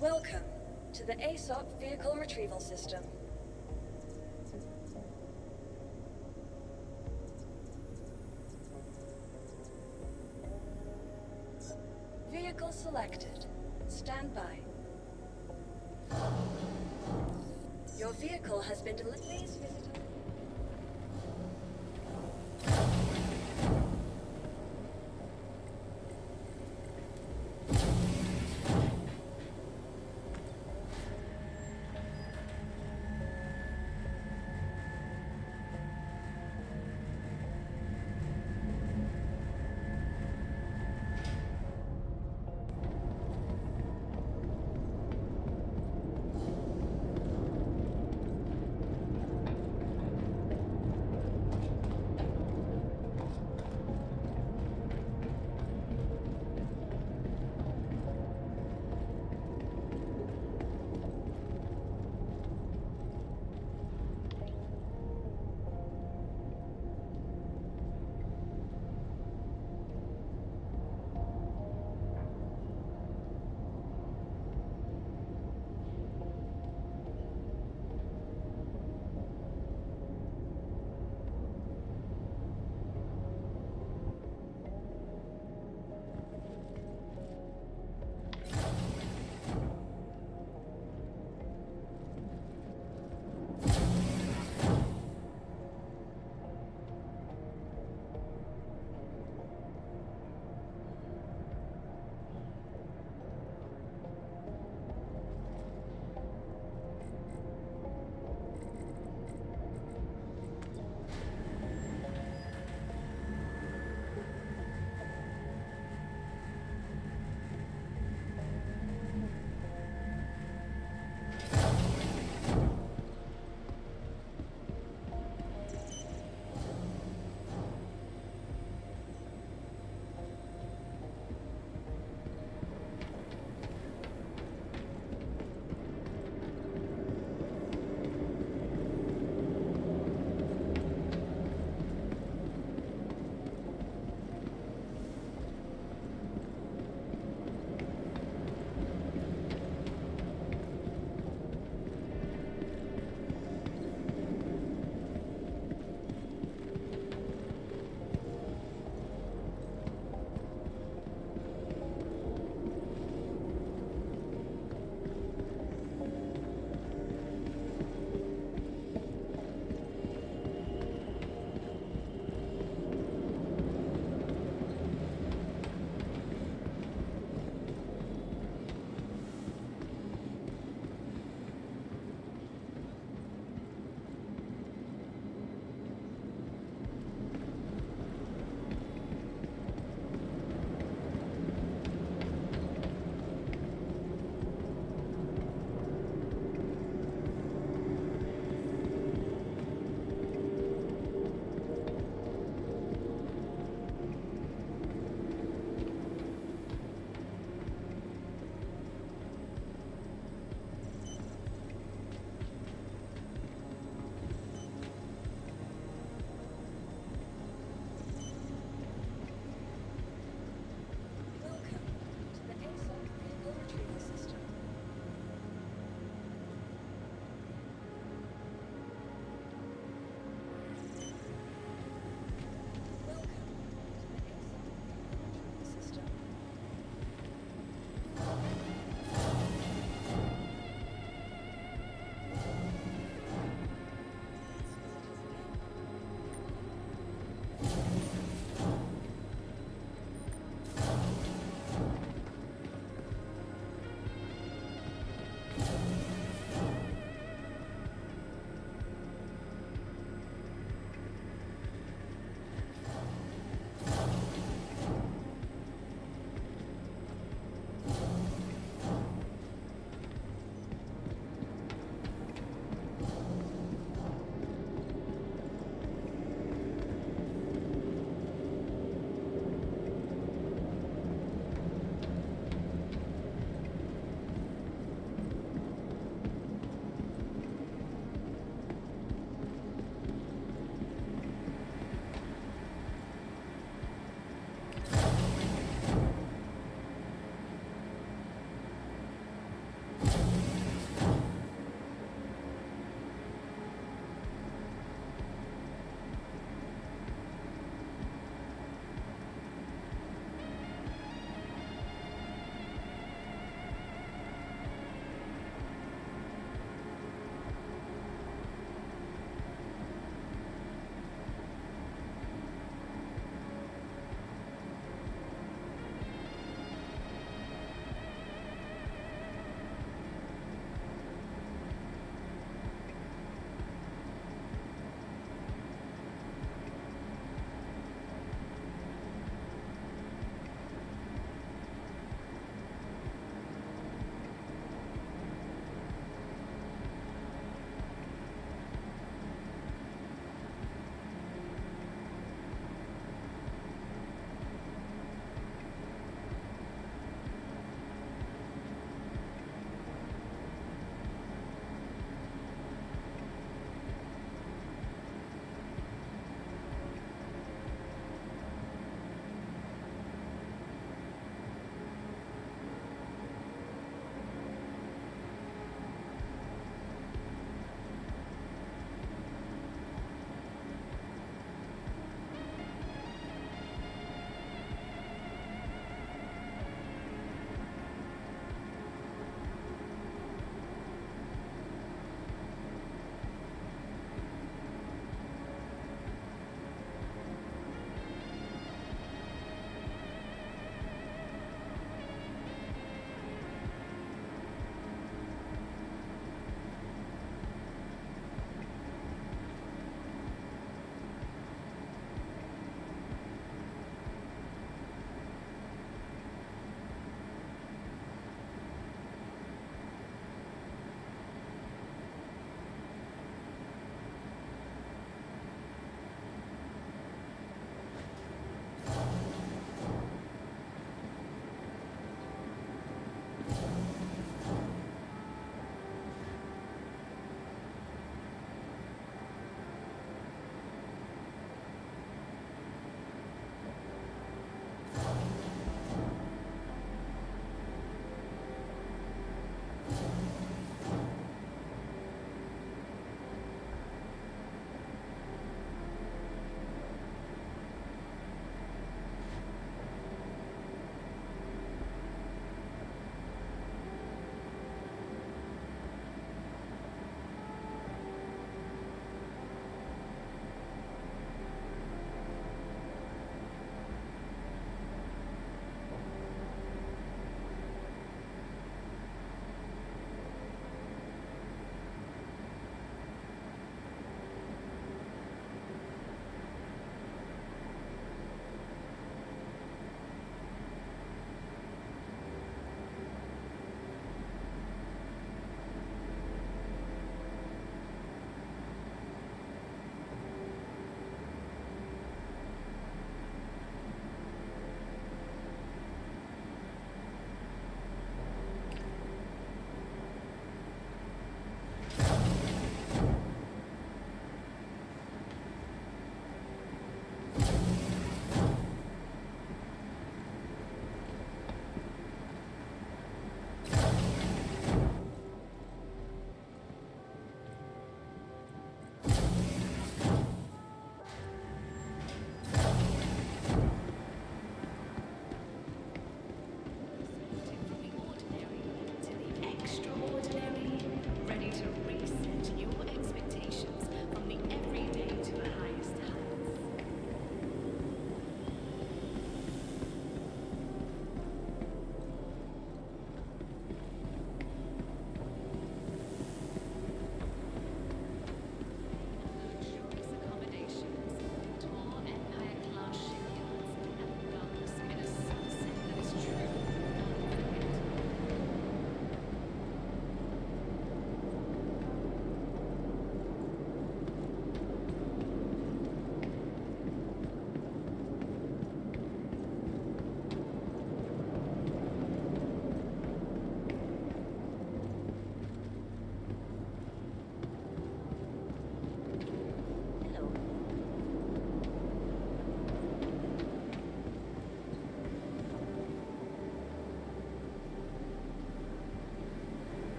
Welcome to the ASOP Vehicle Retrieval System. Vehicle selected. Stand by. Your vehicle has been delivered. Please visit us.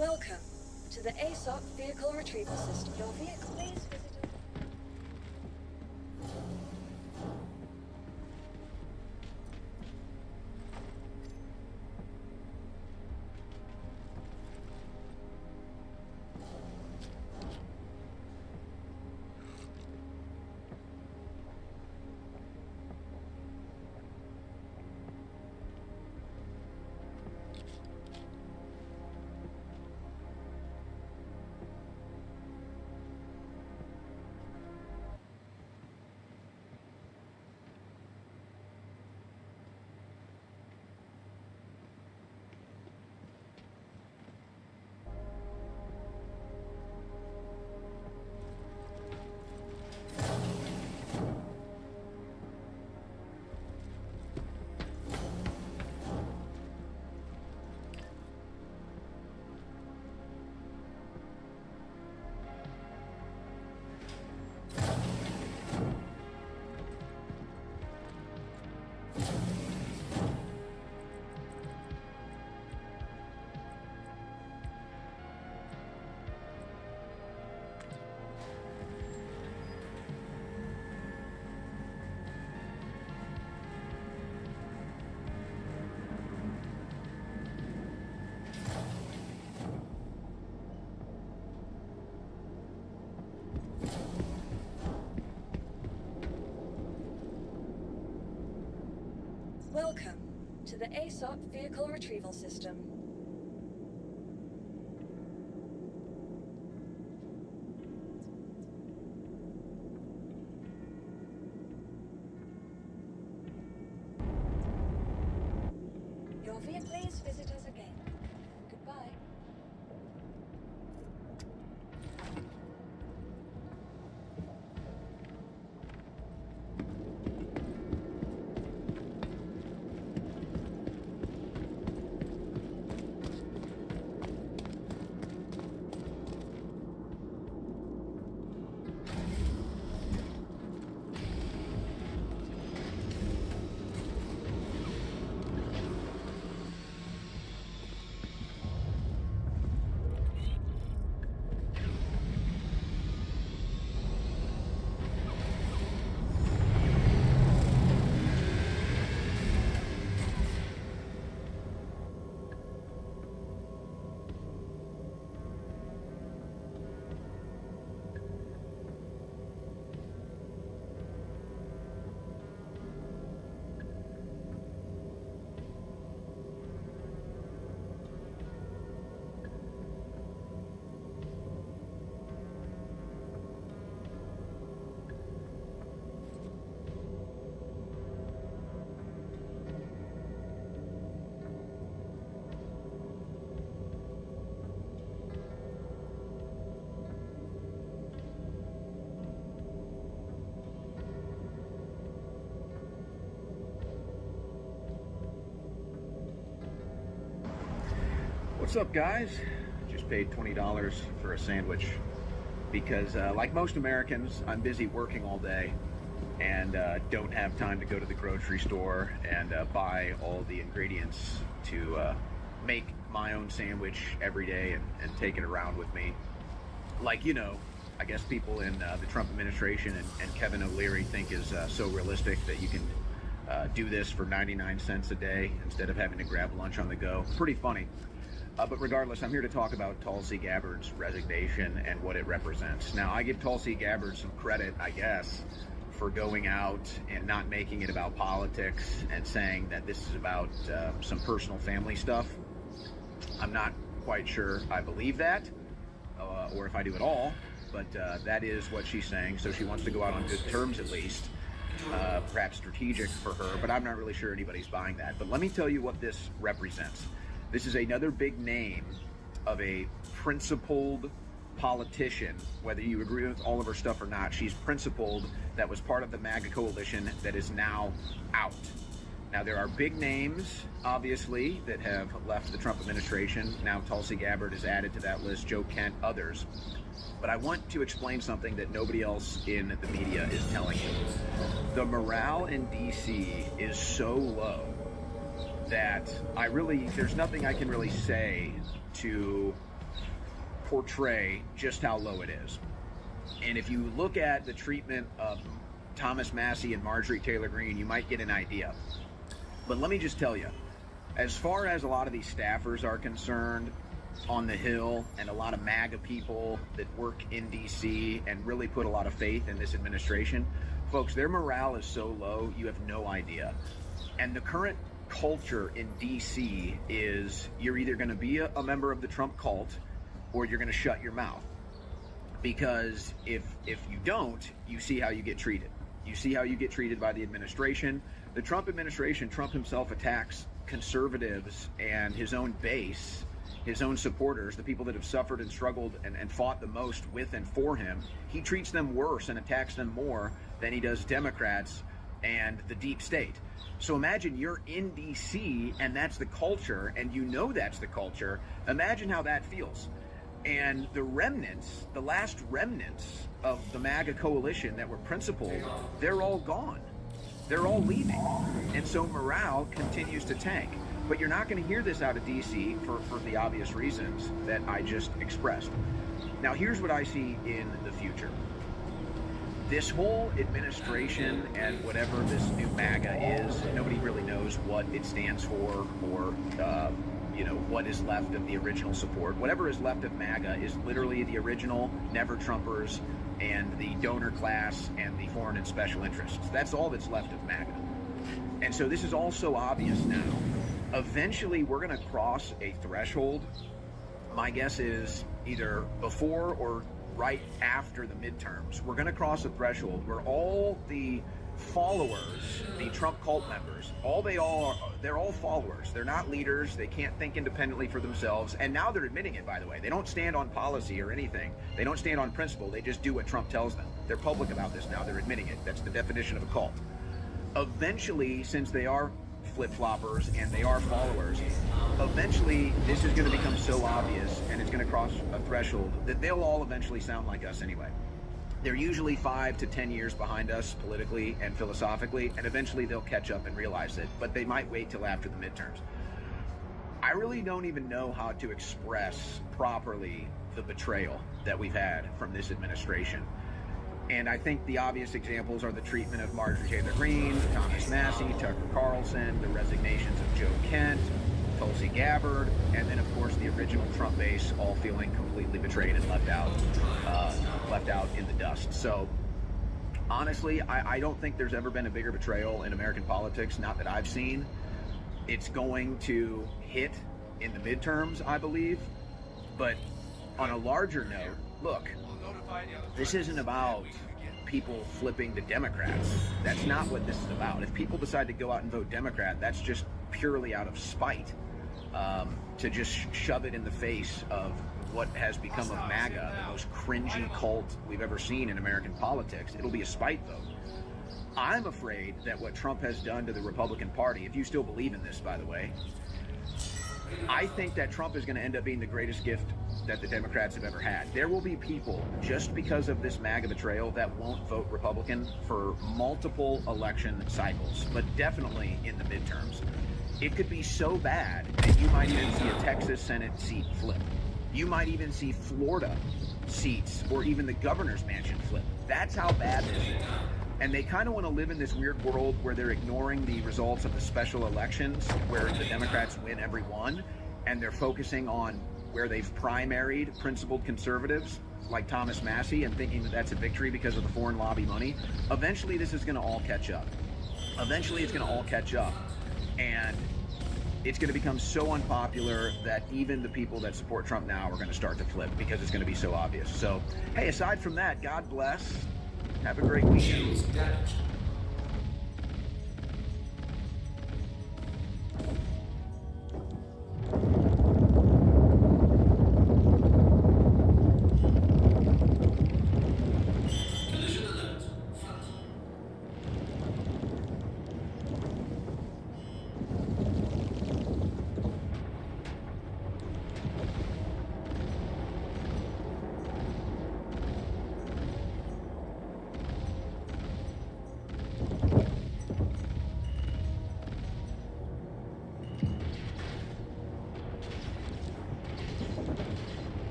Welcome to the ASOP Vehicle Retrieval System. Your vehicle, please visit a... Welcome to the ASOP Vehicle Retrieval System. Your vehicle, please visit us again. Goodbye. What's up, guys? Just paid $20 for a sandwich because like most Americans, I'm busy working all day and don't have time to go to the grocery store and buy all the ingredients to make my own sandwich every day and take it around with me. Like, you know, I guess people in the Trump administration and Kevin O'Leary think is so realistic that you can do this for 99 cents a day instead of having to grab lunch on the go. Pretty funny. But regardless, I'm here to talk about Tulsi Gabbard's resignation and what it represents. Now, I give Tulsi Gabbard some credit, I guess, for going out and not making it about politics and saying that this is about some personal family stuff. I'm not quite sure I believe that, or if I do at all, but that is what she's saying. So she wants to go out on good terms at least, perhaps strategic for her, but I'm not really sure anybody's buying that. But let me tell you what this represents. This is another big name of a principled politician, whether you agree with all of her stuff or not. She's principled, that was part of the MAGA coalition that is now out. Now, there are big names, obviously, that have left the Trump administration. Now Tulsi Gabbard is added to that list, Joe Kent, others. But I want to explain something that nobody else in the media is telling you. The morale in D.C. is so low that there's nothing I can really say to portray just how low it is. And if you look at the treatment of Thomas Massie and Marjorie Taylor Greene, you might get an idea. But let me just tell you, as far as a lot of these staffers are concerned on the Hill, and a lot of MAGA people that work in DC and really put a lot of faith in this administration, folks, their morale is so low, you have no idea. And the current culture in DC is you're either going to be a member of the Trump cult or you're going to shut your mouth. Because if you don't, you see how you get treated. You see how you get treated by the administration. The Trump administration, Trump himself attacks conservatives and his own base, his own supporters, the people that have suffered and struggled and fought the most with and for him. He treats them worse and attacks them more than he does Democrats and the deep state. So imagine you're in DC and that's the culture, and you know that's the culture. Imagine how that feels. And the remnants, the last remnants of the MAGA coalition that were principled, they're all gone. They're all leaving. And so morale continues to tank. But you're not going to hear this out of DC for the obvious reasons that I just expressed. Now, here's what I see in the future. This whole administration and whatever this new MAGA is, nobody really knows what it stands for or what is left of the original support. Whatever is left of MAGA is literally the original Never Trumpers and the donor class and the foreign and special interests. That's all that's left of MAGA. And so this is all so obvious now. Eventually, we're going to cross a threshold. My guess is either before or right after the midterms. We're going to cross a threshold where all the followers, the Trump cult members, they're all followers. They're not leaders. They can't think independently for themselves. And now they're admitting it, by the way. They don't stand on policy or anything. They don't stand on principle. They just do what Trump tells them. They're public about this now. They're admitting it. That's the definition of a cult. Eventually, since they are flip-floppers and they are followers, eventually this is going to become so obvious and it's going to cross a threshold that they'll all eventually sound like us anyway. They're usually 5 to 10 years behind us politically and philosophically, and eventually they'll catch up and realize it, but they might wait till after the midterms. I really don't even know how to express properly the betrayal that we've had from this administration. And I think the obvious examples are the treatment of Marjorie Taylor Greene, Thomas Massie, Tucker Carlson, the resignations of Joe Kent, Tulsi Gabbard, and then of course the original Trump base all feeling completely betrayed and left out in the dust. So honestly, I don't think there's ever been a bigger betrayal in American politics, not that I've seen. It's going to hit in the midterms, I believe. But on a larger note, look, this isn't about people flipping to Democrats. That's not what this is about. If people decide to go out and vote Democrat, that's just purely out of spite, to just shove it in the face of what has become of MAGA, the most cringy cult we've ever seen in American politics. It'll be a spite vote. I'm afraid that what Trump has done to the Republican Party, if you still believe in this, by the way, I think that Trump is going to end up being the greatest gift that the Democrats have ever had. There will be people, just because of this MAGA betrayal, that won't vote Republican for multiple election cycles, but definitely in the midterms. It could be so bad that you might even see a Texas Senate seat flip. You might even see Florida seats or even the governor's mansion flip. That's how bad this is. And they kind of want to live in this weird world where they're ignoring the results of the special elections, where the Democrats win every one, and they're focusing on where they've primaried principled conservatives like Thomas Massie and thinking that that's a victory because of the foreign lobby money. Eventually, this is going to all catch up. Eventually, it's going to all catch up. And it's going to become so unpopular that even the people that support Trump now are going to start to flip because it's going to be so obvious. So, hey, aside from that, God bless. Have a great weekend.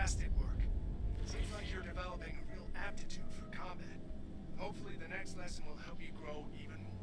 Fantastic work. Seems like you're developing a real aptitude for combat. Hopefully the next lesson will help you grow even more.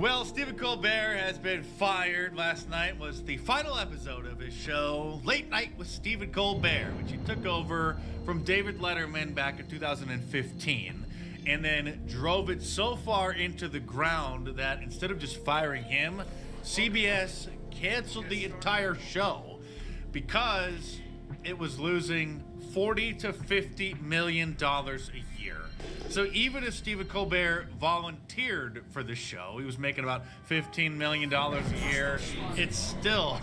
Well, Stephen Colbert has been fired. Last night was the final episode of his show, Late Night with Stephen Colbert, which he took over from David Letterman back in 2015, and then drove it so far into the ground that instead of just firing him, CBS canceled the entire show because it was losing $40 to $50 million a year. So even if Stephen Colbert volunteered for the show, he was making about $15 million a year, it still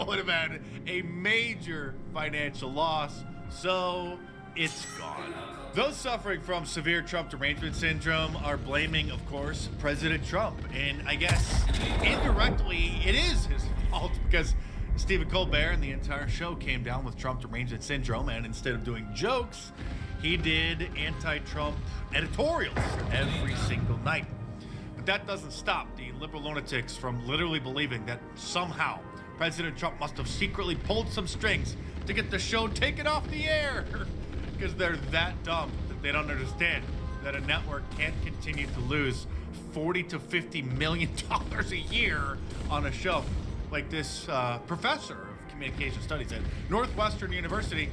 would have been a major financial loss. So it's gone. Those suffering from severe Trump derangement syndrome are blaming, of course, President Trump. And I guess indirectly it is his fault because Stephen Colbert and the entire show came down with Trump derangement syndrome, and instead of doing jokes, he did anti-Trump editorials every single night. But that doesn't stop the liberal lunatics from literally believing that somehow President Trump must have secretly pulled some strings to get the show taken off the air. Because they're that dumb that they don't understand that a network can't continue to lose $40 to $50 million a year on a show. Like this professor of communication studies at Northwestern University,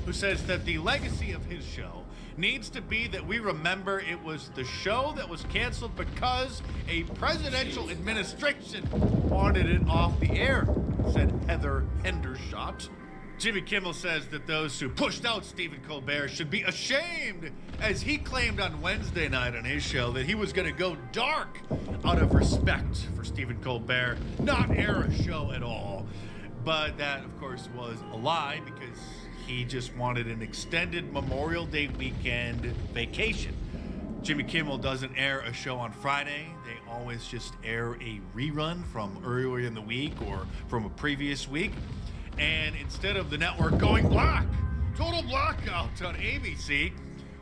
who says that the legacy of his show needs to be that we remember it was the show that was canceled because a presidential administration wanted it off the air, said Heather Hendershot. Jimmy Kimmel says that those who pushed out Stephen Colbert should be ashamed, as he claimed on Wednesday night on his show that he was going to go dark out of respect for Stephen Colbert, not air a show at all. But that, of course, was a lie because he just wanted an extended Memorial Day weekend vacation. Jimmy Kimmel doesn't air a show on Friday. They always just air a rerun from earlier in the week or from a previous week. And instead of the network going black, total blackout on ABC,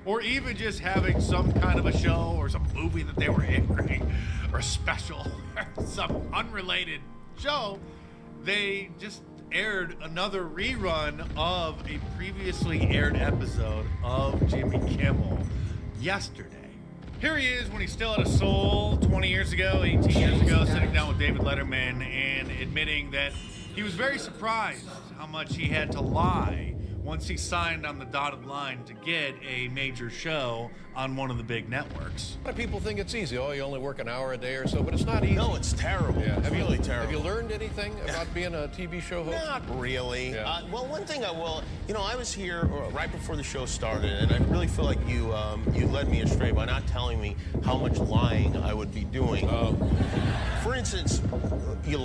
or even just having some kind of a show or some movie that they were airing, or special, or some unrelated show, they just aired another rerun of a previously aired episode of Jimmy Kimmel yesterday. Here he is when he's still had a soul 20 years ago, 18 years ago, sitting down with David Letterman and admitting that he was very surprised how much he had to lie once he signed on the dotted line to get a major show on one of the big networks. A lot of people think it's easy. Oh, you only work an hour a day or so, but it's not easy. No, it's terrible. Yeah. It's really terrible. Have you learned anything about being a TV show host? Not really. Yeah. Well, one thing I will, I was here right before the show started, and I really feel like you led me astray by not telling me how much lying I would be doing. For instance, you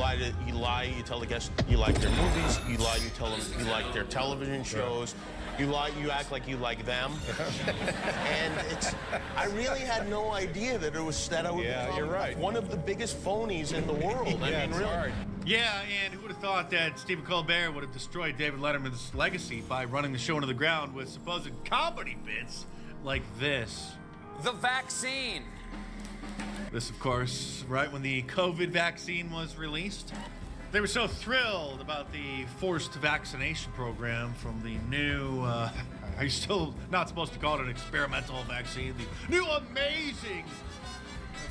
tell the guests you like their movies, you tell them you like their television shows, you act like you like them, and I really had no idea that I would become you're right. one of the biggest phonies in the world. I mean, really. Hard. Yeah, and who would have thought that Stephen Colbert would have destroyed David Letterman's legacy by running the show into the ground with supposed comedy bits like this. The vaccine. This, of course, right when the COVID vaccine was released. They were so thrilled about the forced vaccination program from the new, are you still not supposed to call it an experimental vaccine? The new amazing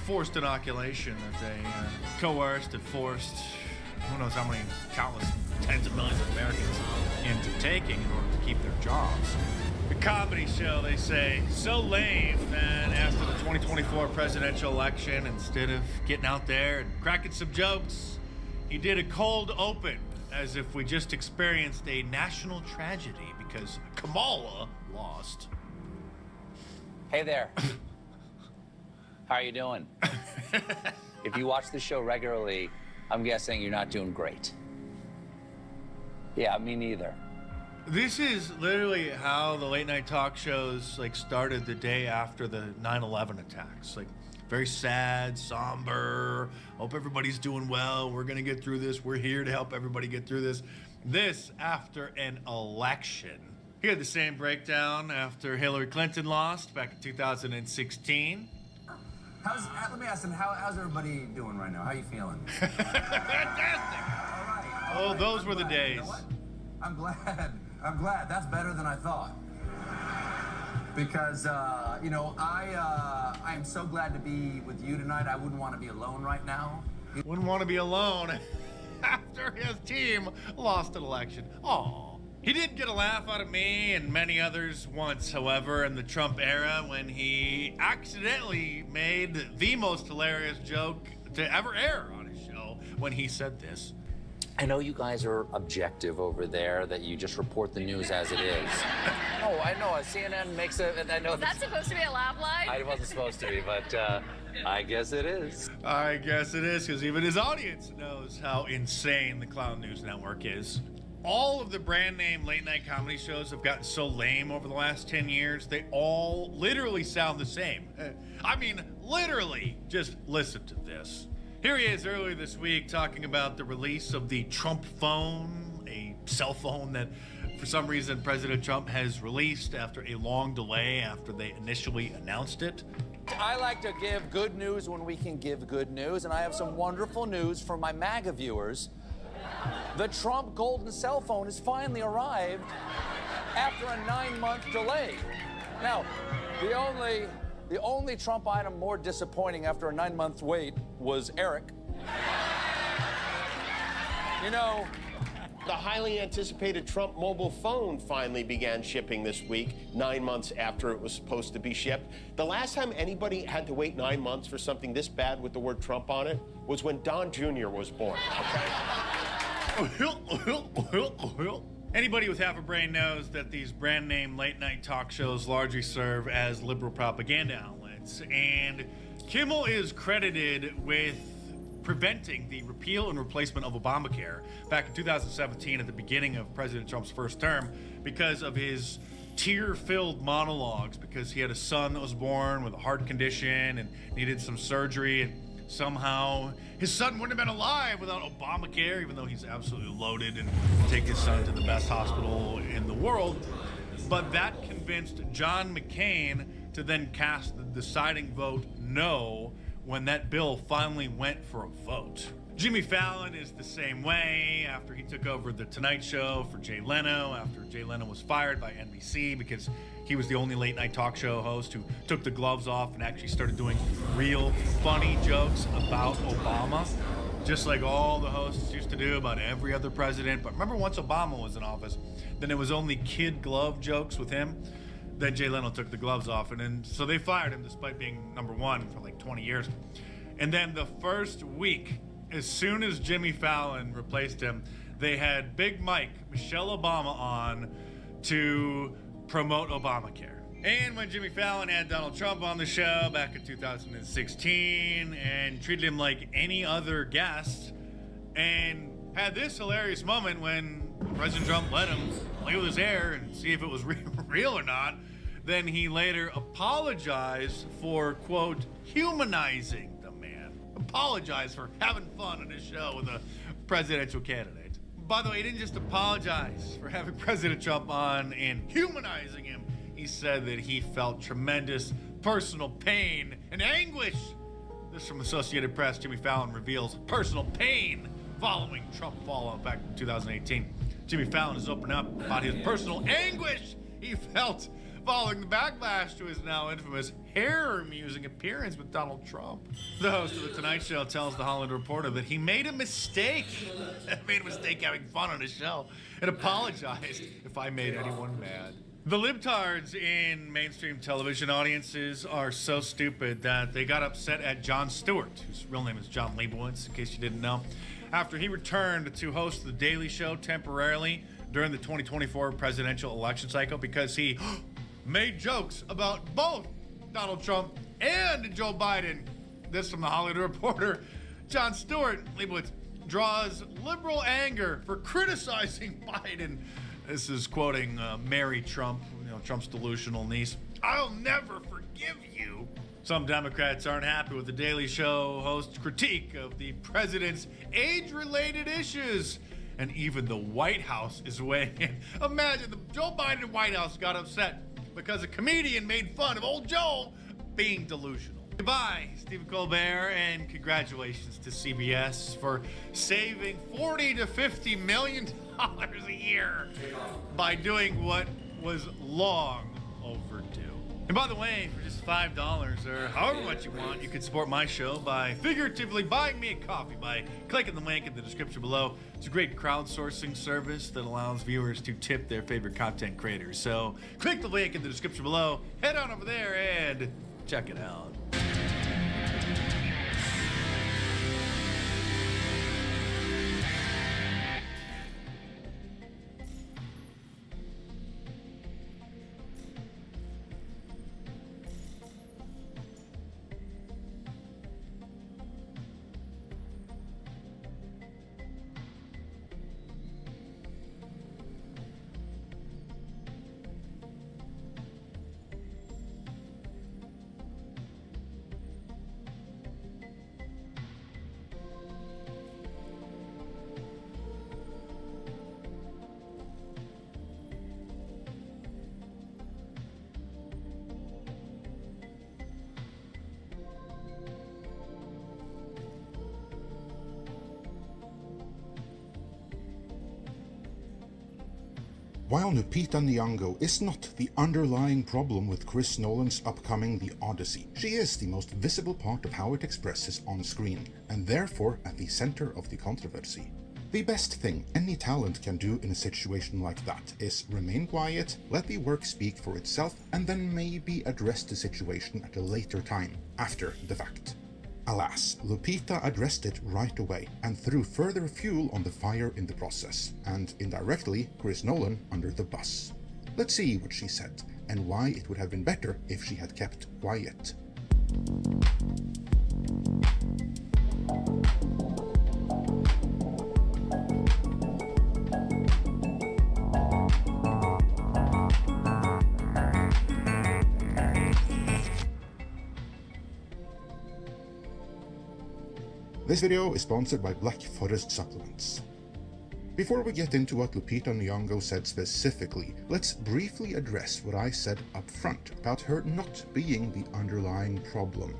forced inoculation that they coerced and forced, who knows how many countless tens of millions of Americans into taking in order to keep their jobs. The comedy show, they say, so lame that after the 2024 presidential election, instead of getting out there and cracking some jokes, he did a cold open as if we just experienced a national tragedy because Kamala lost. Hey there. How are you doing? If you watch the show regularly, I'm guessing you're not doing great. Yeah, me neither. This is literally how the late night talk shows started the day after the 9/11 attacks. Very sad, somber. Hope everybody's doing well. We're gonna get through this. We're here to help everybody get through this. This after an election. He had the same breakdown after Hillary Clinton lost back in 2016. Let me ask him, how's everybody doing right now? How you feeling? Fantastic. All right. Oh, those were the days. You know what? I'm glad. That's better than I thought. because you know, I am so glad to be with you tonight. I wouldn't want to be alone right now. Wouldn't want to be alone after his team lost an election. Aww. He did get a laugh out of me and many others once, however, in the Trump era when he accidentally made the most hilarious joke to ever air on his show when he said this. I know you guys are objective over there, that you just report the news as it is. Oh, I know. CNN makes a... I know Was that supposed to be a laugh line? I wasn't supposed to be, but I guess it is. I guess it is, because even his audience knows how insane the Clown News Network is. All of the brand name late night comedy shows have gotten so lame over the last 10 years, they all literally sound the same. I mean, literally. Just listen to this. Here he is earlier this week talking about the release of the Trump phone, a cell phone that for some reason President Trump has released after a long delay after they initially announced it. I like to give good news when we can give good news, and I have some wonderful news for my MAGA viewers. The Trump golden cell phone has finally arrived after a 9-month delay. Now, the only Trump item more disappointing after a 9-month wait was Eric. You know, The highly anticipated Trump mobile phone finally began shipping this week, 9 months after it was supposed to be shipped. The last time anybody had to wait 9 months for something this bad with the word Trump on it was when Don Jr. was born, Anybody with half a brain knows that these brand name late night talk shows largely serve as liberal propaganda outlets, and Kimmel is credited with preventing the repeal and replacement of Obamacare back in 2017 at the beginning of President Trump's first term because of his tear-filled monologues, because he had a son that was born with a heart condition and needed some surgery, and somehow his son wouldn't have been alive without Obamacare, even though he's absolutely loaded and take his son to the best hospital in the world. But that convinced John McCain to then cast the deciding vote no when that bill finally went for a vote. Jimmy Fallon is the same way after he took over The Tonight Show for Jay Leno, after Jay Leno was fired by NBC because he was the only late night talk show host who took the gloves off and actually started doing real funny jokes about Obama, just like all the hosts used to do about every other president. But remember, once Obama was in office, then it was only kid glove jokes with him. Then Jay Leno took the gloves off, and then so they fired him despite being number one for like 20 years. And then the first week, as soon as Jimmy Fallon replaced him, they had Big Mike, Michelle Obama on to promote Obamacare. And when Jimmy Fallon had Donald Trump on the show back in 2016 and treated him like any other guest, and had this hilarious moment when President Trump let him play with his hair and see if it was real or not, then he later apologized for, quote, humanizing the man. Apologized for having fun on his show with a presidential candidate. By the way, he didn't just apologize for having President Trump on and humanizing him. He said that he felt tremendous personal pain and anguish. This from Associated Press. Jimmy Fallon reveals personal pain following Trump fallout back in 2018. Jimmy Fallon has opened up about his personal anguish he felt following the backlash to his now infamous hair-amusing appearance with Donald Trump. The host of The Tonight Show tells the Hollywood Reporter that he made a mistake. Made a mistake having fun on his show and apologized if I made anyone mad. The libtards in mainstream television audiences are so stupid that they got upset at Jon Stewart, whose real name is John Leibowitz, in case you didn't know, after he returned to host The Daily Show temporarily during the 2024 presidential election cycle because he made jokes about both Donald Trump and Joe Biden. This from the Hollywood Reporter. Jon Stewart, Leibowitz, draws liberal anger for criticizing Biden. This is quoting Mary Trump, Trump's delusional niece. I'll never forgive you. Some Democrats aren't happy with the Daily Show host's critique of the president's age-related issues. And even the White House is weighing in. Imagine the Joe Biden White House got upset because a comedian made fun of old Joe being delusional. Goodbye, Stephen Colbert, and congratulations to CBS for saving $40 to $50 million a year by doing what was long overdue. And by the way, for just $5 or however much you want, you can support my show by figuratively buying me a coffee by clicking the link in the description below. It's a great crowdsourcing service that allows viewers to tip their favorite content creators. So click the link in the description below, head on over there and check it out. While Lupita Nyong'o is not the underlying problem with Chris Nolan's upcoming The Odyssey, she is the most visible part of how it expresses on screen, and therefore at the center of the controversy. The best thing any talent can do in a situation like that is remain quiet, let the work speak for itself, and then maybe address the situation at a later time, after the fact. Alas, Lupita addressed it right away and threw further fuel on the fire in the process, and indirectly Chris Nolan under the bus. Let's see what she said, and why it would have been better if she had kept quiet. This video is sponsored by Black Forest Supplements. Before we get into what Lupita Nyong'o said specifically, let's briefly address what I said up front about her not being the underlying problem.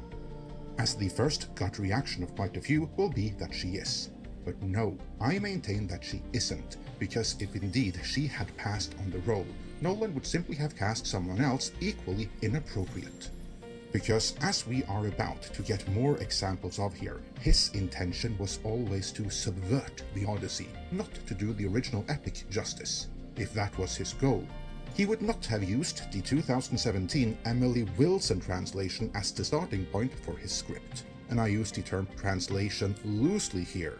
As the first gut reaction of quite a few will be that she is. But no, I maintain that she isn't, because if indeed she had passed on the role, Nolan would simply have cast someone else equally inappropriate. Because, as we are about to get more examples of here, his intention was always to subvert the Odyssey, not to do the original epic justice. If that was his goal, he would not have used the 2017 Emily Wilson translation as the starting point for his script. And I use the term translation loosely here.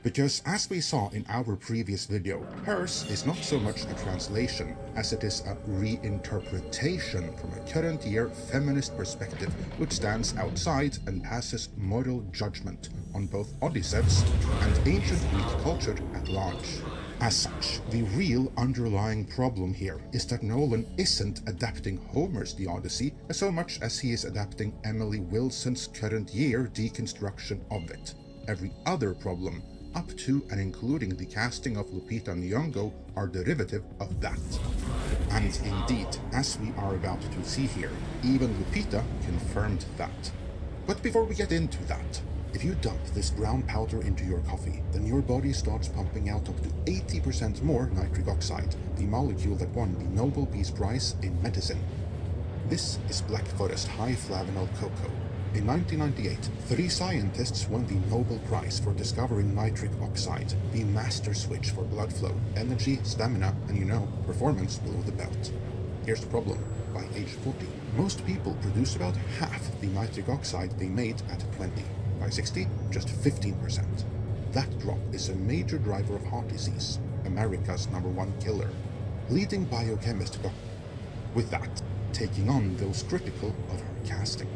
Because as we saw in our previous video, hers is not so much a translation as it is a reinterpretation from a current year feminist perspective which stands outside and passes moral judgment on both Odysseus and ancient Greek culture at large. As such, the real underlying problem here is that Nolan isn't adapting Homer's The Odyssey so much as he is adapting Emily Wilson's current year deconstruction of it. Every other problem, up to and including the casting of Lupita Nyong'o, are derivative of that. And indeed, as we are about to see here, even Lupita confirmed that. But before we get into that, if you dump this brown powder into your coffee, then your body starts pumping out up to 80% more nitric oxide, the molecule that won the Nobel Peace Prize in medicine. This is Black Forest High Flavanol Cocoa. In 1998, 3 scientists won the Nobel Prize for discovering nitric oxide, the master switch for blood flow, energy, stamina, and performance below the belt. Here's the problem. By age 40, most people produce about half the nitric oxide they made at 20. By 60, just 15%. That drop is a major driver of heart disease, America's #1 killer. Leading biochemist with that, taking on those critical of her casting.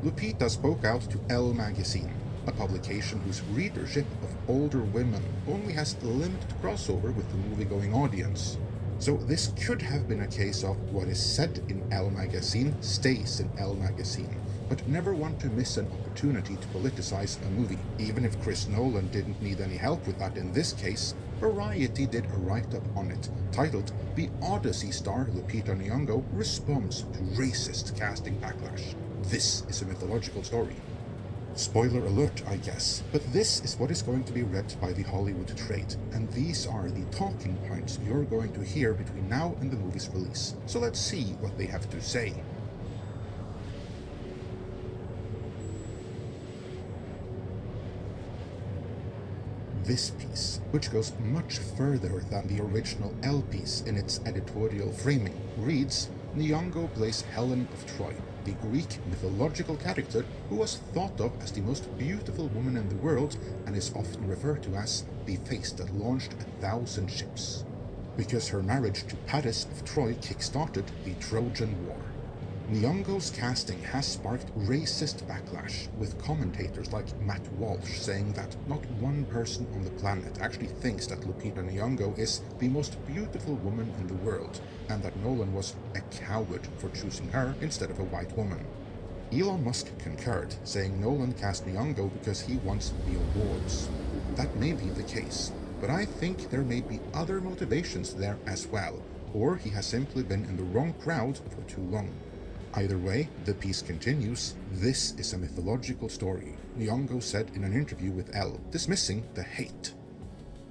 Lupita spoke out to Elle magazine, a publication whose readership of older women only has limited crossover with the movie-going audience. So this could have been a case of what is said in Elle magazine stays in Elle magazine, but never want to miss an opportunity to politicize a movie. Even if Chris Nolan didn't need any help with that in this case, Variety did a write-up on it, titled "The Odyssey Star Lupita Nyong'o Responds to Racist Casting Backlash." This is a mythological story. Spoiler alert, I guess, but this is what is going to be read by the Hollywood trade, and these are the talking points you're going to hear between now and the movie's release. So let's see what they have to say. This piece, which goes much further than the original L piece in its editorial framing, reads, Nyong'o plays Helen of Troy, the Greek mythological character who was thought of as the most beautiful woman in the world and is often referred to as the face that launched 1,000 ships. Because her marriage to Paris of Troy kick-started the Trojan War. Nyong'o's casting has sparked racist backlash, with commentators like Matt Walsh saying that not one person on the planet actually thinks that Lupita Nyong'o is the most beautiful woman in the world, and that Nolan was a coward for choosing her instead of a white woman. Elon Musk concurred, saying Nolan cast Nyong'o because he wants the awards. That may be the case, but I think there may be other motivations there as well, or he has simply been in the wrong crowd for too long. Either way, the piece continues, this is a mythological story, Nyong'o said in an interview with Elle, dismissing the hate.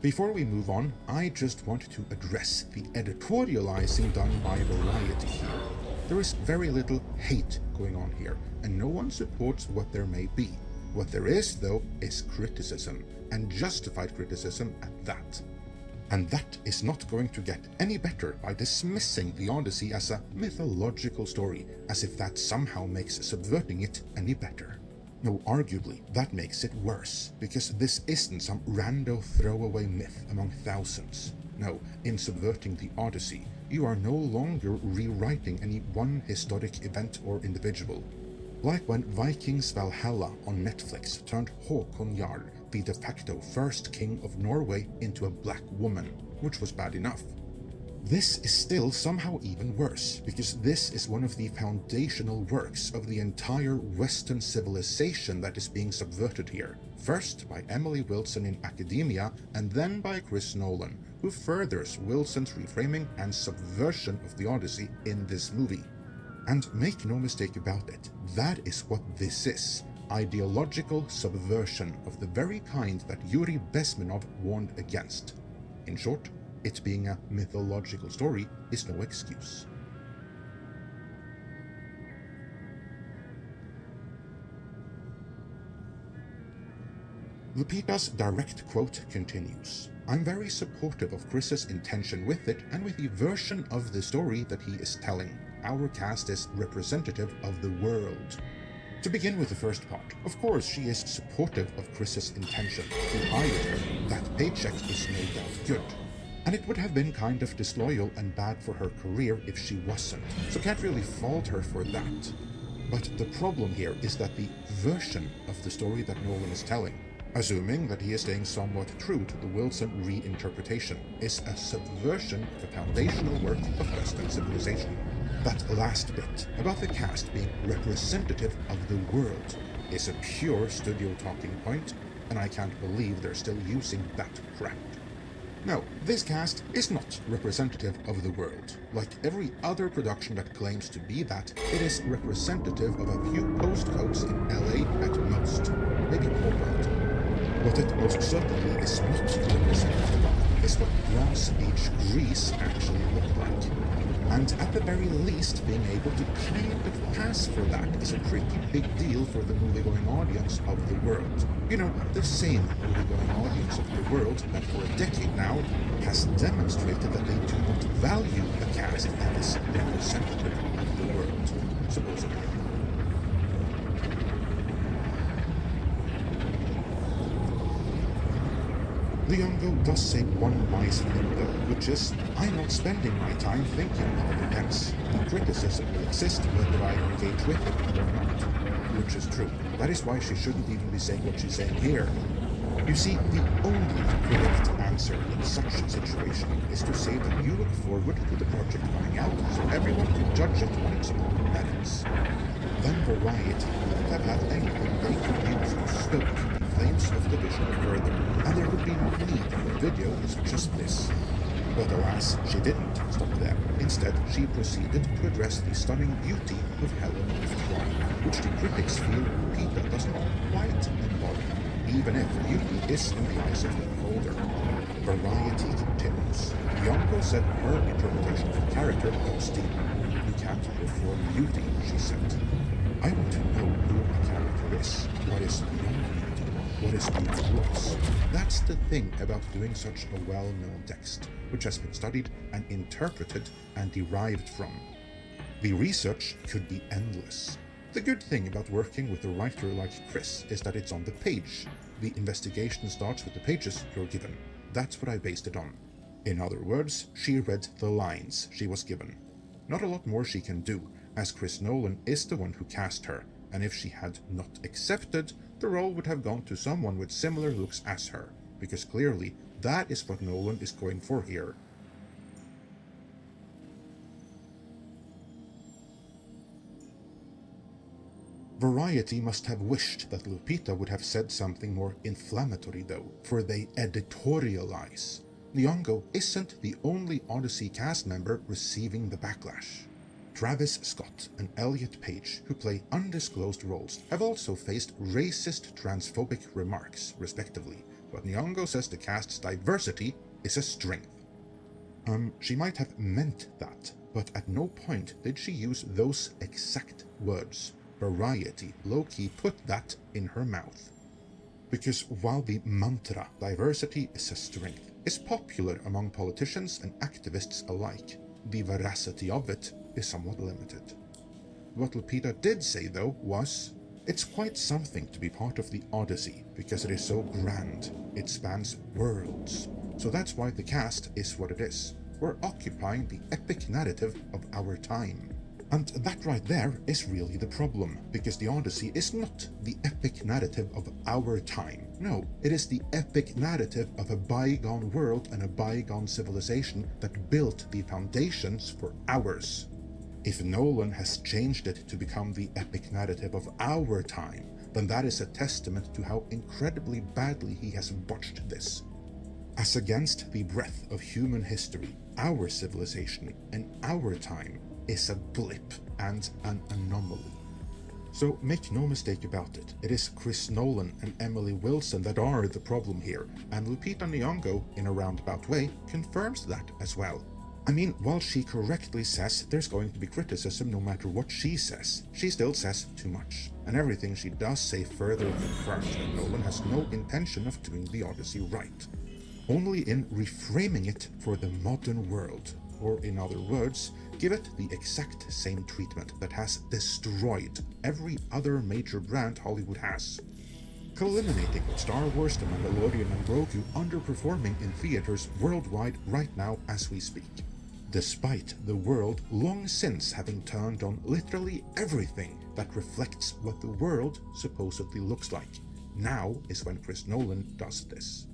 Before we move on, I just want to address the editorializing done by Variety here. There is very little hate going on here, and no one supports what there may be. What there is, though, is criticism, and justified criticism at that. And that is not going to get any better by dismissing the Odyssey as a mythological story, as if that somehow makes subverting it any better. No, arguably, that makes it worse, because this isn't some rando throwaway myth among thousands. No, in subverting the Odyssey, you are no longer rewriting any one historic event or individual. Like when Vikings Valhalla on Netflix turned Håkon Jarl, the de facto first king of Norway, into a black woman, which was bad enough. This is still somehow even worse, because this is one of the foundational works of the entire Western civilization that is being subverted here, first by Emily Wilson in Academia, and then by Chris Nolan, who furthers Wilson's reframing and subversion of the Odyssey in this movie. And make no mistake about it, that is what this is. Ideological subversion of the very kind that Yuri Bezmenov warned against. In short, it being a mythological story is no excuse. Lupita's direct quote continues, I'm very supportive of Chris's intention with it and with the version of the story that he is telling. Our cast is representative of the world. To begin with the first part, of course she is supportive of Chris's intention. He hired her, that paycheck is no doubt good. And it would have been kind of disloyal and bad for her career if she wasn't, so can't really fault her for that. But the problem here is that the version of the story that Nolan is telling, assuming that he is staying somewhat true to the Wilson reinterpretation, is a subversion of the foundational work of Western civilization. That last bit, about the cast being representative of the world, is a pure studio talking point, and I can't believe they're still using that crap. No, this cast is not representative of the world. Like every other production that claims to be that, it is representative of a few postcodes in LA at most, maybe Portland. What it most certainly is not representative of is what Bronze Age Greece actually looked like. And at the very least, being able to kind of pass for that is a pretty big deal for the movie-going audience of the world. You know, the same movie-going audience of the world that for a decade now has demonstrated that they do not value a cast that is representative of the world, supposedly. Nyong'o does say one wise thing though, which is, I'm not spending my time thinking about events. The criticism will exist whether I engage with it or not. Which is true. That is why she shouldn't even be saying what she's saying here. You see, the only correct answer in such a situation is to say that you look forward to the project coming out so everyone can judge it on its own merits. Then Variety wouldn't have had anything they could use to stoke the flames of division further, and there would be no need for a video as just this. But alas, she didn't stop there. Instead, she proceeded to address the stunning beauty of Helen of Troy, which the critics feel Lupita does not quite embody, even if beauty is in the eyes of the beholder. Variety continues. Nyong'o said her interpretation of the character goes deep. You can't perform beauty, she said. I want to know who a character is. What is beyond beauty? What is beauty looks? That's the thing about doing such a well-known text, which has been studied and interpreted and derived from. The research could be endless. The good thing about working with a writer like Chris is that it's on the page. The investigation starts with the pages you're given. That's what I based it on. In other words, she read the lines she was given. Not a lot more she can do, as Chris Nolan is the one who cast her, and if she had not accepted, the role would have gone to someone with similar looks as her, because clearly that is what Nolan is going for here. Variety must have wished that Lupita would have said something more inflammatory though, for they editorialize. Nyong'o isn't the only Odyssey cast member receiving the backlash. Travis Scott and Elliot Page, who play undisclosed roles, have also faced racist, transphobic remarks, respectively, but Nyong'o says the cast's diversity is a strength. She might have meant that, but at no point did she use those exact words. Variety low-key put that in her mouth. Because while the mantra, diversity is a strength, is popular among politicians and activists alike, the veracity of it is somewhat limited. What Lupita did say, though, was, it's quite something to be part of the Odyssey, because it is so grand. It spans worlds. So that's why the cast is what it is. We're occupying the epic narrative of our time. And that right there is really the problem, because the Odyssey is not the epic narrative of our time. No, it is the epic narrative of a bygone world and a bygone civilization that built the foundations for ours. If Nolan has changed it to become the epic narrative of our time, then that is a testament to how incredibly badly he has botched this. As against the breadth of human history, our civilization and our time is a blip and an anomaly. So make no mistake about it, it is Chris Nolan and Emily Wilson that are the problem here, and Lupita Nyong'o, in a roundabout way, confirms that as well. I mean, while she correctly says there's going to be criticism no matter what she says, she still says too much, and everything she does say further confirms that Nolan has no intention of doing the Odyssey right, only in reframing it for the modern world, or in other words, give it the exact same treatment that has destroyed every other major brand Hollywood has, culminating with Star Wars, The Mandalorian and Grogu underperforming in theaters worldwide right now as we speak, despite the world long since having turned on literally everything that reflects what the world supposedly looks like. Now is when Chris Nolan does this.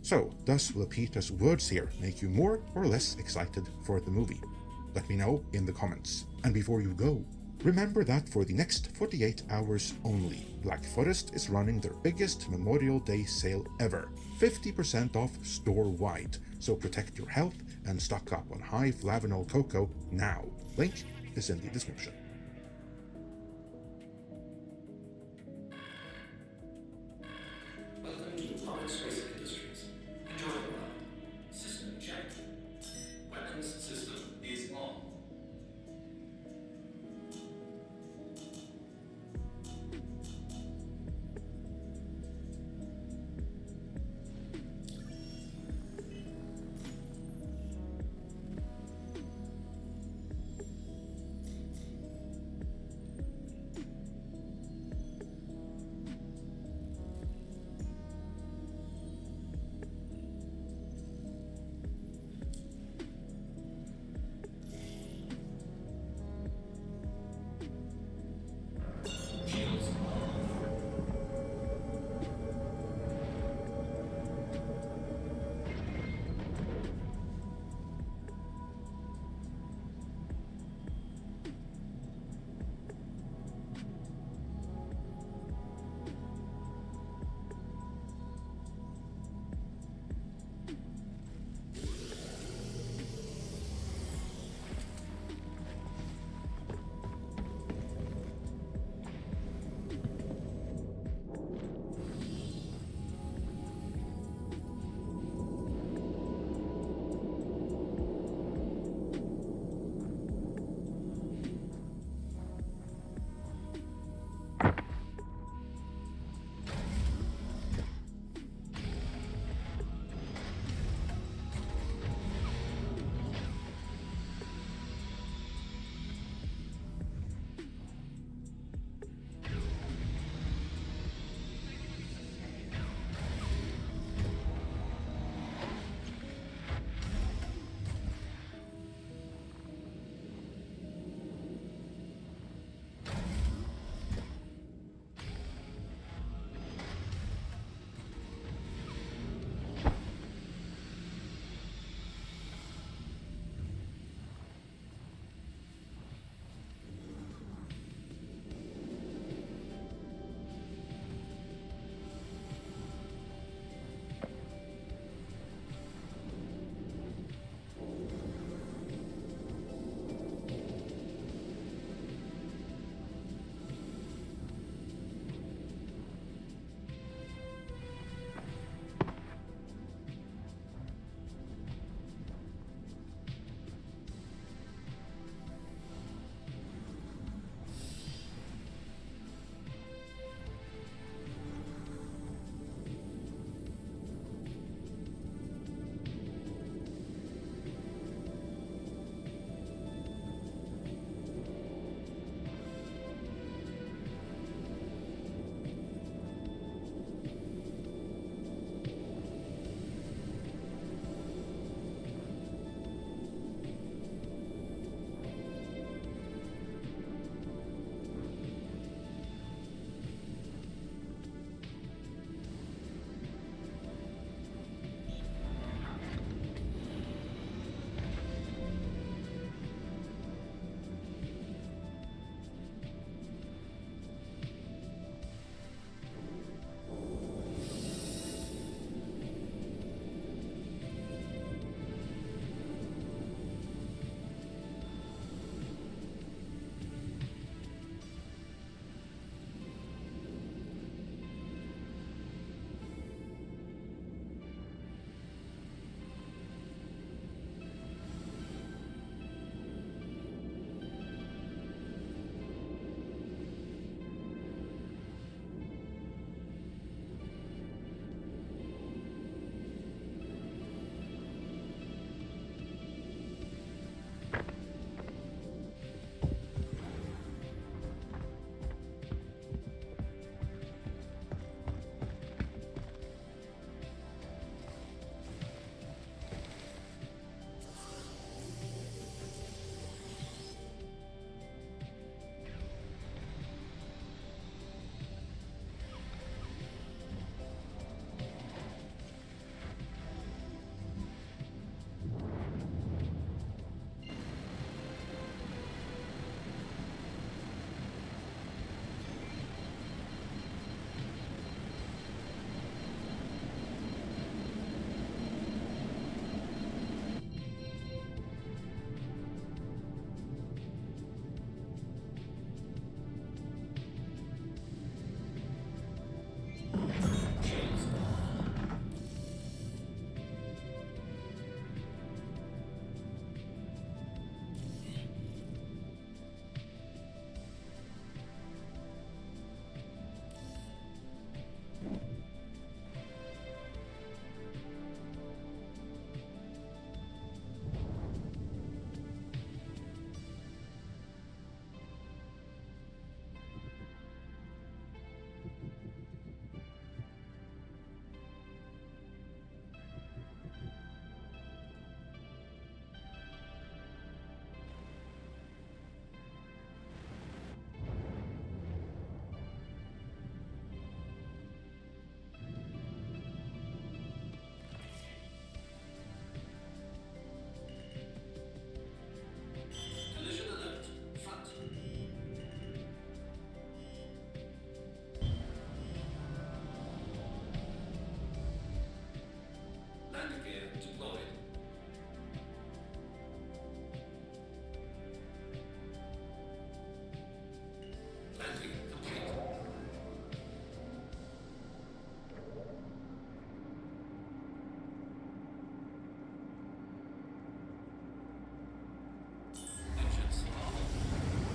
So, does Lupita's words here make you more or less excited for the movie? Let me know in the comments. And before you go, remember that for the next 48 hours only, Black Forest is running their biggest Memorial Day sale ever, 50% off store-wide, so protect your health and stock up on high flavanol cocoa now. Link is in the description. Welcome to Atomic Space Industries. Enjoy the ride. System check. Weapons system is on.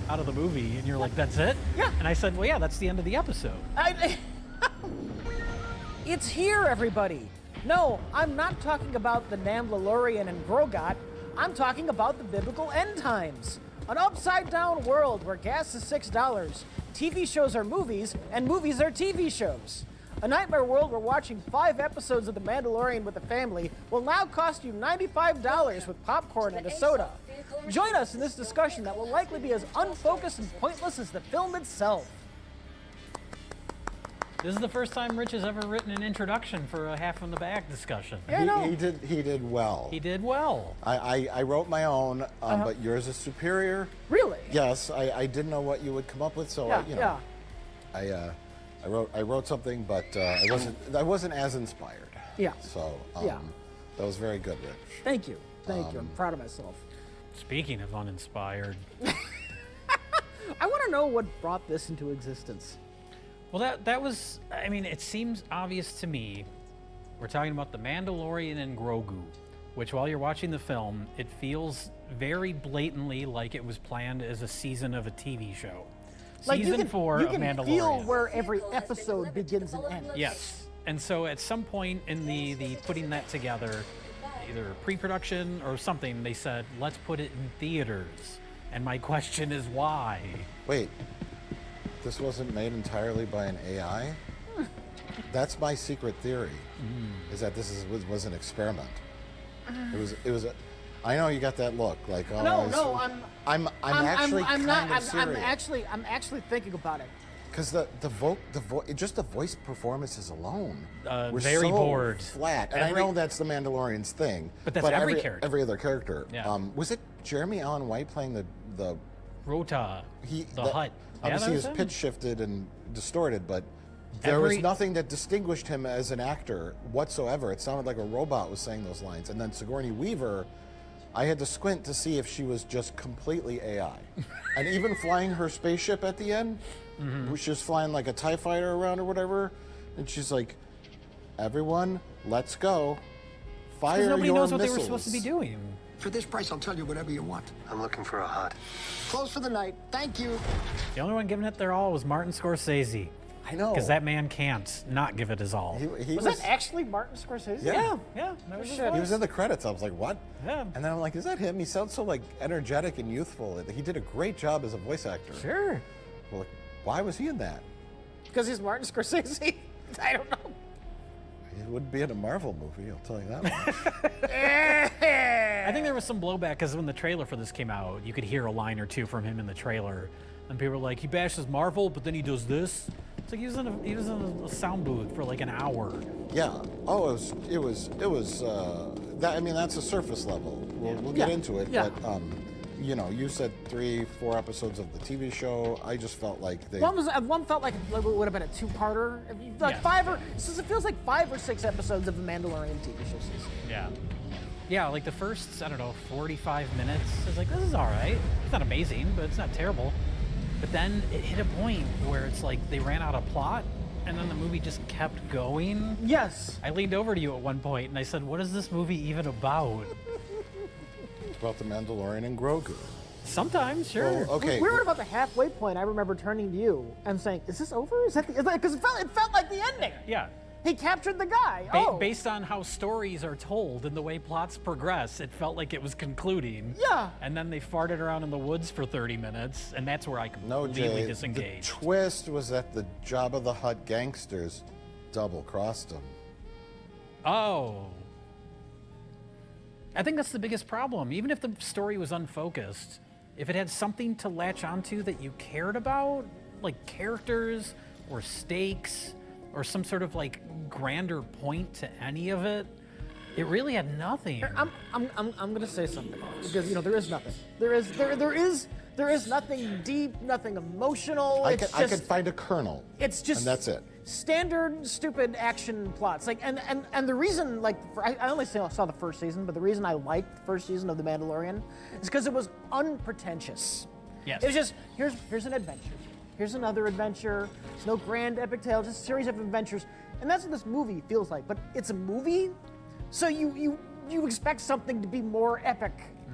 out of the movie, and you're like, that's it? Yeah. And I said, well, yeah, that's the end of the episode. It's here, everybody. No, I'm not talking about the Mandalorian and Grogot. I'm talking about the biblical end times. An upside-down world where gas is $6, TV shows are movies, and movies are TV shows. A nightmare world where watching 5 episodes of The Mandalorian with a family will now cost you $95 with popcorn and a soda. Join us in this discussion that will likely be as unfocused and pointless as the film itself. This is the first time Rich has ever written an introduction for a half in the back discussion. Yeah, He did well. He did well. I wrote my own, but yours is superior. Really? Yes, I didn't know what you would come up with, so I wrote something, but I wasn't as inspired. Yeah. So that was very good, Rich. Thank you. Thank you. I'm proud of myself. Speaking of uninspired. I want to know what brought this into existence. Well, that was, I mean, it seems obvious to me. We're talking about the Mandalorian and Grogu, which while you're watching the film, it feels very blatantly like it was planned as a season of a TV show. Like Season 4 of You Mandalorian. can feel where every episode begins and ends. Yes. And so at some point in the putting that together, either pre-production or something, they said, let's put it in theaters. And my question is why? Wait, this wasn't made entirely by an AI? That's my secret theory, is that this was an experiment. It was. I know you got that look, like oh. I'm actually thinking about it. Because just the voice performances alone were very so bored. flat. And I know that's the Mandalorian's thing. But that's every character. Every other character. Yeah. Was it Jeremy Allen White playing the Rota, the Hutt? Obviously, he was pitch shifted and distorted, but there was nothing that distinguished him as an actor whatsoever. It sounded like a robot was saying those lines. And then Sigourney Weaver, I had to squint to see if she was just completely AI. And even flying her spaceship at the end, she was flying like a TIE fighter around or whatever, and she's like, everyone, let's go. Fire your nobody knows what missiles. they were supposed to be doing. For this price, I'll tell you whatever you want. I'm looking for a hut. Close for the night. Thank you. The only one giving it their all was Martin Scorsese. I know. Because that man can't not give it his all. He was that actually Martin Scorsese? Yeah. That was He was in the credits. I was like, what? Yeah. And then I'm like, is that him? He sounds so like energetic and youthful. He did a great job as a voice actor. Sure. Well, why was he in that? Because he's Martin Scorsese. I don't know. He wouldn't be in a Marvel movie, I'll tell you that much. I think there was some blowback because when the trailer for this came out, you could hear a line or two from him in the trailer, and people were like, "He bashes Marvel, but then he does this." It's like he was in a sound booth for like an hour. Yeah. Oh, it was. That, I mean, that's a surface level. We'll get into it. Yeah. But you said 3-4 episodes of the TV show. I just felt like they. One felt like it would have been a two-parter, like 5 or. It feels like 5 or 6 episodes of the Mandalorian TV show season. Yeah. Yeah, like the first, 45 minutes, I was like, this is all right. It's not amazing, but it's not terrible. But then it hit a point where it's like they ran out of plot, and then the movie just kept going. Yes. I leaned over to you at one point, and I said, what is this movie even about? It's about the Mandalorian and Grogu. Sometimes, sure. Well, okay. We were about the halfway point. I remember turning to you and saying, "Is this over? Is that because it felt like the ending." Yeah. He captured the guy. Based on how stories are told and the way plots progress, it felt like it was concluding. Yeah. And then they farted around in the woods for 30 minutes, and that's where I completely disengaged. The twist was that the Jabba the Hutt gangsters double-crossed him. Oh. I think that's the biggest problem. Even if the story was unfocused, if it had something to latch onto that you cared about, like characters or stakes or some sort of like grander point to any of it, it really had nothing. I'm gonna say something because there is nothing. There is nothing deep, nothing emotional. I could find a kernel. It's just and that's it. Standard stupid action plots. Like and the reason I only saw the first season, but the reason I liked the first season of The Mandalorian is because it was unpretentious. Yes. It was just here's an adventure. Here's another adventure. It's no grand epic tale, just a series of adventures. And that's what this movie feels like. But it's a movie, so you expect something to be more epic,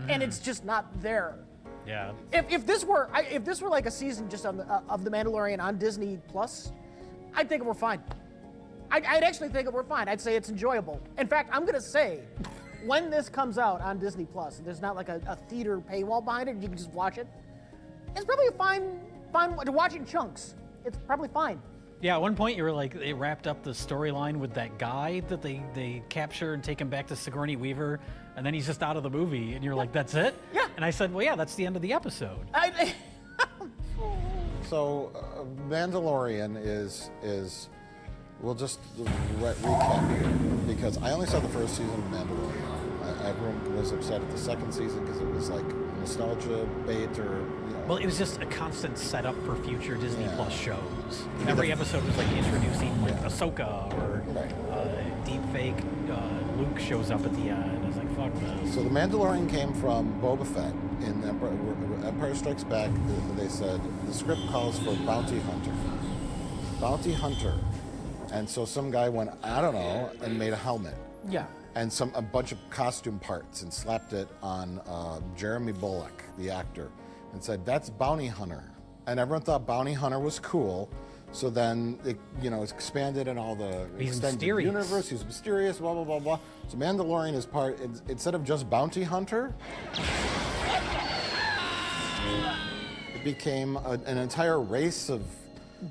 and it's just not there. Yeah. If this were like a season just on of The Mandalorian on Disney Plus, I'd think it were fine. I'd actually think it were fine. I'd say it's enjoyable. In fact, I'm gonna say, when this comes out on Disney Plus, and there's not like a theater paywall behind it, and you can just watch it, it's probably a fine to watch in chunks. It's probably fine. Yeah, at one point you were like, they wrapped up the storyline with that guy that they capture and take him back to Sigourney Weaver, and then he's just out of the movie, and you're like, that's it? Yeah. And I said, well, yeah, that's the end of the episode. So, Mandalorian is we'll just recap here, because I only saw the first season of Mandalorian. Everyone was upset at the second season because it was like nostalgia bait, or Well, it was just a constant setup for future Disney Plus shows. Every episode was like introducing like Ahsoka or deep fake Luke shows up at the end. I was like, fuck this. So the Mandalorian came from Boba Fett in Empire Strikes Back. They said the script calls for bounty hunter, and so some guy went, I don't know, and made a helmet. Yeah. And a bunch of costume parts and slapped it on Jeremy Bulloch, the actor, and said, that's bounty hunter. And everyone thought bounty hunter was cool. So then it, expanded in all the extended universe. He's mysterious, blah, blah, blah, blah. So Mandalorian is instead of just bounty hunter, it became an entire race of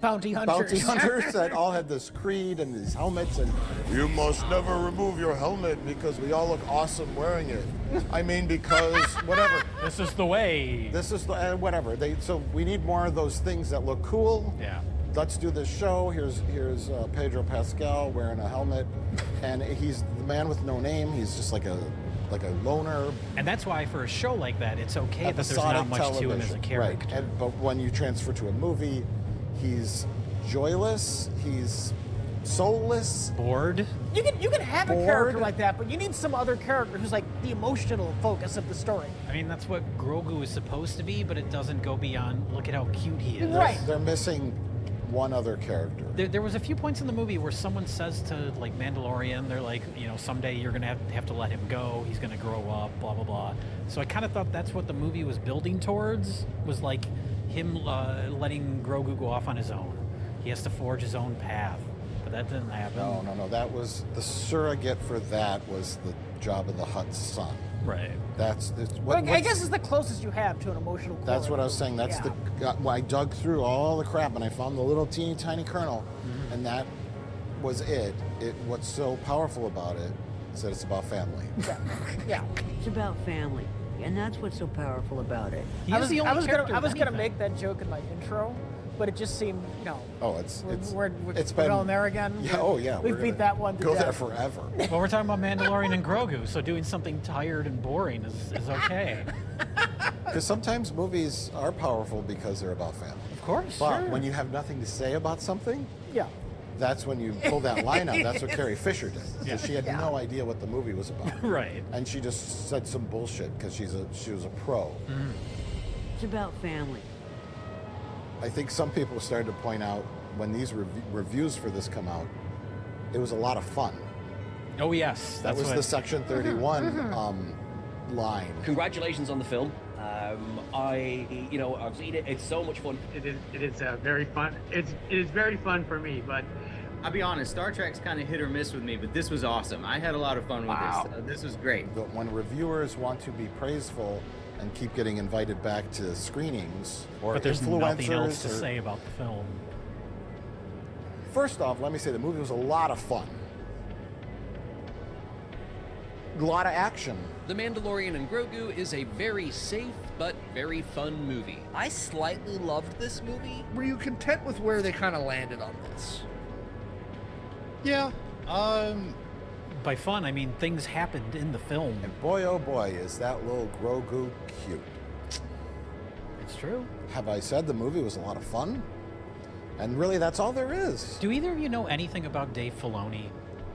bounty hunters that all had this creed and these helmets, and you must never remove your helmet because we all look awesome wearing it. I mean, because whatever. This is the way. This is the whatever. So we need more of those things that look cool. Yeah. Let's do this show. Here's Pedro Pascal wearing a helmet, and he's the man with no name. He's just like a loner. And that's why for a show like that, it's okay that there's not much to him as a character. Right. But when you transfer to a movie, he's joyless. He's soulless. Bored. You can have a character like that, but you need some other character who's like the emotional focus of the story. I mean, that's what Grogu is supposed to be, but it doesn't go beyond, look at how cute he is. Right. They're missing one other character. There was a few points in the movie where someone says to like Mandalorian, they're like, someday you're gonna have to let him go. He's gonna grow up, blah blah blah. So I kind of thought that's what the movie was building towards, was like him letting Grogu go off on his own. He has to forge his own path, but that didn't happen. No. That was the surrogate for that was the Jabba the Hutt's son. Right. I guess it's the closest you have to an emotional core. That's what I was saying. That's I dug through all the crap and I found the little teeny tiny kernel, and that was it. What's so powerful about it is that it's about family. Yeah. It's about family, and that's what's so powerful about it. I was gonna make that joke in my intro, but it just seemed, Oh, we're been going there again. Yeah. We've beat that one to go death. there forever. Well, we're talking about Mandalorian and Grogu, so doing something tired and boring is okay. Because sometimes movies are powerful because they're about family. Of course. But sure. when you have nothing to say about something, yeah, that's when you pull that line out. That's what Carrie Fisher did. Because she had no idea what the movie was about. Right. And she just said some bullshit because she was a pro. Mm-hmm. It's about family. I think some people started to point out when these reviews for this come out, it was a lot of fun. Oh yes, that was the Section 31 line. Congratulations on the film. I've seen it. It's so much fun. It is very fun. It is very fun for me, but I'll be honest, Star Trek's kind of hit or miss with me, but this was awesome. I had a lot of fun with this. This was great. But when reviewers want to be praiseful and keep getting invited back to screenings or but there's influencers nothing else to say about the film. First off, let me say the movie was a lot of fun. A lot of action. The Mandalorian and Grogu is a very safe but very fun movie. I slightly loved this movie. Were you content with where they kind of landed on this? Yeah. By fun, I mean things happened in the film. And boy, oh boy, is that little Grogu cute. It's true. Have I said the movie was a lot of fun? And really, that's all there is. Do either of you know anything about Dave Filoni?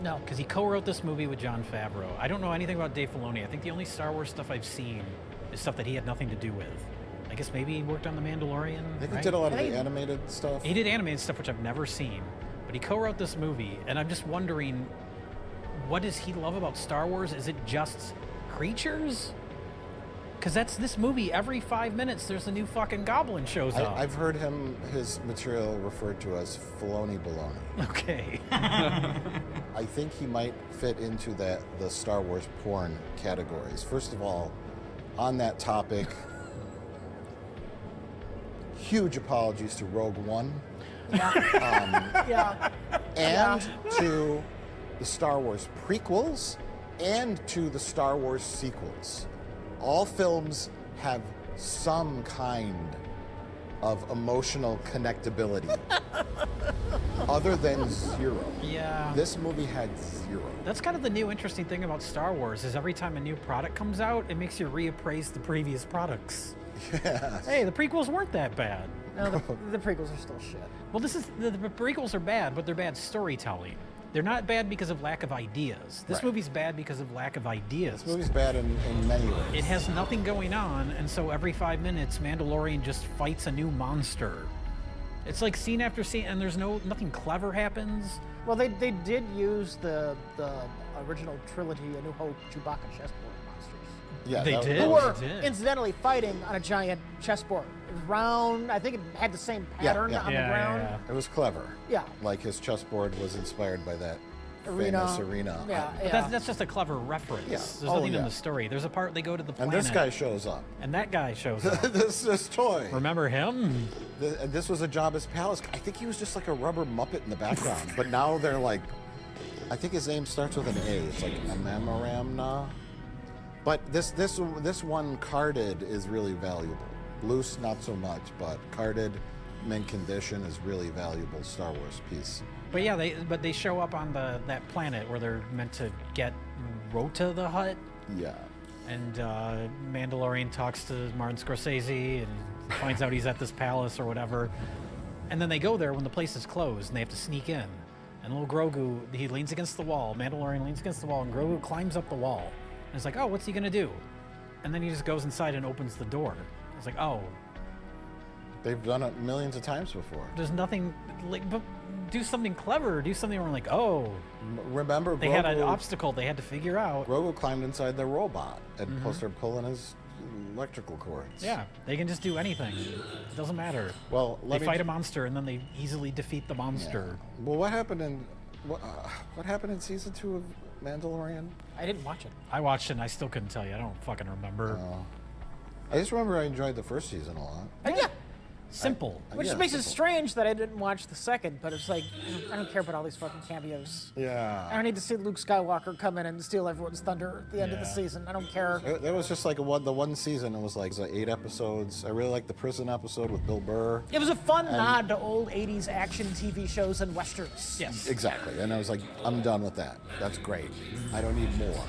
No. Because he co-wrote this movie with Jon Favreau. I don't know anything about Dave Filoni. I think the only Star Wars stuff I've seen is stuff that he had nothing to do with. I guess maybe he worked on The Mandalorian. I think he did a lot of the animated stuff. He did animated stuff, which I've never seen. But he co-wrote this movie, and I'm just wondering, what does he love about Star Wars? Is it just creatures? Because that's this movie. Every 5 minutes, there's a new fucking goblin shows up. I've heard his material referred to as Filoni baloney. Okay. I think he might fit into the Star Wars porn categories. First of all, on that topic, huge apologies to Rogue One. Yeah. And to the Star Wars prequels and to the Star Wars sequels. All films have some kind of emotional connectability other than zero. Yeah. This movie had zero. That's kind of the new interesting thing about Star Wars is every time a new product comes out, it makes you reappraise the previous products. Yeah. Hey, the prequels weren't that bad. No, the prequels are still shit. Well, this is the prequels are bad, but they're bad storytelling. They're not bad because of lack of ideas. This Right. movie's bad because of lack of ideas. This movie's bad in many ways. It has nothing going on, and so every 5 minutes, Mandalorian just fights a new monster. It's like scene after scene, and there's nothing clever happens. Well, they did use the original trilogy, A New Hope, Chewbacca chessboard monsters. Yeah, they did. Who were They did. incidentally fighting on a giant chessboard. It was round. I think it had the same pattern on the ground. It was clever. Yeah. Like his chessboard was inspired by that Arena. famous arena. Yeah, But that's just a clever reference. Yeah. There's Oh, nothing in yeah. the story. There's a part they go to the And planet. this guy shows up. And that guy shows up. this toy. Remember him? This was a Jabba's palace. I think he was just like a rubber Muppet in the background. But now they're like, I think his name starts with an A. It's like Amaramna. But this one carded is really valuable. Loose, not so much, but carded, mint condition is really valuable Star Wars piece. But yeah, they show up on that planet where they're meant to get Rota the Hutt. Yeah. And Mandalorian talks to Martin Scorsese and finds out he's at this palace or whatever. And then they go there when the place is closed and they have to sneak in. And little Grogu, he leans against the wall. Mandalorian leans against the wall and Grogu climbs up the wall. And it's like, oh, what's he gonna do? And then he just goes inside and opens the door. It's like, oh. They've done it millions of times before. There's nothing, but do something clever. Do something where we're like, oh. Remember, They had an obstacle they had to figure out. Grogu climbed inside the robot and started pulling his electrical cords. Yeah, they can just do anything. It doesn't matter. Well, they fight a monster and then they easily defeat the monster. Yeah. Well, what happened in season 2 of Mandalorian? I didn't watch it. I watched it and I still couldn't tell you. I don't fucking remember. I just remember I enjoyed the first season a lot. Yeah. Simple. Which yeah, makes it simple. strange that I didn't watch the second, but it's like, I don't care about all these fucking cameos. Yeah. I don't need to see Luke Skywalker come in and steal everyone's thunder at the end of the Yeah. season. I don't care. It was just like the one season. It was like 8 episodes. I really liked the prison episode with Bill Burr. It was a fun nod to old 80s action TV shows and westerns. Yes. Exactly. And I was like, I'm done with that. That's great. I don't need more.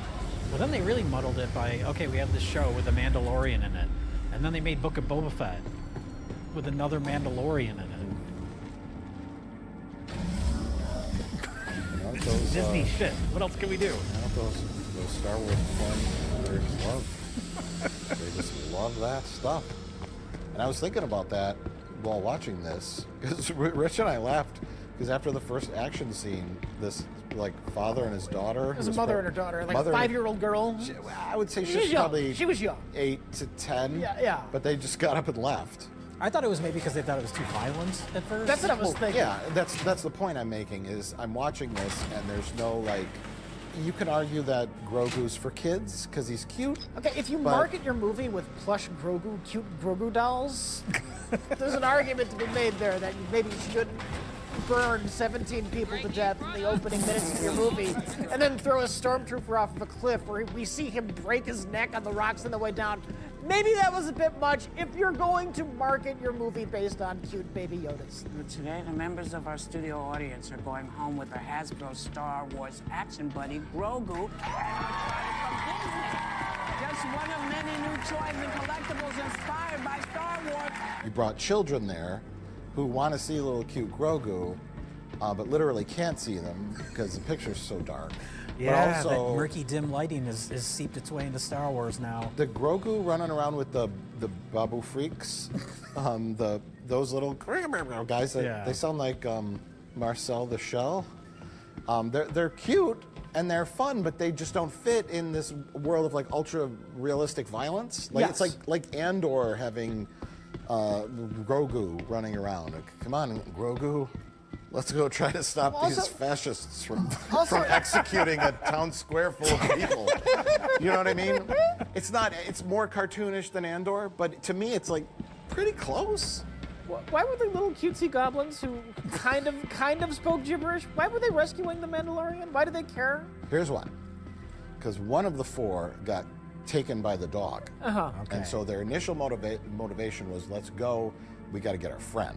Well, then they really muddled it by, okay, we have this show with a Mandalorian in it. And then they made Book of Boba Fett with another Mandalorian in it. Disney shit. What else can we do? Those Star Wars nerds love. They just love that stuff. And I was thinking about that while watching this because Rich and I laughed because after the first action scene, this like father and his daughter. It was a mother and her daughter, like a 5-year-old girl. I would say She she was was young. probably She was young. 8 to 10. Yeah. But they just got up and left. I thought it was maybe because they thought it was too violent at first. That's what I was thinking. Yeah, that's the point I'm making is I'm watching this and there's no like. You can argue that Grogu's for kids because he's cute. Okay, if you but- market your movie with plush Grogu, cute Grogu dolls, there's an argument to be made there that you maybe shouldn't burn 17 people to death in the opening minutes of your movie and then throw a stormtrooper off of a cliff where we see him break his neck on the rocks on the way down. Maybe that was a bit much if you're going to market your movie based on cute baby Yodas. Today, the members of our studio audience are going home with a Hasbro Star Wars action buddy, Grogu, just one of many new toys and collectibles inspired by Star Wars. You brought children there who want to see little cute Grogu, but literally can't see them because the picture's so dark. Yeah, but also, that murky, dim lighting has seeped its way into Star Wars now. the Grogu running around with the Babu Freaks, those little guys that Yeah. they sound like Marcel the Shell. They're cute, and they're fun, but they just don't fit in this world of like ultra realistic violence. Like Yes. it's like Andor having Grogu running around. Like, come on, Grogu, let's go try to stop Also- these fascists from Also- executing a town square full of people. You know what I mean? It's not. It's more cartoonish than Andor, but to me, it's like pretty close. Why were the little cutesy goblins who kind of spoke gibberish? Why were they rescuing the Mandalorian? Why did they care? Here's why. Because one of the four got taken by the dog. Uh-huh. And so their initial motivation was, let's go, we got to get our friend.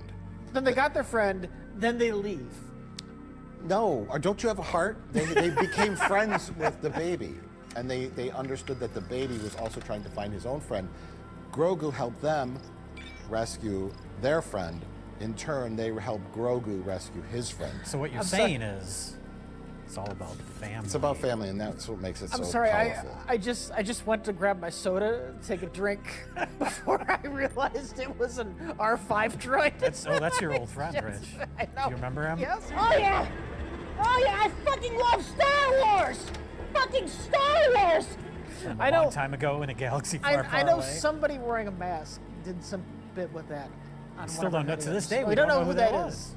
Then they got their friend, then they leave. No, or don't you have a heart? They became friends with the baby. And they understood that the baby was also trying to find his own friend. Grogu helped them rescue their friend. In turn, they helped Grogu rescue his friend. So what you're saying is, it's all about family. It's about family, and that's what makes it I'm so sorry, powerful. I just went to grab my soda, take a drink, before I realized it was an R5 droid. That's your old friend, Yes, Rich. I know. Do you remember him? Yes. Oh yeah! Oh yeah! I fucking love Star Wars! Fucking Star Wars! From I a know. long time ago in a galaxy far, far I know away. somebody wearing a mask did some bit with that. on Still one of don't know our to this videos. day. We don't know who that was. is.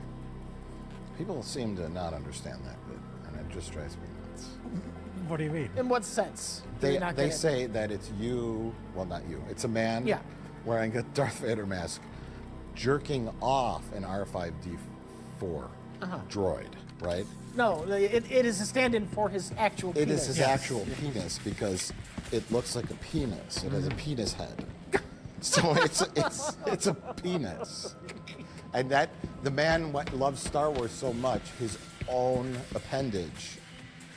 People seem to not understand that bit, and it just drives me nuts. What do you mean? In what sense? Do you not They get it? say that it's you, well, not you, it's a man Yeah. wearing a Darth Vader mask jerking off an R5D4 Uh-huh. droid, right? No, it is a stand-in for his actual It penis. is his actual penis because it looks like a penis. It has a penis head. So it's a penis. And that the man loves Star Wars so much, his own appendage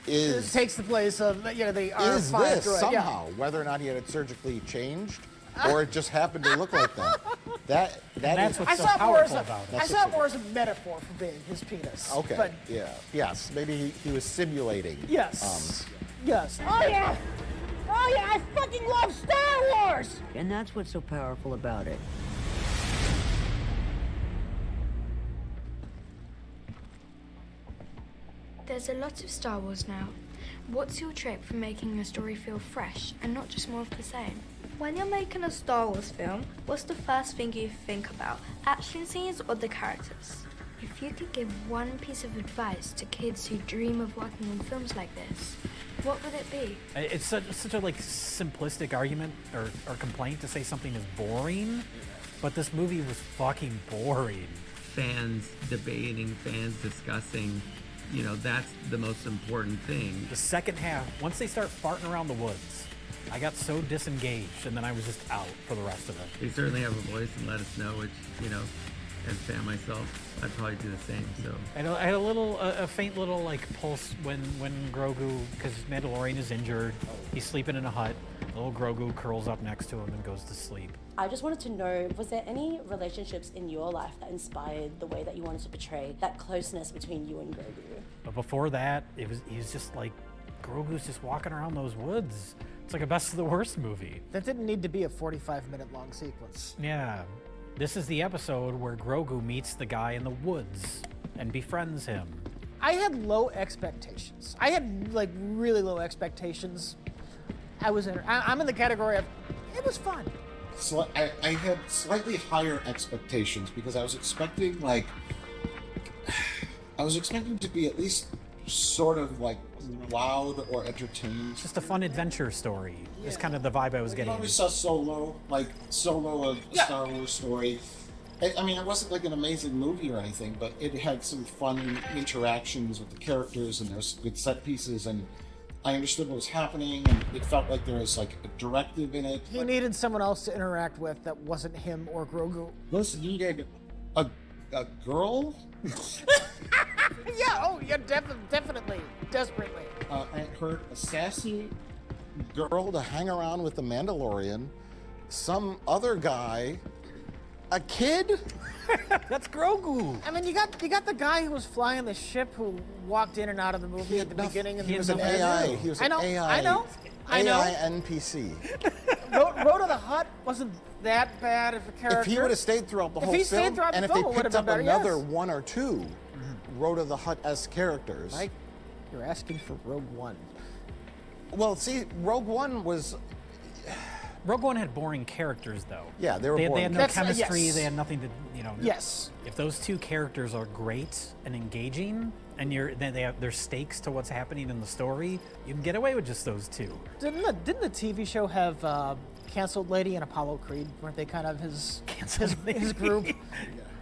It is takes the place of the R5 is this droid. somehow, whether or not he had it surgically changed, or it just happened to look like that. That's is, what's I so saw it more as powerful a, about it. I saw it more as a metaphor for being his penis. okay. But Yes. Maybe he was simulating. yes. Yes. Oh yeah! Oh yeah! I fucking love Star Wars! And that's what's so powerful about it. There's a lot of Star Wars now. What's your trick for making a story feel fresh and not just more of the same? When you're making a Star Wars film, what's the first thing you think about? Action scenes or the characters? If you could give one piece of advice to kids who dream of working on films like this, what would it be? It's such a like simplistic argument or complaint to say something is boring, but this movie was fucking boring. Fans debating, fans discussing, you know, that's the most important thing. The second half, once they start farting around the woods, I got so disengaged, and then I was just out for the rest of it. They certainly have a voice and let us know, which, you know, as a fan myself, I'd probably do the same. So I had a faint little like pulse when Grogu, because Mandalorian is injured, he's sleeping in a hut. Little Grogu curls up next to him and goes to sleep. I just wanted to know, was there any relationships in your life that inspired the way that you wanted to portray that closeness between you and Grogu? But before that, he was just like, Grogu's just walking around those woods. It's like a best of the worst movie. That didn't need to be a 45-minute long sequence. Yeah. This is the episode where Grogu meets the guy in the woods and befriends him. I had low expectations. I had like really low expectations. I'm in the category of, it was fun. I had slightly higher expectations because I was expecting to be at least sort of like loud or entertained. Just a fun adventure story is kind of the vibe I was getting. We saw Solo, a Star Wars story. I mean, it wasn't like an amazing movie or anything, but it had some fun interactions with the characters, and there's good set pieces, and I understood what was happening, and it felt like there was like a directive in it. He needed someone else to interact with that wasn't him or Grogu. Listen, you needed a girl? Yeah, definitely, desperately. And her A sassy girl to hang around with the Mandalorian, some other guy, a kid? That's Grogu. I mean, you got the guy who was flying the ship who walked in and out of the movie at the beginning, and He was an AI. He was an AI. I know. AI NPC. Road to the Hutt wasn't that bad of a character. If he would have stayed throughout the whole he film, stayed throughout and the if film, they it would have picked been up better. another Yes. one or two Road of the Hutt-esque characters, You're asking for Rogue One. Well, see, Rogue One had boring characters, though. Yeah, they were boring. They had no chemistry. yes. They had nothing to, Yes. If those two characters are great and engaging, and there's stakes to what's happening in the story, you can get away with just those two. Didn't the TV show have Canceled Lady and Apollo Creed? Weren't they kind of his group?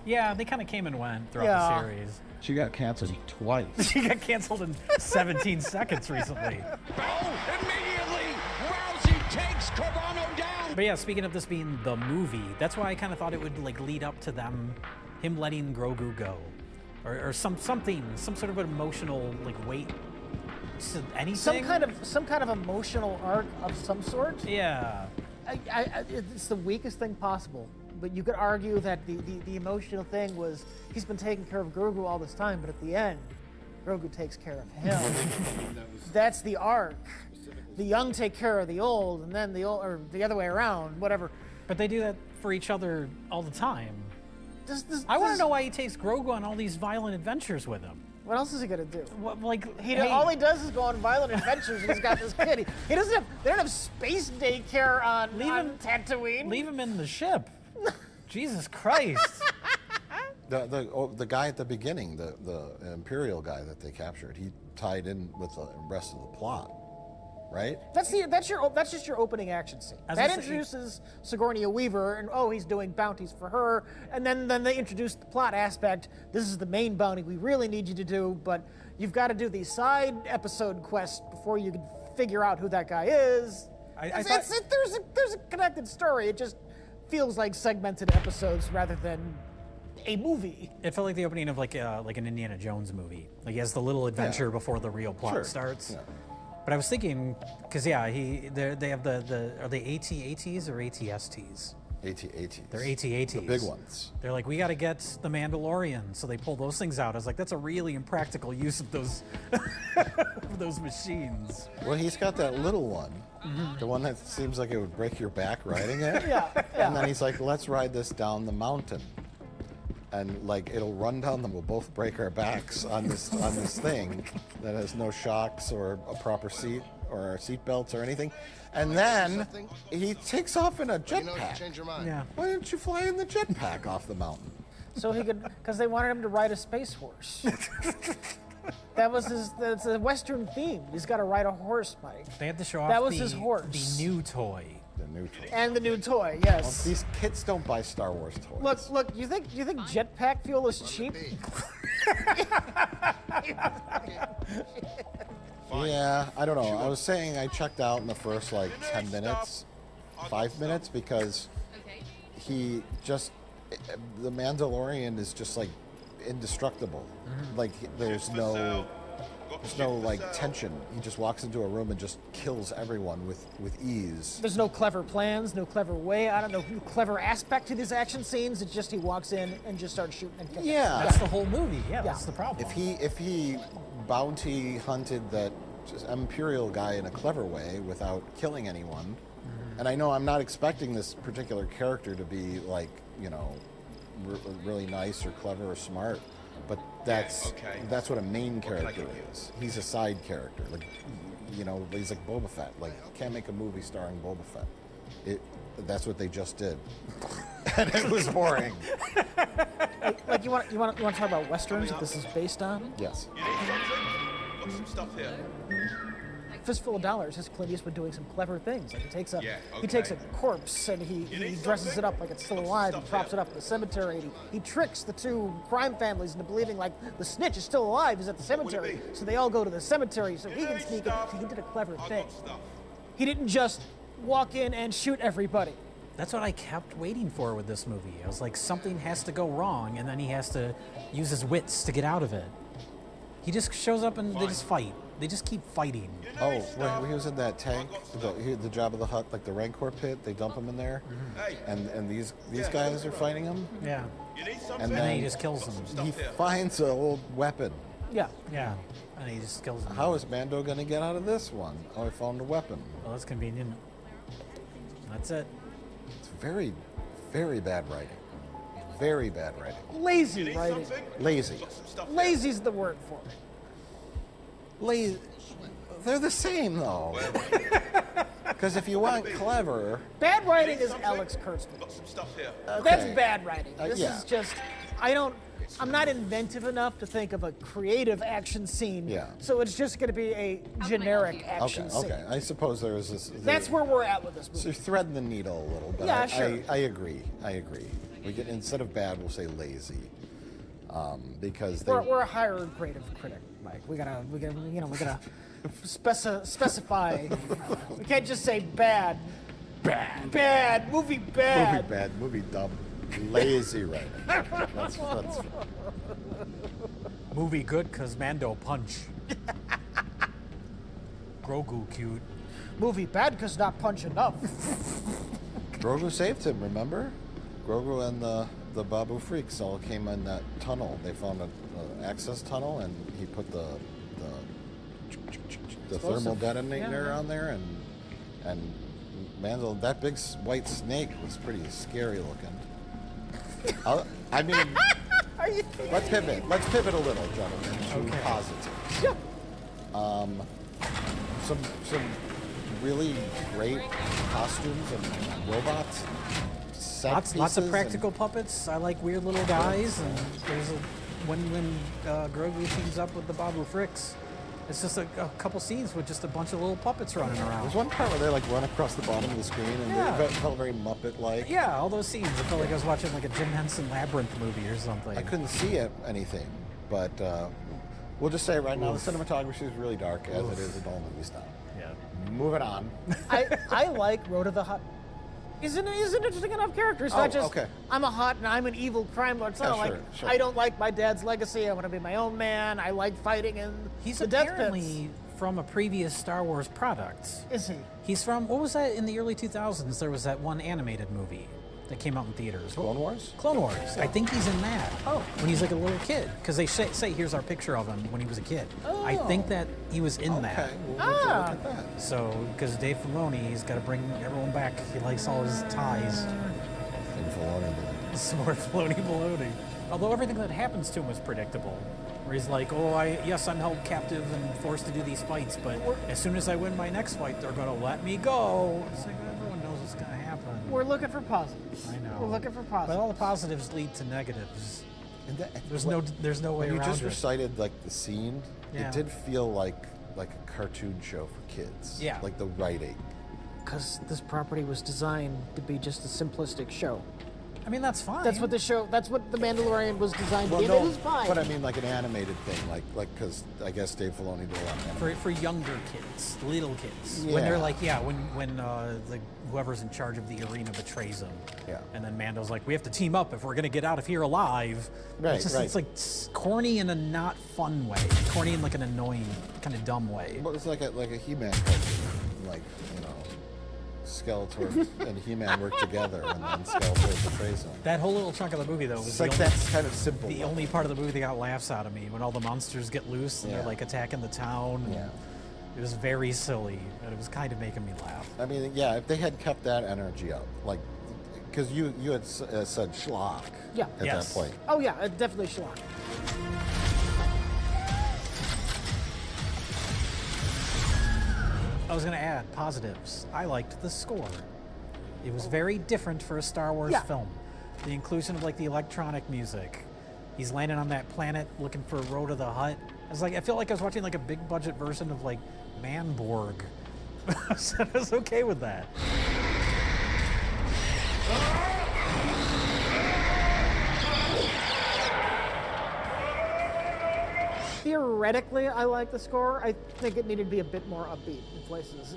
Yeah, they kind of came and went throughout the series. She got canceled twice. She got canceled in 17 seconds recently. Immediately, Rousey takes Carvano down. But yeah, speaking of this being the movie, that's why I kind of thought it would lead up to him letting Grogu go, or some sort of an emotional weight. Anything. Some kind of emotional arc of some sort. Yeah. It's the weakest thing possible. But you could argue that the emotional thing was he's been taking care of Grogu all this time, but at the end, Grogu takes care of him. That's the arc. The young take care of the old, and then the old, or the other way around, whatever. But they do that for each other all the time. I want to know why he takes Grogu on all these violent adventures with him. What else is he gonna do? Hey. All he does is go on violent adventures, and he's got this kid. He doesn't have. They don't have space daycare on Tatooine. Leave him in the ship. Jesus Christ. The guy at the beginning, the Imperial guy that they captured, he tied in with the rest of the plot, right? That's just your opening action scene. That introduces Sigourney Weaver, and he's doing bounties for her, and then they introduce the plot aspect. This is the main bounty we really need you to do, but you've got to do these side episode quests before you can figure out who that guy is. There's a connected story. It just feels like segmented episodes rather than a movie. It felt like the opening of like an Indiana Jones movie. Like he has the little adventure before the real plot starts. Yeah. But I was thinking, because they have are they AT-ATs or AT-STs? AT-ATs. They're AT-ATs. The big ones. They're like, we got to get the Mandalorian, so they pull those things out. I was like, that's a really impractical use of those of those machines. Well, he's got that little one, the one that seems like it would break your back riding it. Yeah. And then he's like, let's ride this down the mountain. And it'll run down them. We'll both break our backs on this thing that has no shocks or a proper seat or seat belts or anything. And then he takes off in a jetpack. Yeah. Why didn't you fly in the jetpack off the mountain? So he could, because they wanted him to ride a space horse. That's a Western theme. He's got to ride a horse, Mike. They had to show off that was his horse. The new toy. The new toy. And the new toy, yes. Well, these kids don't buy Star Wars toys. Look. You think jetpack fuel is cheap? Yeah, I don't know. I was saying I checked out in the first 10 minutes, 5 minutes, because the Mandalorian is just indestructible. There's no tension. He just walks into a room and just kills everyone with ease. There's no clever plans, no clever way. I don't know, clever aspect to these action scenes. It's just he walks in and just starts shooting and killing. Yeah, that's the whole movie. Yeah, that's the problem. If he bounty hunted that Imperial guy in a clever way without killing anyone, and I know I'm not expecting this particular character to be really nice or clever or smart. But that's what a main character is. He's a side character. He's like Boba Fett. Can't make a movie starring Boba Fett. That's what they just did, and it was boring. You want to talk about westerns that this is based on? Yes. Got some stuff here. Fistful of Dollars has Clint Eastwood doing some clever things. He takes a corpse and he dresses it up like it's still alive and props it up in the cemetery. And he tricks the two crime families into believing the snitch is still alive. He's at the cemetery, so they all go to the cemetery so he can sneak in. He did a clever thing. He didn't just walk in and shoot everybody. That's what I kept waiting for with this movie. I was like, something has to go wrong, and then he has to use his wits to get out of it. He just shows up and they just fight. They just keep fighting. Oh, when he was in that tank, the Jabba the Hutt, the Rancor pit, they dump him in there, and these guys are fighting him. Yeah. And then he just kills them. He finds an old weapon. Yeah. Yeah. And he just kills them. How is Mando going to get out of this one? Oh, I found a weapon. Well, that's convenient. That's it. It's very, very bad writing. Very bad writing. Lazy writing. Lazy. Lazy's the word for it. They're the same though. Because if you want clever, Bad writing is Alex Kurtzman. That's bad writing. This yeah. is just, I'm not inventive enough to think of a creative action scene. Yeah. So it's just going to be a generic action scene. Okay. I suppose there is this. That's where we're at with this movie. So you're threading the needle a little bit. Yeah, sure. I agree. We get, instead of bad, we'll say lazy, because we're a higher grade of critic, Mike. We gotta specify. We can't just say bad. Bad. Movie bad. Movie dumb. Lazy writing. That's Movie good because Mando punch. Grogu cute. Movie bad because not punch enough. Grogu saved him, remember? Grogu and the Babu freaks all came in that tunnel. They found an access tunnel, and he put the thermal detonator on there, and Mando, that big white snake was pretty scary looking. I mean, let's pivot. Let's pivot a little, gentlemen, to positives. Yeah. Some really great costumes and robots. Lots of practical puppets. I like weird little guys, and there's when Grogu teams up with the Babu Fricks. It's just a couple scenes with just a bunch of little puppets running around. There's one part where they like run across the bottom of the screen, and it felt very Muppet-like. Yeah, all those scenes. It felt like I was watching like a Jim Henson Labyrinth movie or something. I couldn't see anything, but we'll just say right now the cinematography is really dark, as it is in all movies now. Yeah. Moving on. I like Road to the Hut. He's an interesting enough character. It's not just I'm a hut and I'm an evil crime lord. It's not sure. I don't like my dad's legacy. I want to be my own man. I like fighting in the death pits. From a previous Star Wars product. Is he? He's from, what was that in the early 2000s? There was that one animated movie that came out in theaters. Clone Wars? Clone Wars. Yeah. I think he's in that. Oh. When he's like a little kid. Because they say, here's our picture of him when he was a kid. Oh. I think that he was in that. We'll look at that. So, because Dave Filoni, he's got to bring everyone back. He likes all his ties. Some more Filoni baloney. Although everything that happens to him is predictable. Where he's like, I'm held captive and forced to do these fights, but as soon as I win my next fight, they're going to let me go. It's like, everyone knows what's going to happen. We're looking for positives. I know. We're looking for positives. But all the positives lead to negatives. And there's no way around it. You just recited like the scene. Yeah. It did feel like a cartoon show for kids. Yeah. Like the writing. Because this property was designed to be just a simplistic show. I mean, that's fine. That's what The Mandalorian was designed to be. No, it is fine. but I mean like an animated thing, like because I guess Dave Filoni did a lot of animated. For younger kids, little kids. Yeah. When they're like, when whoever's in charge of the arena betrays them. Yeah. And then Mando's like, we have to team up if we're going to get out of here alive. Right, It's like corny in a not fun way. Corny in like an annoying, kind of dumb way. Well, it's like a He-Man cartoon. Like, Skeletor and He-Man work together, and then Skeletor betrays him. That whole little chunk of the movie, though, was that's kind of simple. The only part of the movie that got laughs out of me, when all the monsters get loose and they're like attacking the town. Yeah. It was very silly, but it was kind of making me laugh. I mean, yeah, if they had kept that energy up, like, because you had said schlock at that point. Oh yeah, definitely schlock. I was going to add positives. I liked the score. It was very different for a Star Wars film. The inclusion of like the electronic music. He's landing on that planet looking for Road to the Hut. I felt like I was watching like a big budget version of like Manborg. So I was okay with that. Theoretically, I like the score. I think it needed to be a bit more upbeat in places.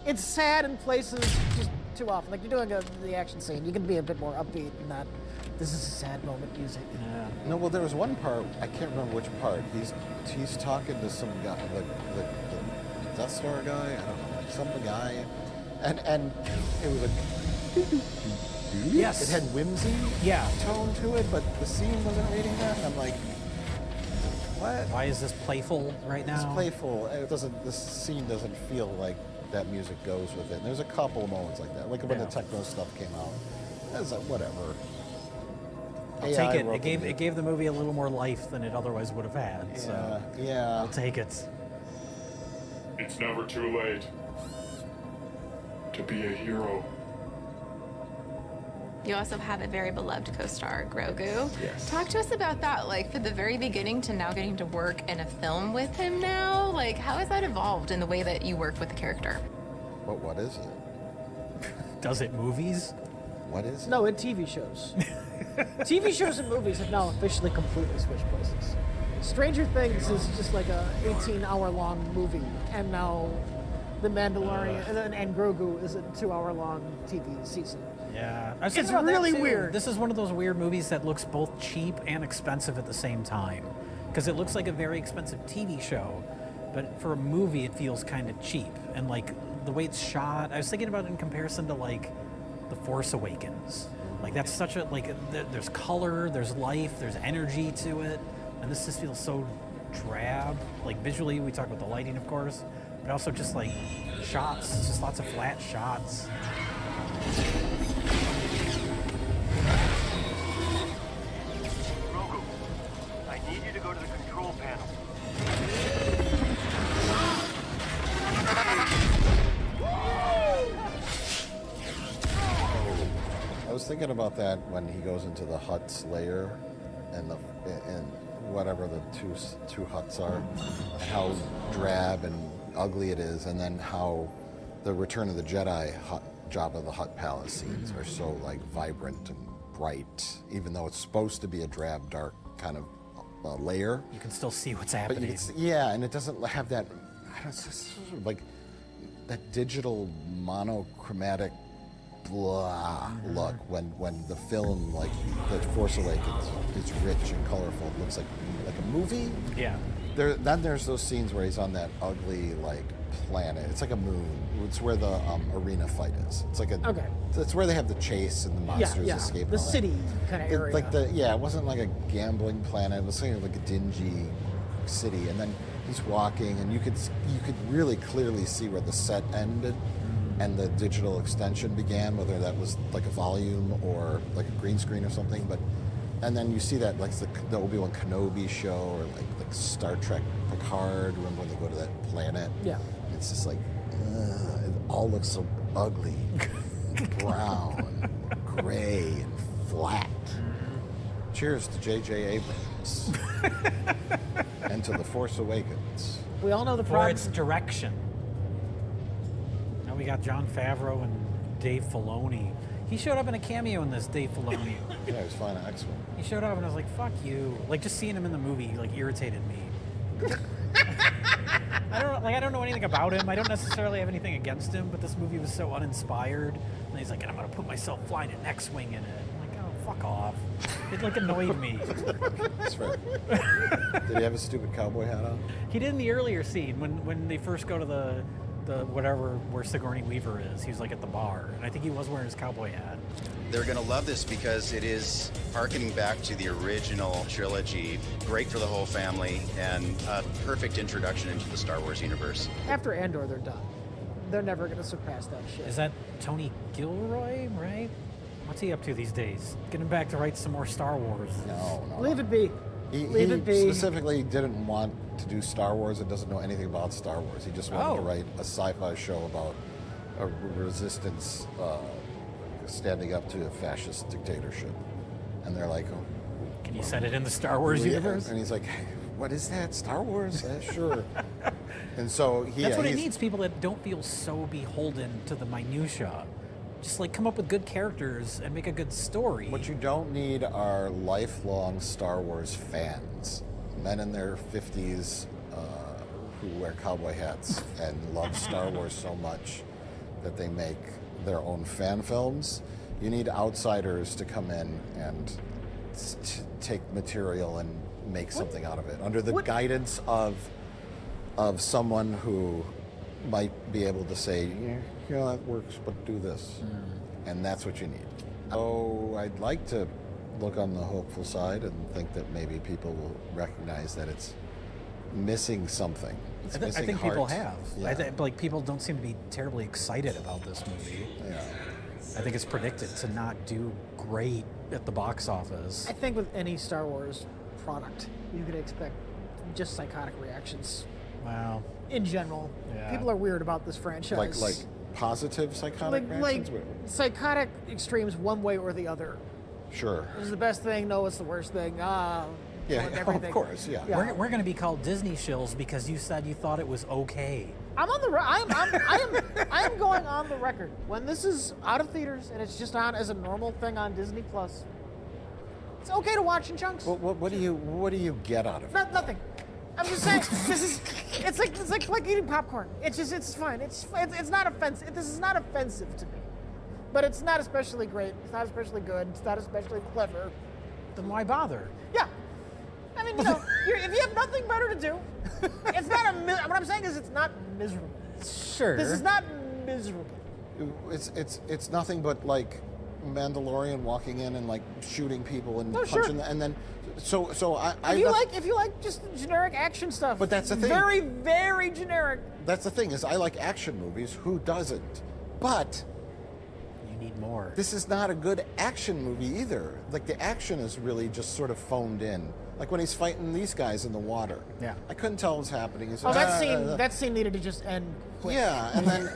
It's sad in places just too often. Like you're doing the action scene, you can be a bit more upbeat and not. This is a sad moment music. Yeah. No, well, there was one part, I can't remember which part. He's talking to some guy, the Death Star guy, I don't know, some guy, and it was Yes. It had whimsy tone to it, but the scene wasn't reading that, and I'm like, what? Why is this playful right now? It's playful. This scene doesn't feel like that music goes with it. And there's a couple of moments like that, like when the techno stuff came out. I was like, whatever. I'll take it. It gave the movie a little more life than it otherwise would have had. So yeah. I'll take it. It's never too late to be a hero. You also have a very beloved co-star, Grogu. Yes. Talk to us about that, like, from the very beginning to now getting to work in a film with him now. Like, how has that evolved in the way that you work with the character? But what is it? Does it movies? What is it? No, in TV shows. TV shows and movies have now officially completely switched places. Stranger Things is just like a 18-hour-long movie, and now The Mandalorian and Grogu is a 2-hour-long TV season. Yeah, It's really weird. This is one of those weird movies that looks both cheap and expensive at the same time, because it looks like a very expensive TV show, but for a movie it feels kind of cheap. And like the way it's shot, I was thinking about it in comparison to like The Force Awakens. Like that's such a there's color, there's life, there's energy to it, and this just feels so drab. Like visually, we talk about the lighting, of course, but also just like shots. It's just lots of flat shots. Grogu, I need you to go to the control panel. I was thinking about that when he goes into the Hutt's lair, and whatever the two Hutts are, and how drab and ugly it is, and then how the Return of the Jedi Jabba the Hutt palace scenes are so like vibrant and bright, even though it's supposed to be a drab, dark kind of layer. You can still see what's happening. Yeah, and it doesn't have that. It's just sort of like that digital monochromatic blah look when the film, like The Force Awakens, is rich and colorful. It looks like a movie. Yeah. Then there's those scenes where he's on that ugly like planet. It's like a moon. It's where the arena fight is. It's like a. Okay. It's where they have the chase and the monsters escape. The city kind of area. It wasn't like a gambling planet. It was kind of like a dingy city. And then he's walking, and you could really clearly see where the set ended and the digital extension began, whether that was like a volume or like a green screen or something. And then you see that like the Obi-Wan Kenobi show, or like Star Trek Picard. Remember when they go to that planet? Yeah. It's just like it all looks so ugly, brown, gray, and flat. Cheers to J.J. Abrams and to The Force Awakens. We all know the For problem. its direction. Now we got Jon Favreau and Dave Filoni. He showed up in a cameo in this, Dave Filoni. Yeah, he was flying an X-Wing. He showed up and I was like, fuck you. Like, just seeing him in the movie, like, irritated me. I don't know anything about him. I don't necessarily have anything against him, but this movie was so uninspired. And he's like, I'm going to put myself flying an X-Wing in it. I'm like, oh, fuck off. It, like, annoyed me. That's right. Did he have a stupid cowboy hat on? He did in the earlier scene when they first go to the whatever where Sigourney Weaver is. He was like at the bar, and I think he was wearing his cowboy hat. They're going to love this because it is harkening back to the original trilogy. Great for the whole family and a perfect introduction into the Star Wars universe. After Andor, they're done. They're never going to surpass that shit. Is that Tony Gilroy, right? What's he up to these days? Getting back to write some more Star Wars. No. Leave it be. Leave it be. He specifically didn't want to do Star Wars and doesn't know anything about Star Wars. He just wanted to write a sci-fi show about a resistance standing up to a fascist dictatorship. And they're like, oh, can you set it in the Star Wars universe? And he's like, hey, what is that? Star Wars? Sure. And so that's what it needs, people that don't feel so beholden to the minutia. Just like come up with good characters and make a good story. What you don't need are lifelong Star Wars fans, men in their 50s who wear cowboy hats and love Star Wars so much that they make their own fan films. You need outsiders to come in and take material and make something out of it under the guidance of someone who might be able to say, yeah, that works, but do this. And that's what you need. So I'd like to look on the hopeful side and think that maybe people will recognize that it's missing something. It's I missing think heart. people have. Yeah. Like people don't seem to be terribly excited about this movie. Yeah. I think it's predicted to not do great at the box office. I think with any Star Wars product, you can expect just psychotic reactions Wow. In general, Yeah. people are weird about this franchise. Like positive psychotic like reactions? psychotic extremes one way or the other. Sure. This is the best thing. No, it's the worst thing. Yeah, everything. of course, yeah. We're going to be called Disney shills because you said you thought it was okay. I'm on the. I am going on the record. When this is out of theaters and it's just on as a normal thing on Disney Plus, it's okay to watch in chunks. What do you get out of it? Nothing. I'm just saying. It's like eating popcorn. It's fine. It's not offensive. This is not offensive to me, but it's not especially great. It's not especially good. It's not especially clever. Then why bother? Yeah. I mean, if you have nothing better to do, it's not what I'm saying is it's not miserable. Sure. This is not miserable. It's nothing but like Mandalorian walking in and like shooting people and Oh, sure. punching, and then so I. If you like just generic action stuff, But that's the thing. Very, very generic. That's the thing is I like action movies. Who doesn't? But you need more. This is not a good action movie either. Like the action is really just sort of phoned in. Like when he's fighting these guys in the water. Yeah. I couldn't tell what was happening. He's Oh, like, that scene needed to just end quick. Yeah, and then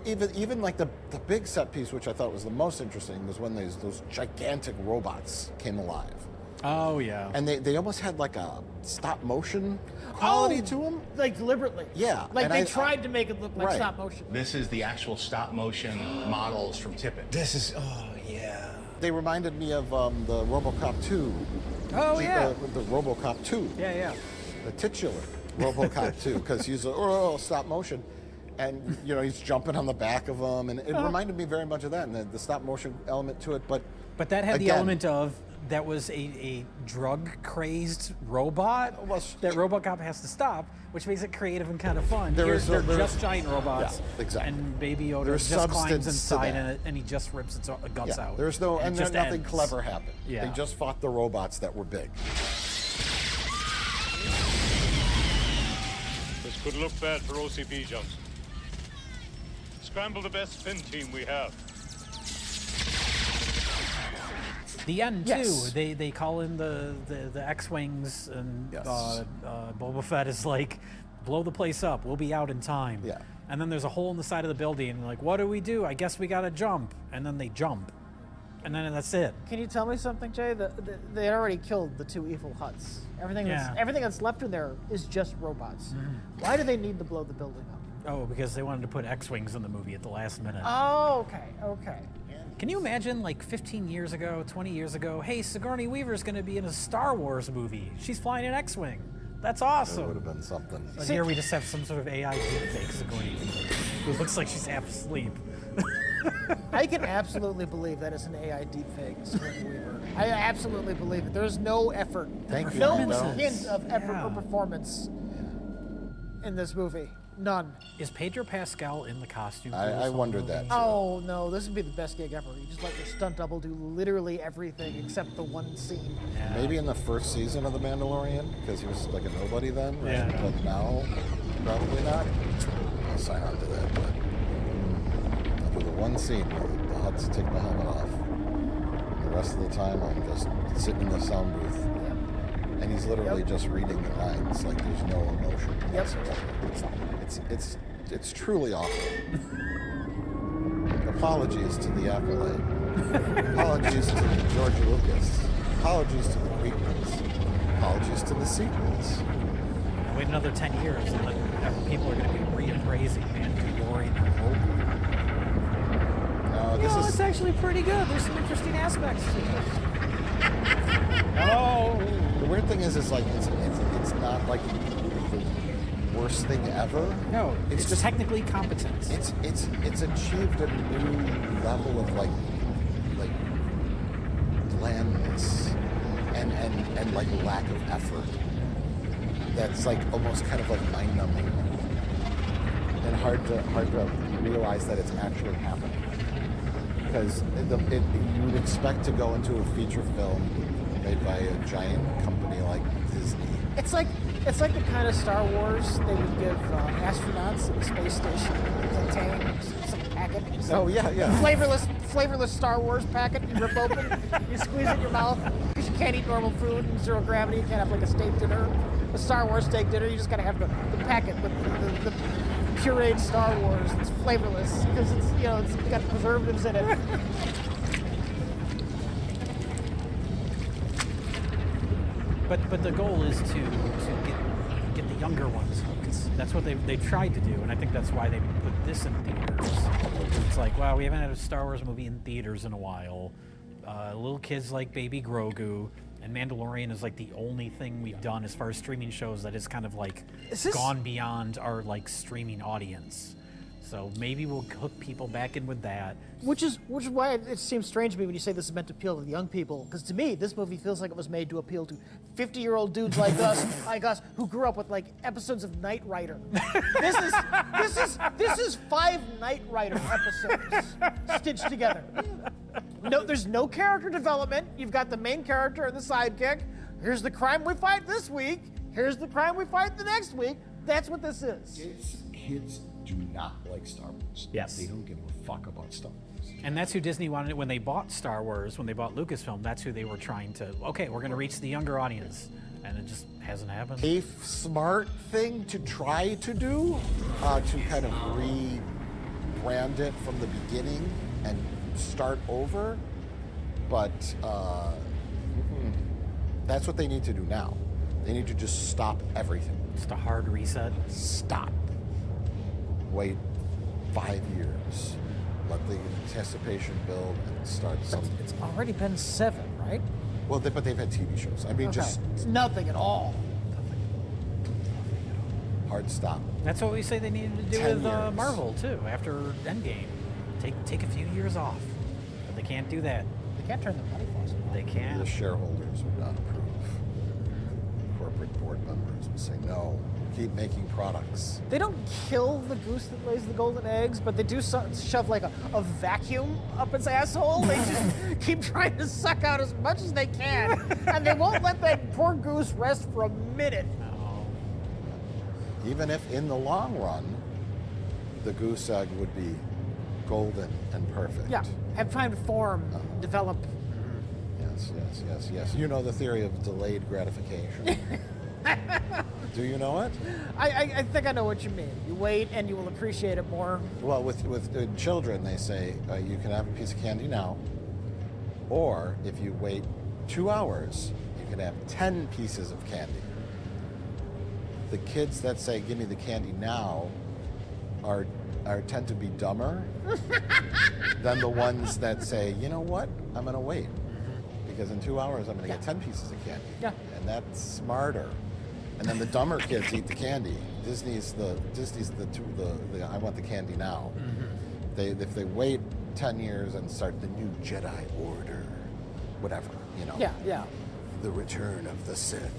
even like the big set piece, which I thought was the most interesting, was when those gigantic robots came alive. Oh yeah. And they almost had like a stop motion quality to them. Like deliberately. Yeah. Like and they tried to make it look like Right. stop motion. This is the actual stop motion models from Tippett. This is They reminded me of the RoboCop 2. Oh, yeah. The RoboCop 2. Yeah. The titular RoboCop 2, because he's stop motion, and he's jumping on the back of them, and it reminded me very much of that, and the stop motion element to it. But that had the again, element of that was a drug-crazed robot that RoboCop has to stop, which makes it creative and kind of fun. They're just giant robots. Yeah, exactly. And Baby Yoda There's just climbs substance to inside that. and he just rips its guts out. There's nothing ends. clever happened. Yeah. They just fought the robots that were big. This could look bad for OCP, Johnson. Scramble the best spin team we have. The end Yes. too. They call in the X-wings, and Boba Fett is like, blow the place up. We'll be out in time. Yeah. And then there's a hole in the side of the building, and like, what do we do? I guess we gotta jump. And then they jump, and then that's it. Can you tell me something, Jay? They already killed the two evil Hutts. Everything that's left in there is just robots. Why do they need to blow the building up? Oh, because they wanted to put X-wings in the movie at the last minute. Oh, okay. Can you imagine, like 15 years ago, 20 years ago, hey, Sigourney Weaver's going to be in a Star Wars movie. She's flying an X-wing. That's awesome. It would have been something. But here we just have some sort of AI deepfake Sigourney Weaver who looks like she's half asleep. I can absolutely believe that it's an AI deepfake, Sigourney Weaver. I absolutely believe it. There's no effort. Thank you. No No. hint of effort or performance in this movie. None. Is Pedro Pascal in the costume? for I this whole wondered movie? that. Oh no, this would be the best gig ever. You just let your stunt double do literally everything except the one scene. Maybe in the first season of The Mandalorian, because he was like a nobody then, right? Yeah. But now, probably not. I'll sign on to that, but I'll do the one scene where the Hutts take my helmet off. And the rest of the time, I'm just sitting in the sound booth. And he's literally just reading the lines, like there's no emotion whatsoever. It's truly awful. Apologies to the Acolyte. Apologies to George Lucas. Apologies to the prequels. Apologies to the sequels. Wait another 10 years, and then people are going to be reappraising Mandalorian and Rogue. No, this is it's actually pretty good. There's some interesting aspects to it. Oh, the weird thing is like it's not like the worst thing ever. No, it's just technically competent. It's achieved a new level of like blandness and like lack of effort. That's like almost kind of like mind numbing and hard to realize that it's actually happening. Because you would expect to go into a feature film made by a giant company like Disney. It's like the kind of Star Wars they would give astronauts at the space station. It's a tank, it's like a packet. It's Oh, like yeah. Flavorless Star Wars packet. You rip open, you squeeze it in your mouth because you can't eat normal food in zero gravity. You can't have like a steak dinner. a Star Wars steak dinner, you just gotta have the packet with the pureed Star Wars. It's flavorless because it's it's got preservatives in it. But the goal is to get the younger ones hooked. That's what they tried to do, and I think that's why they put this in theaters. It's like, wow, we haven't had a Star Wars movie in theaters in a while. Little kids like Baby Grogu, and Mandalorian is like the only thing we've done as far as streaming shows that is kind of like gone beyond our like streaming audience. So maybe we'll hook people back in with that. Which is why it seems strange to me when you say this is meant to appeal to the young people. Because to me, this movie feels like it was made to appeal to 50-year-old dudes like us, who grew up with like episodes of Knight Rider. This is 5 Knight Rider episodes stitched together. No, there's no character development. You've got the main character and the sidekick. Here's the crime we fight this week. Here's the crime we fight the next week. That's what this is. Kids do not like Star Wars. Yes. They don't give a fuck about Star Wars. And that's who Disney wanted when they bought Star Wars, when they bought Lucasfilm. That's who they were trying to, okay, we're going to reach the younger audience. And it just hasn't happened. A smart thing to try to do, to kind of rebrand it from the beginning and start over. But that's what they need to do now. They need to just stop everything. Just a hard reset. Stop. Wait 5 years. Let the anticipation build and start something. It's already been 7, right? Well, but they've had TV shows. I mean, just it's nothing at all. Hard stop. That's what we say they needed to do 10 with years. Marvel too. After Endgame, take a few years off. But they can't do that. They can't turn the money faucet on. They can't. The shareholders would not approve. Corporate board members would say no. Keep making products. They don't kill the goose that lays the golden eggs, but they do shove like a vacuum up its asshole. They just keep trying to suck out as much as they can, and they won't let that poor goose rest for a minute. No. Even if in the long run, the goose egg would be golden and perfect. Yeah, have time to form, develop. Yes. You know the theory of delayed gratification. Do you know it? I think I know what you mean. You wait and you will appreciate it more. Well, with children, they say you can have a piece of candy now, or if you wait 2 hours, you can have 10 pieces of candy. The kids that say, give me the candy now, tend to be dumber than the ones that say, you know what, I'm going to wait. Because in 2 hours, I'm going to get 10 pieces of candy. Yeah. And that's smarter. And then the dumber kids eat the candy. Disney's the I want the candy now. If they wait 10 years and start the new Jedi Order, whatever, you know. Yeah. The Return of the Sith.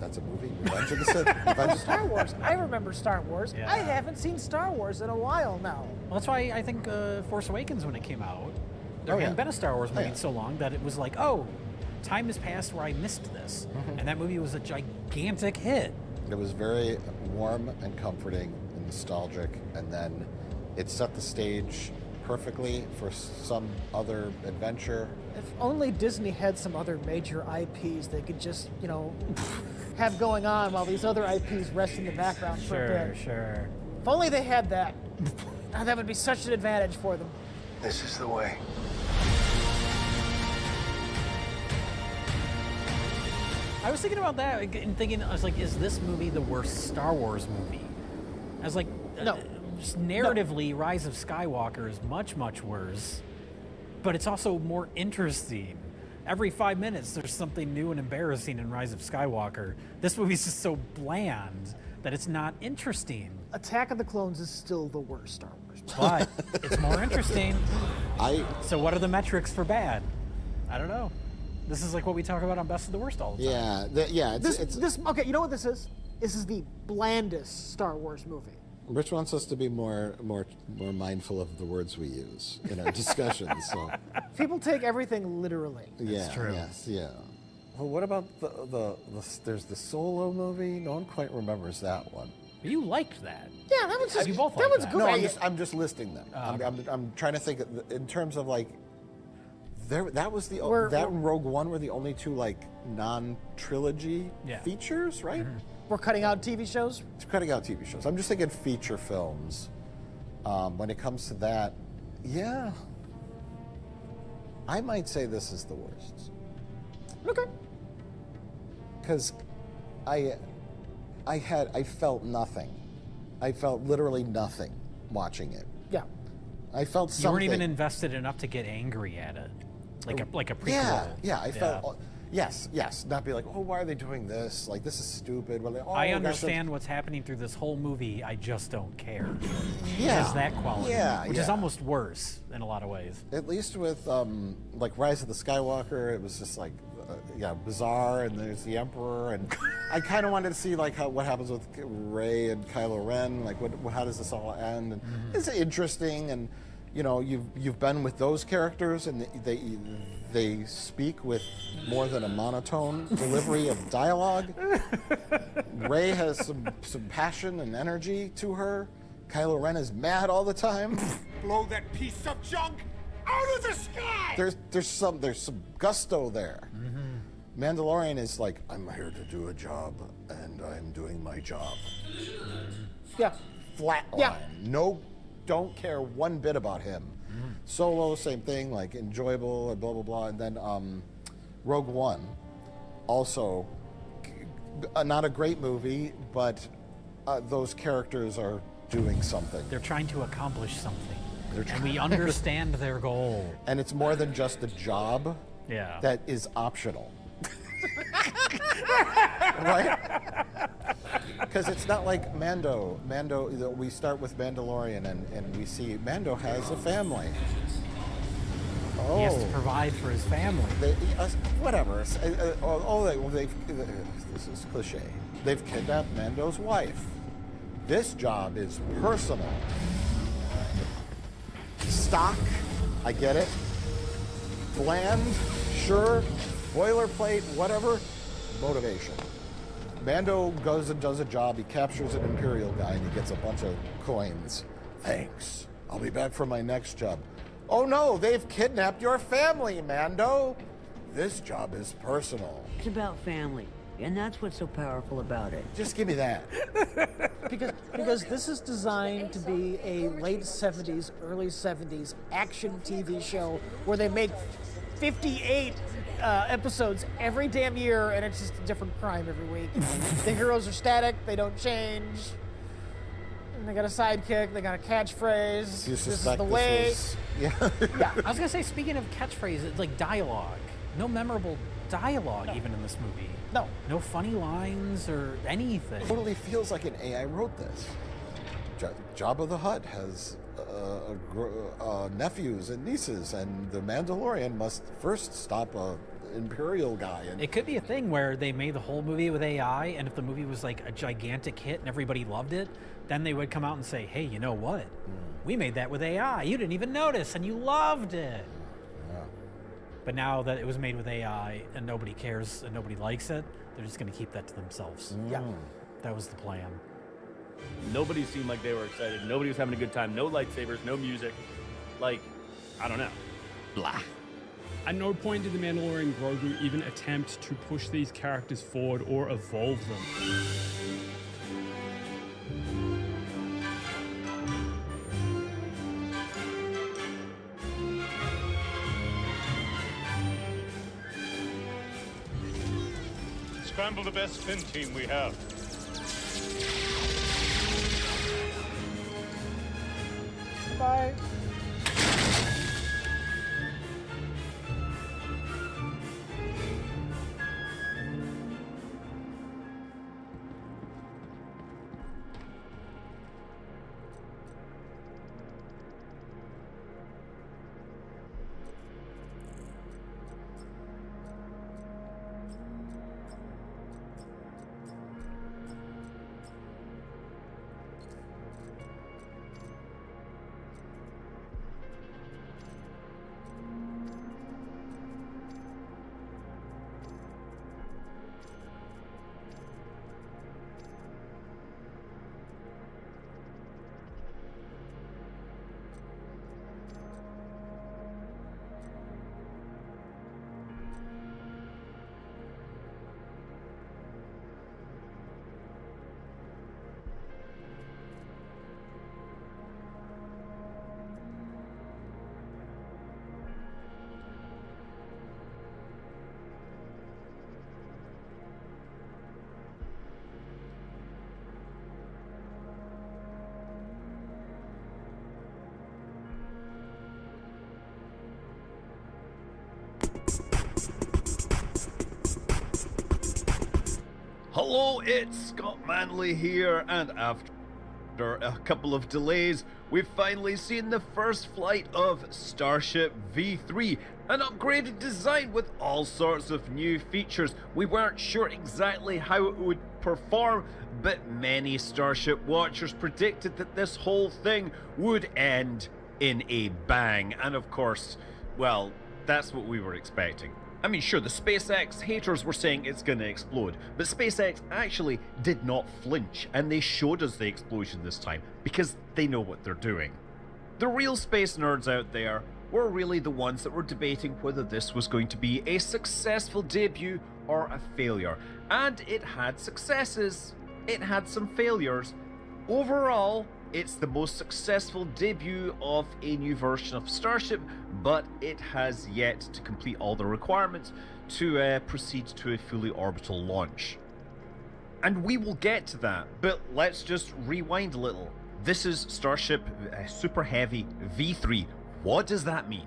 That's a movie? Revenge of the Sith? Star Wars. I remember Star Wars. Yeah. I haven't seen Star Wars in a while now. Well, that's why I think Force Awakens, when it came out, there hadn't been a Star Wars movie in so long that it was like, oh, time has passed where I missed this. And that movie was a gigantic hit. It was very warm and comforting and nostalgic, and then it set the stage perfectly for some other adventure. If only Disney had some other major IPs they could just, have going on while these other IPs rest in the background for a bit. Sure. If only they had that. That would be such an advantage for them. This is the way. I was thinking about that and thinking, I was like, is this movie the worst Star Wars movie? I was like, no. Just narratively, Rise of Skywalker is much, much worse, but it's also more interesting. Every 5 minutes, there's something new and embarrassing in Rise of Skywalker. This movie's just so bland that it's not interesting. Attack of the Clones is still the worst Star Wars. But it's more interesting. So what are the metrics for bad? I don't know. This is like what we talk about on Best of the Worst all the time. Okay, you know what this is? This is the blandest Star Wars movie. Rich wants us to be more mindful of the words we use in our discussions. So people take everything literally. That's true. Yes, yeah. Well, what about there's the Solo movie? No one quite remembers that one. You liked that. Yeah, that one's You both that liked one's that. good. No, I'm just listing them. I'm trying to think in terms of like That was the and Rogue One were the only two like non-trilogy features, right? We're cutting out TV shows. It's cutting out TV shows. I'm just thinking feature films. When it comes to that, yeah, I might say this is the worst. Okay. Because I felt nothing. I felt literally nothing watching it. Yeah. I felt something. You weren't even invested enough to get angry at it, like a prequel. Yeah. I felt. Yes. Not be like, oh, why are they doing this? Like, this is stupid. Well, I understand what's happening through this whole movie. I just don't care. Yeah. It has that quality. Which is yeah. almost worse in a lot of ways. At least with like Rise of the Skywalker, it was just like, bizarre, and there's the Emperor, and I kind of wanted to see like what happens with Rey and Kylo Ren, like how does this all end? And it's interesting, and you know, you've been with those characters, and they speak with more than a monotone delivery of dialogue. Rey has some passion and energy to her. Kylo Ren is mad all the time. Blow that piece of junk out of the sky! There's some gusto there. Mandalorian is like, I'm here to do a job, and I'm doing my job. Yeah. Flatline. Yeah. No, don't care one bit about him. Solo, same thing, like enjoyable and blah blah blah. And then Rogue One, also not a great movie, but those characters are doing something. They're trying to accomplish something, and we understand their goal. And it's more than just a job. Yeah. That is optional. Right? Because it's not like Mando. We start with Mandalorian, and we see Mando has a family. He has to provide for his family. Whatever. This is cliche. They've kidnapped Mando's wife. This job is personal. Stock, I get it. Bland, sure. Boilerplate, whatever. Motivation. Mando goes and does a job. He captures an Imperial guy, and he gets a bunch of coins. Thanks. I'll be back for my next job. Oh no, they've kidnapped your family, Mando. This job is personal. It's about family, and that's what's so powerful about it. Just give me that. Because this is designed to be a late 70s, early 70s action TV show where they make 58 episodes every damn year, and it's just a different crime every week. The heroes are static, they don't change. And they got a sidekick, they got a catchphrase. This is the way. Yeah. I was gonna say, speaking of catchphrases, it's like dialogue. No memorable dialogue even in this movie. No funny lines or anything. It totally feels like an AI wrote this. Jabba the Hutt has nephews and nieces, and the Mandalorian must first stop a Imperial guy. And it could be a thing where they made the whole movie with AI, and if the movie was like a gigantic hit and everybody loved it, then they would come out and say, hey, you know what? We made that with AI. You didn't even notice, and you loved it. Yeah. But now that it was made with AI and nobody cares and nobody likes it, they're just going to keep that to themselves. Yeah. That was the plan. Nobody seemed like they were excited. Nobody was having a good time. No lightsabers, no music. Like, I don't know. Blah. At no point did the Mandalorian Grogu even attempt to push these characters forward or evolve them. Scramble the best Finn team we have. Bye. Hello, it's Scott Manley here, and after a couple of delays, we've finally seen the first flight of Starship V3, an upgraded design with all sorts of new features. We weren't sure exactly how it would perform, but many Starship watchers predicted that this whole thing would end in a bang, and of course, well, that's what we were expecting. I mean, sure, the SpaceX haters were saying it's going to explode, but SpaceX actually did not flinch, and they showed us the explosion this time, because they know what they're doing. The real space nerds out there were really the ones that were debating whether this was going to be a successful debut or a failure. And it had successes, it had some failures. Overall, it's the most successful debut of a new version of Starship, but it has yet to complete all the requirements to proceed to a fully orbital launch. And we will get to that, but let's just rewind a little. This is Starship Super Heavy V3. What does that mean?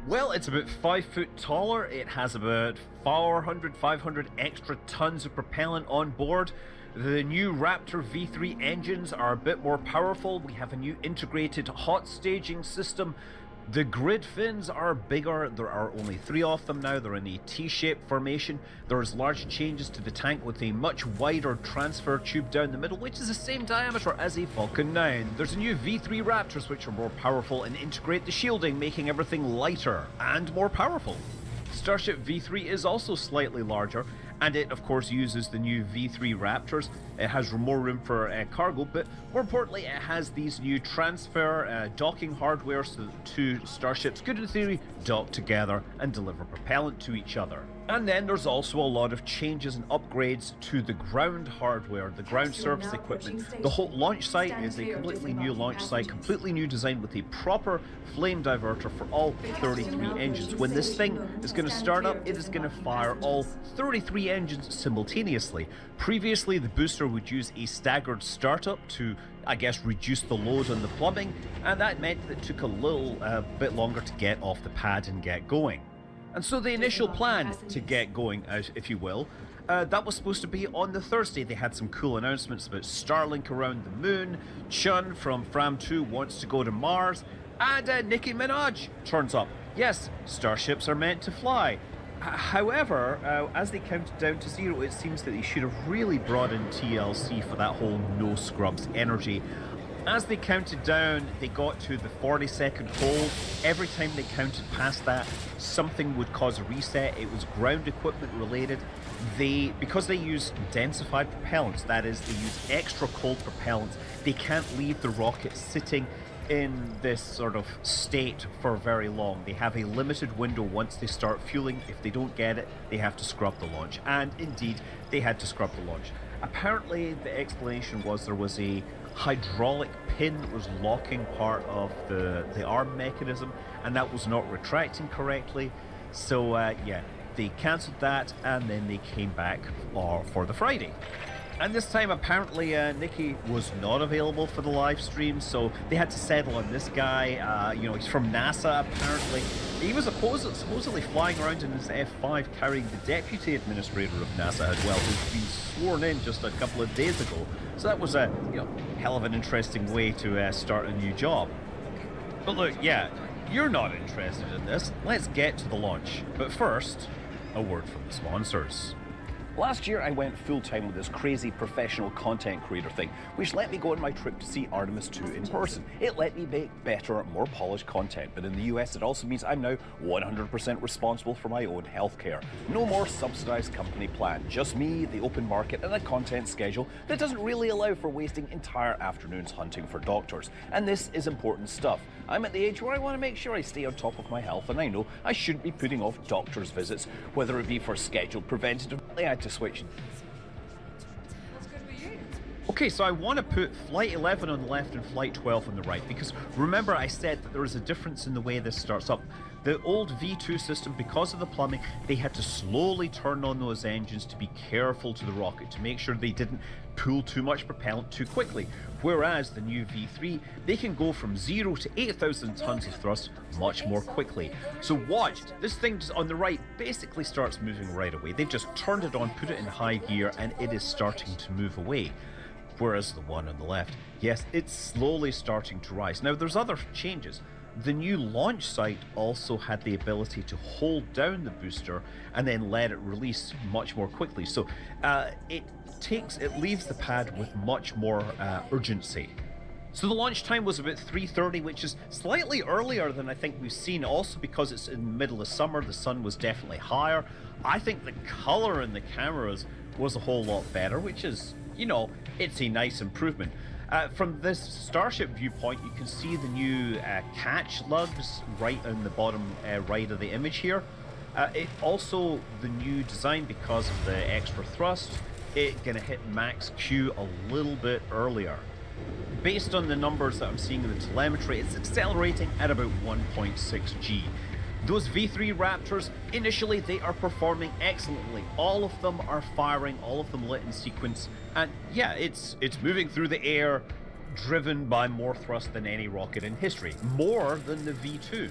Well, it's about 5 foot taller, it has about 500 extra tons of propellant on board. The new Raptor V3 engines are a bit more powerful. We have a new integrated hot staging system. The grid fins are bigger. There are only 3 of them now. They're in a T-shaped formation. There's large changes to the tank with a much wider transfer tube down the middle, which is the same diameter as a Falcon 9. There's a new V3 Raptors, which are more powerful and integrate the shielding, making everything lighter and more powerful. Starship V3 is also slightly larger, and it of course uses the new V3 Raptors. It has more room for cargo, but more importantly it has these new transfer docking hardware so that the 2 starships could in theory dock together and deliver propellant to each other. And then there's also a lot of changes and upgrades to the ground hardware, the ground surface equipment. The whole launch site is a completely new launch site, completely new design with a proper flame diverter for all 33 engines. When this thing is going to start up, it is going to fire all 33 engines simultaneously. Previously, the booster would use a staggered startup to, I guess, reduce the load on the plumbing, and that meant that it took a little bit longer to get off the pad and get going. And so the initial plan to get going, if you will, that was supposed to be on the Thursday. They had some cool announcements about Starlink around the moon, Chun from Fram 2 wants to go to Mars, and Nicki Minaj turns up. Yes, starships are meant to fly. However, as they counted down to 0, it seems that they should have really brought in TLC for that whole no scrubs energy. As they counted down, they got to the 40-second hold. Every time they counted past that, something would cause a reset. It was ground equipment related. Because they use densified propellants, that is, they use extra cold propellants, they can't leave the rocket sitting in this sort of state for very long. They have a limited window once they start fueling. If they don't get it, they have to scrub the launch. And indeed, they had to scrub the launch. Apparently, the explanation was there was a hydraulic pin that was locking part of the arm mechanism, and that was not retracting correctly. So yeah, they cancelled that, and then they came back for the Friday. And this time, apparently, Nicki was not available for the live stream, so they had to settle on this guy. You know, he's from NASA, apparently. He was supposedly flying around in his F5 carrying the Deputy Administrator of NASA as well, who's been sworn in just a couple of days ago. So that was a hell of an interesting way to start a new job. But look, yeah, you're not interested in this. Let's get to the launch. But first, a word from the sponsors. Last year, I went full-time with this crazy professional content creator thing, which let me go on my trip to see Artemis 2 in person. It let me make better, more polished content, but in the US, it also means I'm now 100% responsible for my own healthcare. No more subsidized company plan, just me, the open market, and a content schedule that doesn't really allow for wasting entire afternoons hunting for doctors. And this is important stuff. I'm at the age where I want to make sure I stay on top of my health, and I know I shouldn't be putting off doctor's visits, whether it be for scheduled preventative. I had to switch. Okay, so I want to put Flight 11 on the left and Flight 12 on the right, because remember I said that there is a difference in the way this starts up. The old V2 system, because of the plumbing, they had to slowly turn on those engines to be careful to the rocket, to make sure they didn't pull too much propellant too quickly. Whereas the new V3, they can go from 0 to 8,000 tons of thrust much more quickly. So watch, this thing on the right basically starts moving right away. They've just turned it on, put it in high gear, and it is starting to move away. Whereas the one on the left, yes, it's slowly starting to rise. Now, there's other changes. The new launch site also had the ability to hold down the booster and then let it release much more quickly. So it leaves the pad with much more urgency. So the launch time was about 3:30, which is slightly earlier than I think we've seen, also because it's in the middle of summer. The sun was definitely higher. I think the color in the cameras was a whole lot better, which is, you know, it's a nice improvement. From this Starship viewpoint, you can see the new catch lugs right on the bottom right of the image here. It also, the new design, because of the extra thrust, it's going to hit max Q a little bit earlier. Based on the numbers that I'm seeing in the telemetry, it's accelerating at about 1.6 G. Those V3 Raptors, initially they are performing excellently. All of them are firing, all of them lit in sequence, and yeah, it's moving through the air, driven by more thrust than any rocket in history, more than the V2.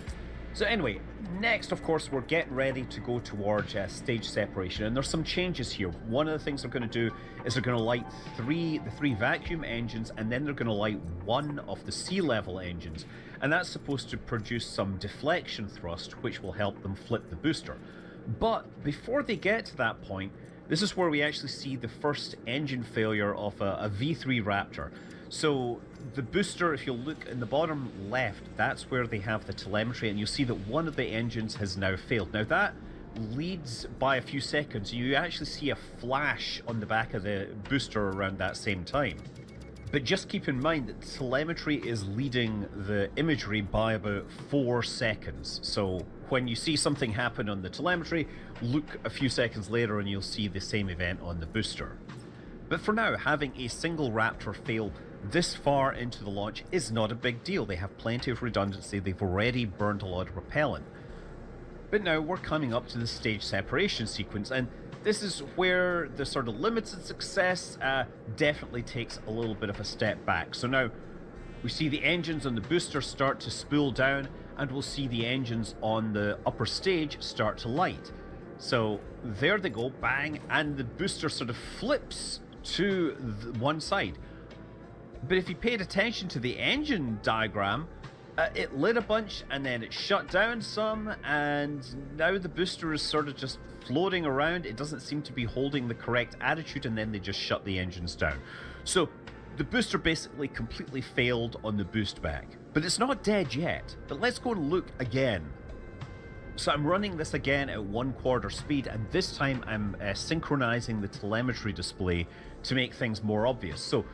So anyway, next, of course, we're getting ready to go towards stage separation, and there's some changes here. One of the things they're going to do is they're going to light the three vacuum engines, and then they're going to light one of the sea level engines, and that's supposed to produce some deflection thrust, which will help them flip the booster. But before they get to that point, this is where we actually see the first engine failure of a V3 Raptor. So the booster, if you look in the bottom left, that's where they have the telemetry, and you'll see that one of the engines has now failed. Now that leads by a few seconds. You actually see a flash on the back of the booster around that same time. But just keep in mind that telemetry is leading the imagery by about 4 seconds. So when you see something happen on the telemetry, look a few seconds later and you'll see the same event on the booster. But for now, having a single Raptor fail this far into the launch is not a big deal. They have plenty of redundancy. They've already burned a lot of propellant. But now we're coming up to the stage separation sequence, and this is where the sort of limited success definitely takes a little bit of a step back. So now we see the engines on the booster start to spool down, and we'll see the engines on the upper stage start to light. So there they go, bang, and the booster sort of flips to one side. But if you paid attention to the engine diagram, it lit a bunch and then it shut down some, and now the booster is sort of just floating around. It doesn't seem to be holding the correct attitude, and then they just shut the engines down. So the booster basically completely failed on the boost back. But it's not dead yet. But let's go and look again. So I'm running this again at 1/4 speed, and this time I'm synchronizing the telemetry display to make things more obvious. So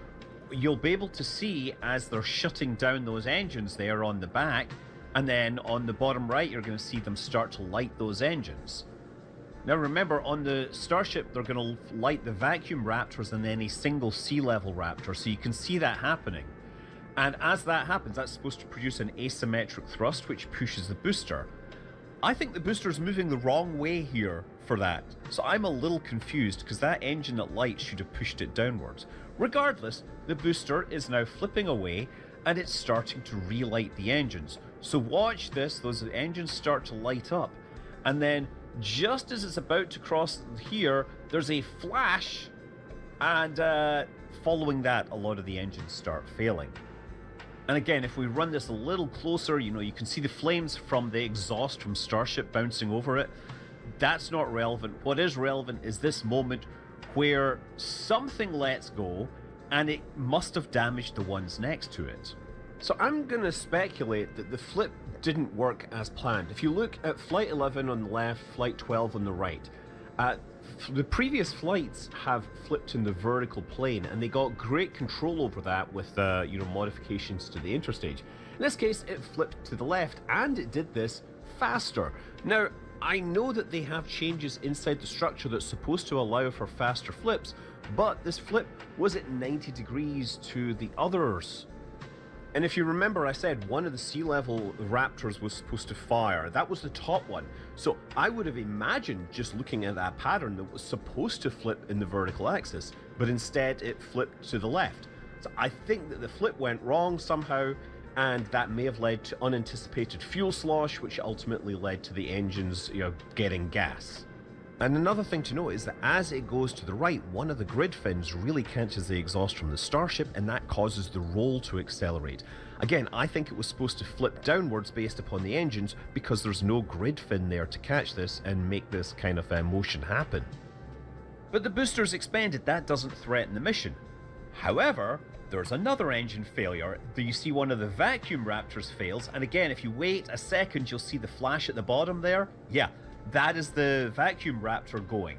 you'll be able to see as they're shutting down those engines there on the back, and then on the bottom right you're going to see them start to light those engines. Now remember, on the Starship they're going to light the vacuum Raptors and then a single sea level Raptor, so you can see that happening. And as that happens, that's supposed to produce an asymmetric thrust which pushes the booster. I think the booster is moving the wrong way here for that, so I'm a little confused because that engine at light should have pushed it downwards. Regardless, the booster is now flipping away and it's starting to relight the engines. So watch this, those engines start to light up, and then just as it's about to cross here, there's a flash, and following that, a lot of the engines start failing. And again, if we run this a little closer, you know, you can see the flames from the exhaust from Starship bouncing over it. That's not relevant. What is relevant is this moment where something lets go, and it must have damaged the ones next to it. So I'm going to speculate that the flip didn't work as planned. If you look at Flight 11 on the left, Flight 12 on the right, the previous flights have flipped in the vertical plane, and they got great control over that with modifications to the interstage. In this case, it flipped to the left, and it did this faster. Now, I know that they have changes inside the structure that's supposed to allow for faster flips, but this flip was at 90 degrees to the others. And if you remember, I said one of the sea level Raptors was supposed to fire. That was the top one. So I would have imagined, just looking at that pattern, that it was supposed to flip in the vertical axis, but instead it flipped to the left. So I think that the flip went wrong somehow, and that may have led to unanticipated fuel slosh, which ultimately led to the engines, getting gas. And another thing to note is that as it goes to the right, one of the grid fins really catches the exhaust from the Starship, and that causes the roll to accelerate. Again, I think it was supposed to flip downwards based upon the engines because there's no grid fin there to catch this and make this kind of motion happen. But the booster's expanded, that doesn't threaten the mission. However, there's another engine failure. You see one of the vacuum Raptors fails, and again, if you wait a second, you'll see the flash at the bottom there. Yeah, that is the vacuum Raptor going.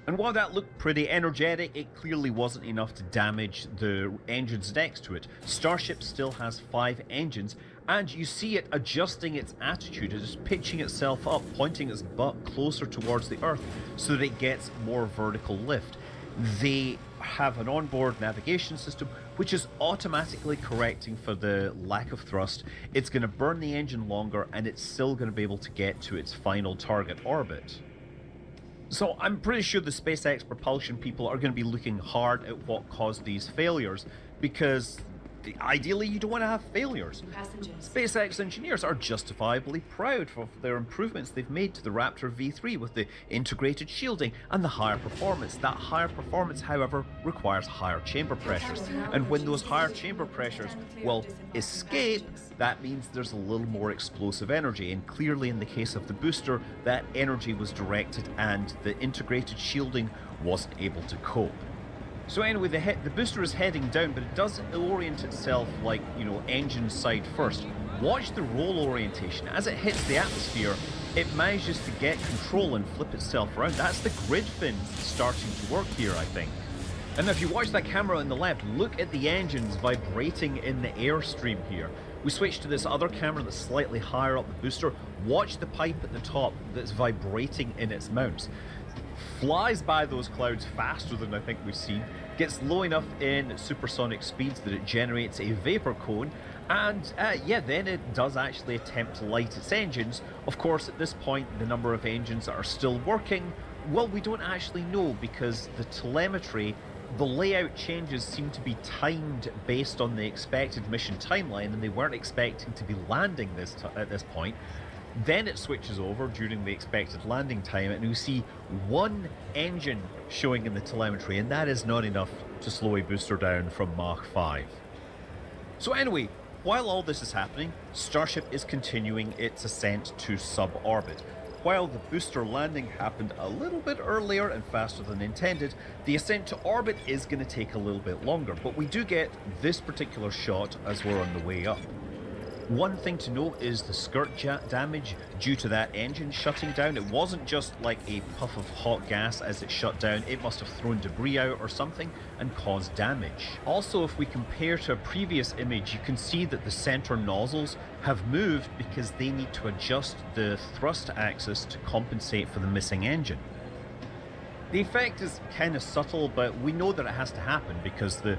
And while that looked pretty energetic, it clearly wasn't enough to damage the engines next to it. Starship still has 5 engines, and you see it adjusting its attitude. It is pitching itself up, pointing its butt closer towards the Earth so that it gets more vertical lift. They have an onboard navigation system which is automatically correcting for the lack of thrust. It's going to burn the engine longer, and it's still going to be able to get to its final target orbit. So I'm pretty sure the SpaceX propulsion people are going to be looking hard at what caused these failures, because ideally you don't want to have failures. SpaceX engineers are justifiably proud for their improvements they've made to the Raptor V3 with the integrated shielding and the higher performance. That higher performance, however, requires higher chamber pressures, and when those higher chamber pressures will escape, that means there's a little more explosive energy, and clearly in the case of the booster, that energy was directed and the integrated shielding wasn't able to cope. So anyway, the booster is heading down, but it does orient itself like, engine side first. Watch the roll orientation. As it hits the atmosphere, it manages to get control and flip itself around. That's the grid fins starting to work here, I think. And if you watch that camera on the left, look at the engines vibrating in the airstream here. We switch to this other camera that's slightly higher up the booster. Watch the pipe at the top that's vibrating in its mounts. Flies by those clouds faster than I think we've seen, gets low enough in supersonic speeds that it generates a vapor cone, and then it does actually attempt to light its engines. Of course, at this point, the number of engines that are still working, well, we don't actually know, because the telemetry, the layout changes seem to be timed based on the expected mission timeline, and they weren't expecting to be landing at this point. Then it switches over during the expected landing time, and we see 1 engine showing in the telemetry, and that is not enough to slow a booster down from Mach 5. So anyway, while all this is happening, Starship is continuing its ascent to suborbit. While the booster landing happened a little bit earlier and faster than intended, the ascent to orbit is going to take a little bit longer, but we do get this particular shot as we're on the way up. One thing to note is the skirt damage due to that engine shutting down. It wasn't just like a puff of hot gas as it shut down, it must have thrown debris out or something and caused damage. Also, if we compare to a previous image, you can see that the center nozzles have moved because they need to adjust the thrust axis to compensate for the missing engine. The effect is kind of subtle, but we know that it has to happen because the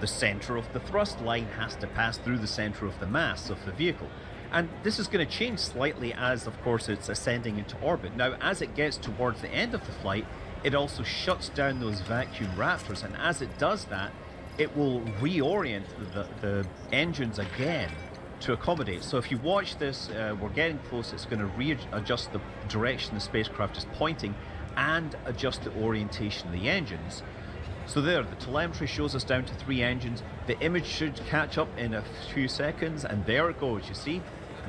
center of the thrust line has to pass through the center of the mass of the vehicle. And this is going to change slightly as, of course, it's ascending into orbit. Now, as it gets towards the end of the flight, it also shuts down those vacuum Raptors, and as it does that, it will reorient the engines again to accommodate. So if you watch this, we're getting close, it's going to readjust the direction the spacecraft is pointing and adjust the orientation of the engines. So there, the telemetry shows us down to 3 engines. The image should catch up in a few seconds, and there it goes, you see?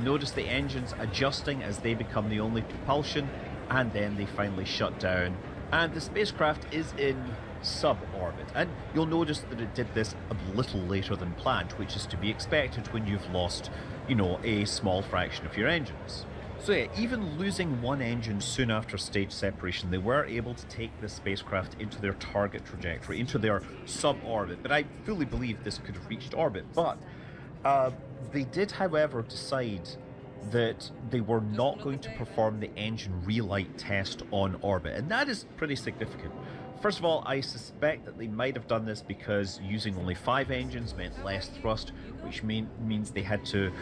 Notice the engines adjusting as they become the only propulsion, and then they finally shut down. And the spacecraft is in suborbit. And you'll notice that it did this a little later than planned, which is to be expected when you've lost, a small fraction of your engines. So yeah, even losing 1 engine soon after stage separation, they were able to take the spacecraft into their target trajectory, into their suborbit. But I fully believe this could have reached orbit. But they did, however, decide that they were not going to perform the engine relight test on orbit, and that is pretty significant. First of all, I suspect that they might have done this because using only 5 engines meant less thrust, which means they had to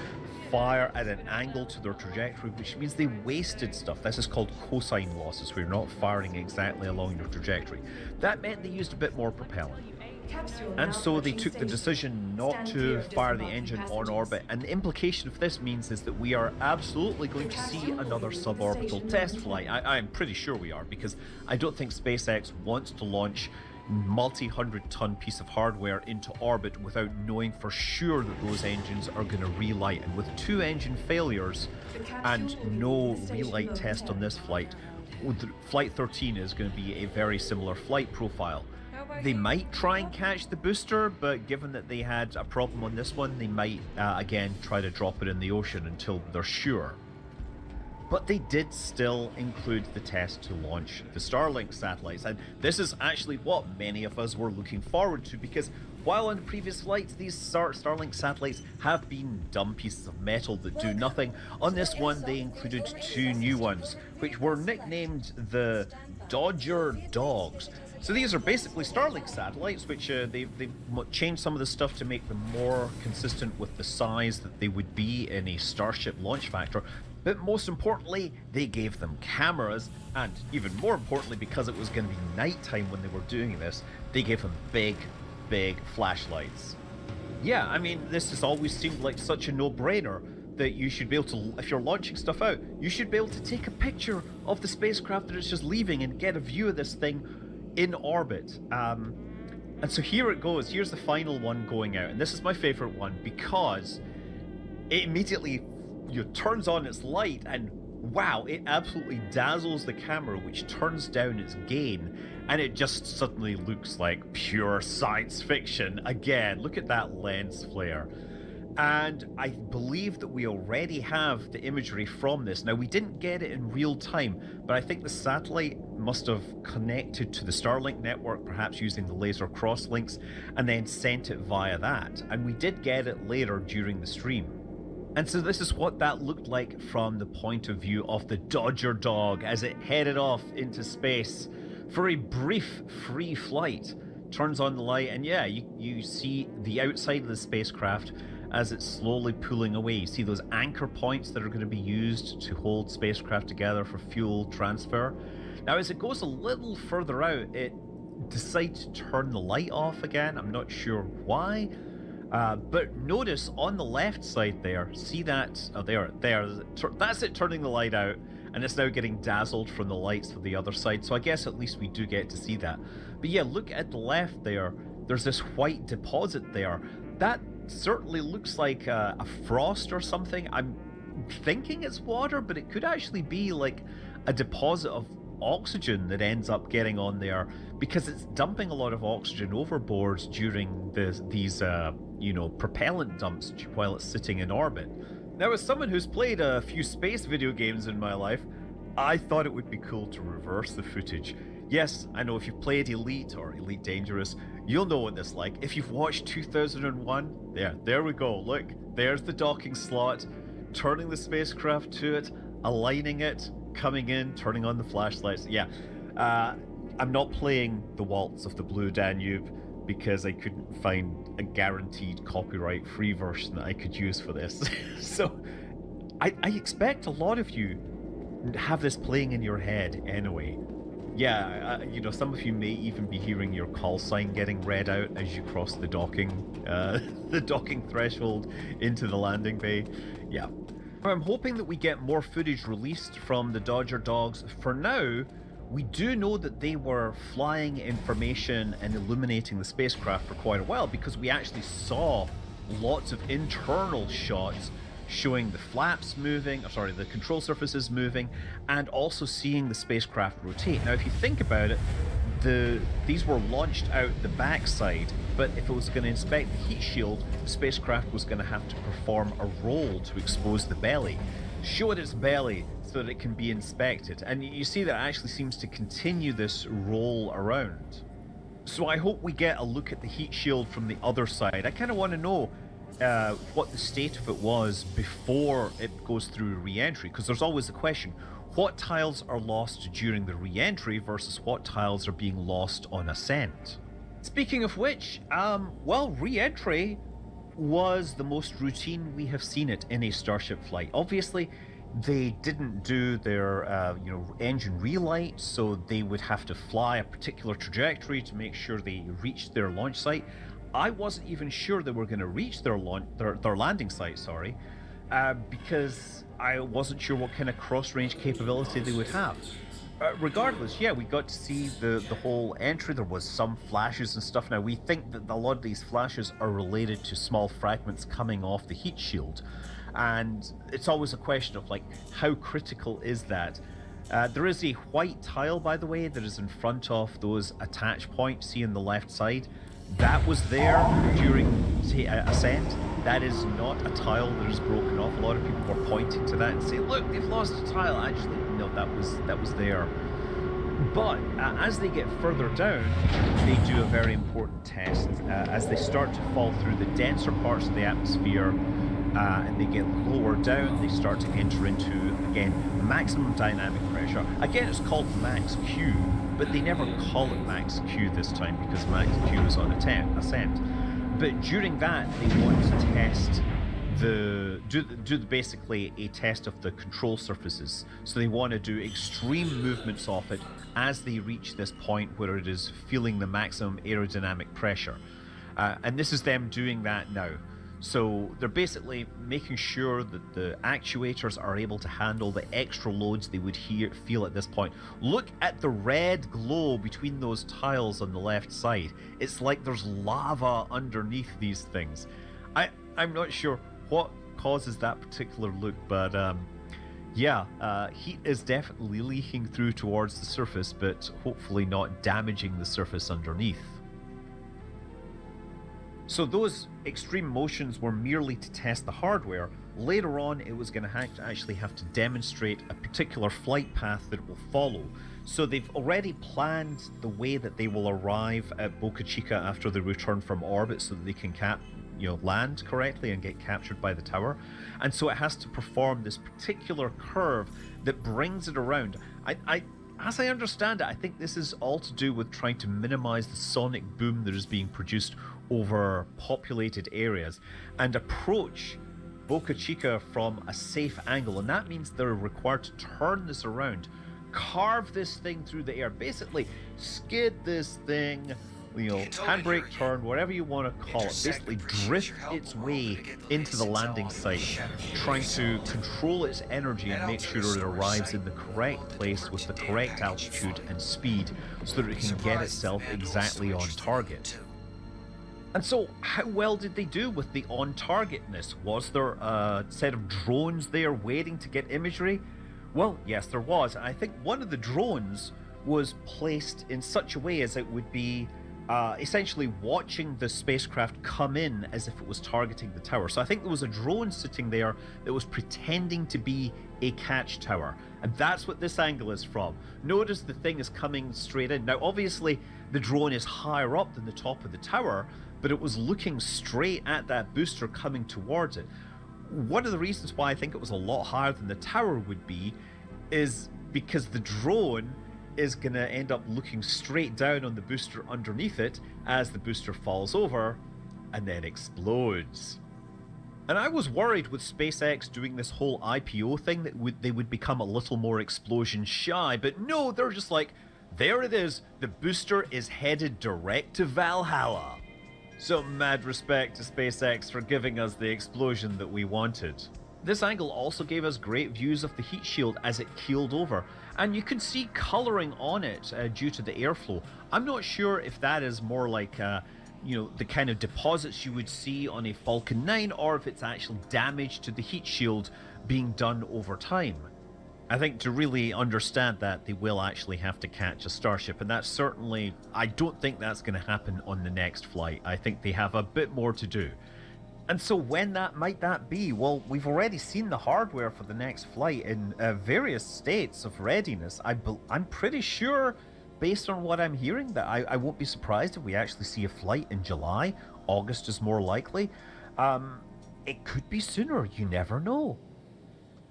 fire at an angle to their trajectory, which means they wasted stuff. This is called cosine losses, where you're not firing exactly along your trajectory. That meant they used a bit more propellant. And so they took the decision not to fire the engine on orbit, and the implication of this means is that we are absolutely going to see another suborbital test flight. I'm pretty sure we are, because I don't think SpaceX wants to launch multi-hundred-ton piece of hardware into orbit without knowing for sure that those engines are going to relight. And with 2 engine failures and no relight test on this flight, Flight 13 is going to be a very similar flight profile. They might try and catch the booster, but given that they had a problem on this one, they might again try to drop it in the ocean until they're sure. But they did still include the test to launch the Starlink satellites, and this is actually what many of us were looking forward to, because while on the previous flights these Starlink satellites have been dumb pieces of metal that do nothing, on this one they included 2 new ones, which were nicknamed the Dodger Dogs. So these are basically Starlink satellites, which they've changed some of the stuff to make them more consistent with the size that they would be in a Starship launch factor. But most importantly, they gave them cameras, and even more importantly, because it was going to be nighttime when they were doing this, they gave them big flashlights. Yeah, I mean, this has always seemed like such a no-brainer that you should be able to, if you're launching stuff out, you should be able to take a picture of the spacecraft that it's just leaving and get a view of this thing in orbit. And so here it goes. Here's the final one going out, and this is my favorite one because it immediately turns on its light, and wow, it absolutely dazzles the camera, which turns down its gain, and it just suddenly looks like pure science fiction again. Look at that lens flare. And I believe that we already have the imagery from this. Now, we didn't get it in real time, but I think the satellite must have connected to the Starlink network, perhaps using the laser crosslinks, and then sent it via that. And we did get it later during the stream. And so this is what that looked like from the point of view of the Dodger Dog as it headed off into space for a brief free flight. Turns on the light, and yeah, you see the outside of the spacecraft as it's slowly pulling away. You see those anchor points that are going to be used to hold spacecraft together for fuel transfer. Now, as it goes a little further out, it decides to turn the light off again. I'm not sure why. But notice on the left side there, see that? Oh, there. That's it turning the light out, and it's now getting dazzled from the lights of the other side. So I guess at least we do get to see that. But yeah, look at the left there. There's this white deposit there. That certainly looks like a frost or something. I'm thinking it's water, but it could actually be like a deposit of oxygen that ends up getting on there, because it's dumping a lot of oxygen overboard during these propellant dumps while it's sitting in orbit. Now, as someone who's played a few space video games in my life, I thought it would be cool to reverse the footage. Yes, I know if you've played Elite or Elite Dangerous, you'll know what this is like. If you've watched 2001, there we go. Look, there's the docking slot, turning the spacecraft to it, aligning it, coming in, turning on the flashlights. Yeah, I'm not playing the Waltz of the Blue Danube because I couldn't find a guaranteed copyright-free version that I could use for this. So I expect a lot of you have this playing in your head anyway. Yeah, some of you may even be hearing your call sign getting read out as you cross the docking threshold into the landing bay. Yeah. I'm hoping that we get more footage released from the Dodger Dogs. For now, we do know that they were flying information and illuminating the spacecraft for quite a while, because we actually saw lots of internal shots showing the flaps moving, the control surfaces moving, and also seeing the spacecraft rotate. Now, if you think about it, these were launched out the backside, but if it was going to inspect the heat shield, the spacecraft was going to have to perform a roll to expose the belly, show it its belly so that it can be inspected. And you see that it actually seems to continue this roll around. So I hope we get a look at the heat shield from the other side. I kind of want to know, what the state of it was before it goes through re-entry, because there's always the question, what tiles are lost during the re-entry versus what tiles are being lost on ascent? Speaking of which, well, re-entry was the most routine we have seen it in a Starship flight. Obviously, they didn't do their, engine relight, so they would have to fly a particular trajectory to make sure they reached their launch site. I wasn't even sure they were going to reach their landing site, sorry, because I wasn't sure what kind of cross-range capability they would have. Regardless, yeah, we got to see the whole entry. There was some flashes and stuff. Now, we think that a lot of these flashes are related to small fragments coming off the heat shield. And it's always a question of, like, how critical is that? There is a white tile, by the way, that is in front of those attach points, see on the left side. That was there during, say, ascent. That is not a tile that is broken off. A lot of people were pointing to that and saying, look, they've lost a tile. Actually, no, that was there. But as they get further down, they do a very important test. As they start to fall through the denser parts of the atmosphere and they get lower down, they start to enter into, again, maximum dynamic pressure. Again, it's called max Q, but they never call it max Q this time because max Q is on ascent. But during that, they want to test do basically a test of the control surfaces. So they want to do extreme movements off it as they reach this point where it is feeling the maximum aerodynamic pressure. And this is them doing that now. So they're basically making sure that the actuators are able to handle the extra loads they would feel at this point. Look at the red glow between those tiles on the left side. It's like there's lava underneath these things. I'm not sure what causes that particular look, but yeah, heat is definitely leaking through towards the surface, but hopefully not damaging the surface underneath. So those extreme motions were merely to test the hardware. Later on, it was going to actually have to demonstrate a particular flight path that it will follow. So they've already planned the way that they will arrive at Boca Chica after they return from orbit so that they can land correctly and get captured by the tower. And so it has to perform this particular curve that brings it around. As I understand it, I think this is all to do with trying to minimize the sonic boom that is being produced over populated areas and approach Boca Chica from a safe angle. And that means they're required to turn this around, carve this thing through the air, basically skid this thing, handbrake turn, whatever you want to call it, basically drift its way into the landing site, trying to control its energy and make sure it arrives in the correct place with the correct altitude and speed so that it can get itself exactly on target. And so, how well did they do with the on-targetness? Was there a set of drones there waiting to get imagery? Well, yes, there was. I think one of the drones was placed in such a way as it would be essentially watching the spacecraft come in as if it was targeting the tower. So I think there was a drone sitting there that was pretending to be a catch tower. And that's what this angle is from. Notice the thing is coming straight in. Now, obviously, the drone is higher up than the top of the tower, but it was looking straight at that booster coming towards it. One of the reasons why I think it was a lot higher than the tower would be is because the drone is going to end up looking straight down on the booster underneath it as the booster falls over and then explodes. And I was worried with SpaceX doing this whole IPO thing that they would become a little more explosion shy, but no, they're just like, there it is, the booster is headed direct to Valhalla. So mad respect to SpaceX for giving us the explosion that we wanted. This angle also gave us great views of the heat shield as it keeled over, and you can see coloring on it due to the airflow. I'm not sure if that is more like the kind of deposits you would see on a Falcon 9, or if it's actual damage to the heat shield being done over time. I think to really understand that, they will actually have to catch a Starship, and that's certainly, I don't think that's going to happen on the next flight. I think they have a bit more to do. And so when might that be? Well, we've already seen the hardware for the next flight in various states of readiness. I'm pretty sure, based on what I'm hearing, that I won't be surprised if we actually see a flight in July. August is more likely. It could be sooner, you never know.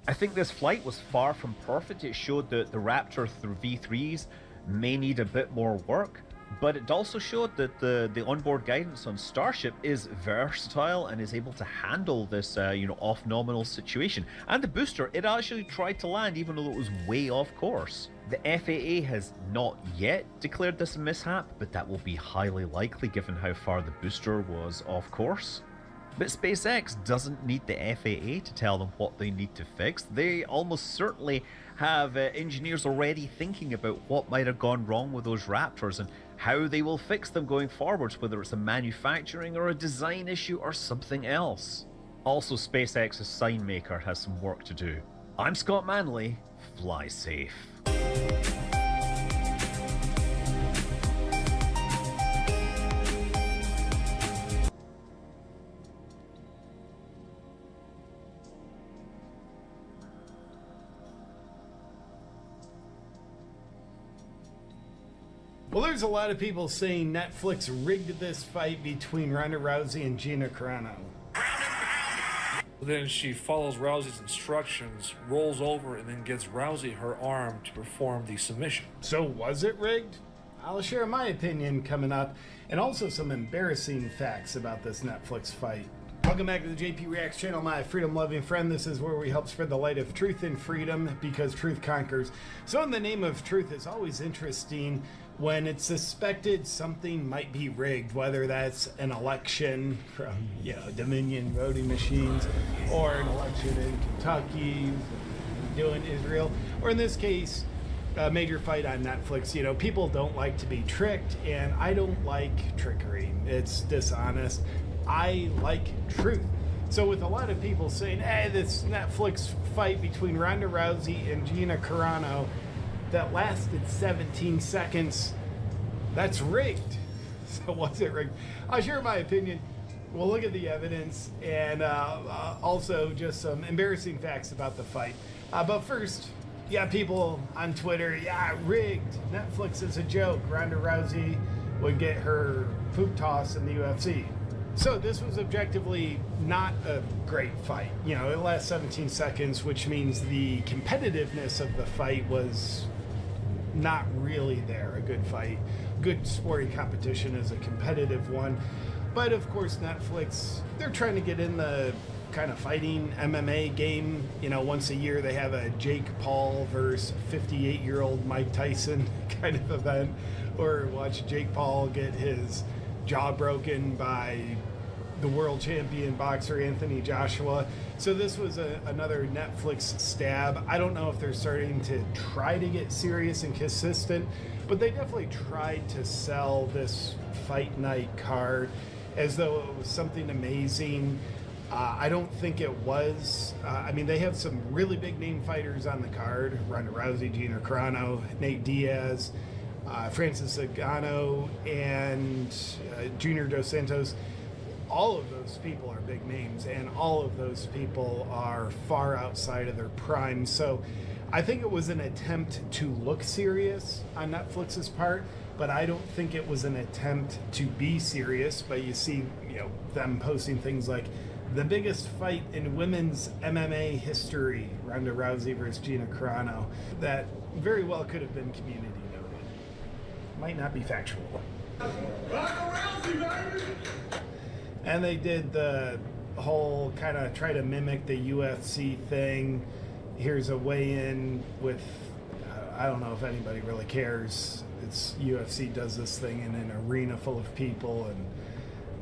I think this flight was far from perfect. It showed that the Raptor through V3s may need a bit more work, but it also showed that the onboard guidance on Starship is versatile and is able to handle this, off-nominal situation. And the booster, it actually tried to land even though it was way off course. The FAA has not yet declared this a mishap, but that will be highly likely given how far the booster was off course. But SpaceX doesn't need the FAA to tell them what they need to fix. They almost certainly have engineers already thinking about what might have gone wrong with those Raptors and how they will fix them going forwards, whether it's a manufacturing or a design issue or something else. Also, SpaceX's sign maker has some work to do. I'm Scott Manley. Fly safe. Well, there's a lot of people saying Netflix rigged this fight between Ronda Rousey and Gina Carano. Then she follows Rousey's instructions, rolls over, and then gives Rousey her arm to perform the submission. So was it rigged? I'll share my opinion coming up, and also some embarrassing facts about this Netflix fight. Welcome back to the JP Reacts channel, my freedom-loving friend. This is where we help spread the light of truth and freedom, because truth conquers. So in the name of truth, it's always interesting when it's suspected something might be rigged, whether that's an election from, Dominion voting machines, or an election in Kentucky, doing Israel, or in this case, a major fight on Netflix. People don't like to be tricked, and I don't like trickery. It's dishonest. I like truth. So with a lot of people saying, hey, this Netflix fight between Ronda Rousey and Gina Carano that lasted 17 seconds, that's rigged. So was it rigged? I'll share my opinion. We'll look at the evidence and also just some embarrassing facts about the fight. But first, people on Twitter, rigged. Netflix is a joke. Ronda Rousey would get her poop toss in the UFC. So this was objectively not a great fight. It lasts 17 seconds, which means the competitiveness of the fight was not really there. A good fight, good sporting competition is a competitive one. But of course, Netflix, they're trying to get in the kind of fighting MMA game. Once a year they have a Jake Paul versus 58-year-old Mike Tyson kind of event, or watch Jake Paul get his jaw broken by the world champion boxer Anthony Joshua. So this was another Netflix stab. I don't know if they're starting to try to get serious and consistent, but they definitely tried to sell this fight night card as though it was something amazing. I don't think it was. They have some really big name fighters on the card: Ronda Rousey, Gina Carano, Nate Diaz, Francis Ngannou, and Junior Dos Santos. All of those people are big names, and all of those people are far outside of their prime. So I think it was an attempt to look serious on Netflix's part, but I don't think it was an attempt to be serious. But you see, them posting things like the biggest fight in women's MMA history, Ronda Rousey versus Gina Carano. That very well could have been community noted. Might not be factual. And they did the whole kind of try to mimic the UFC thing. Here's a weigh-in with, I don't know if anybody really cares. It's UFC does this thing in an arena full of people, and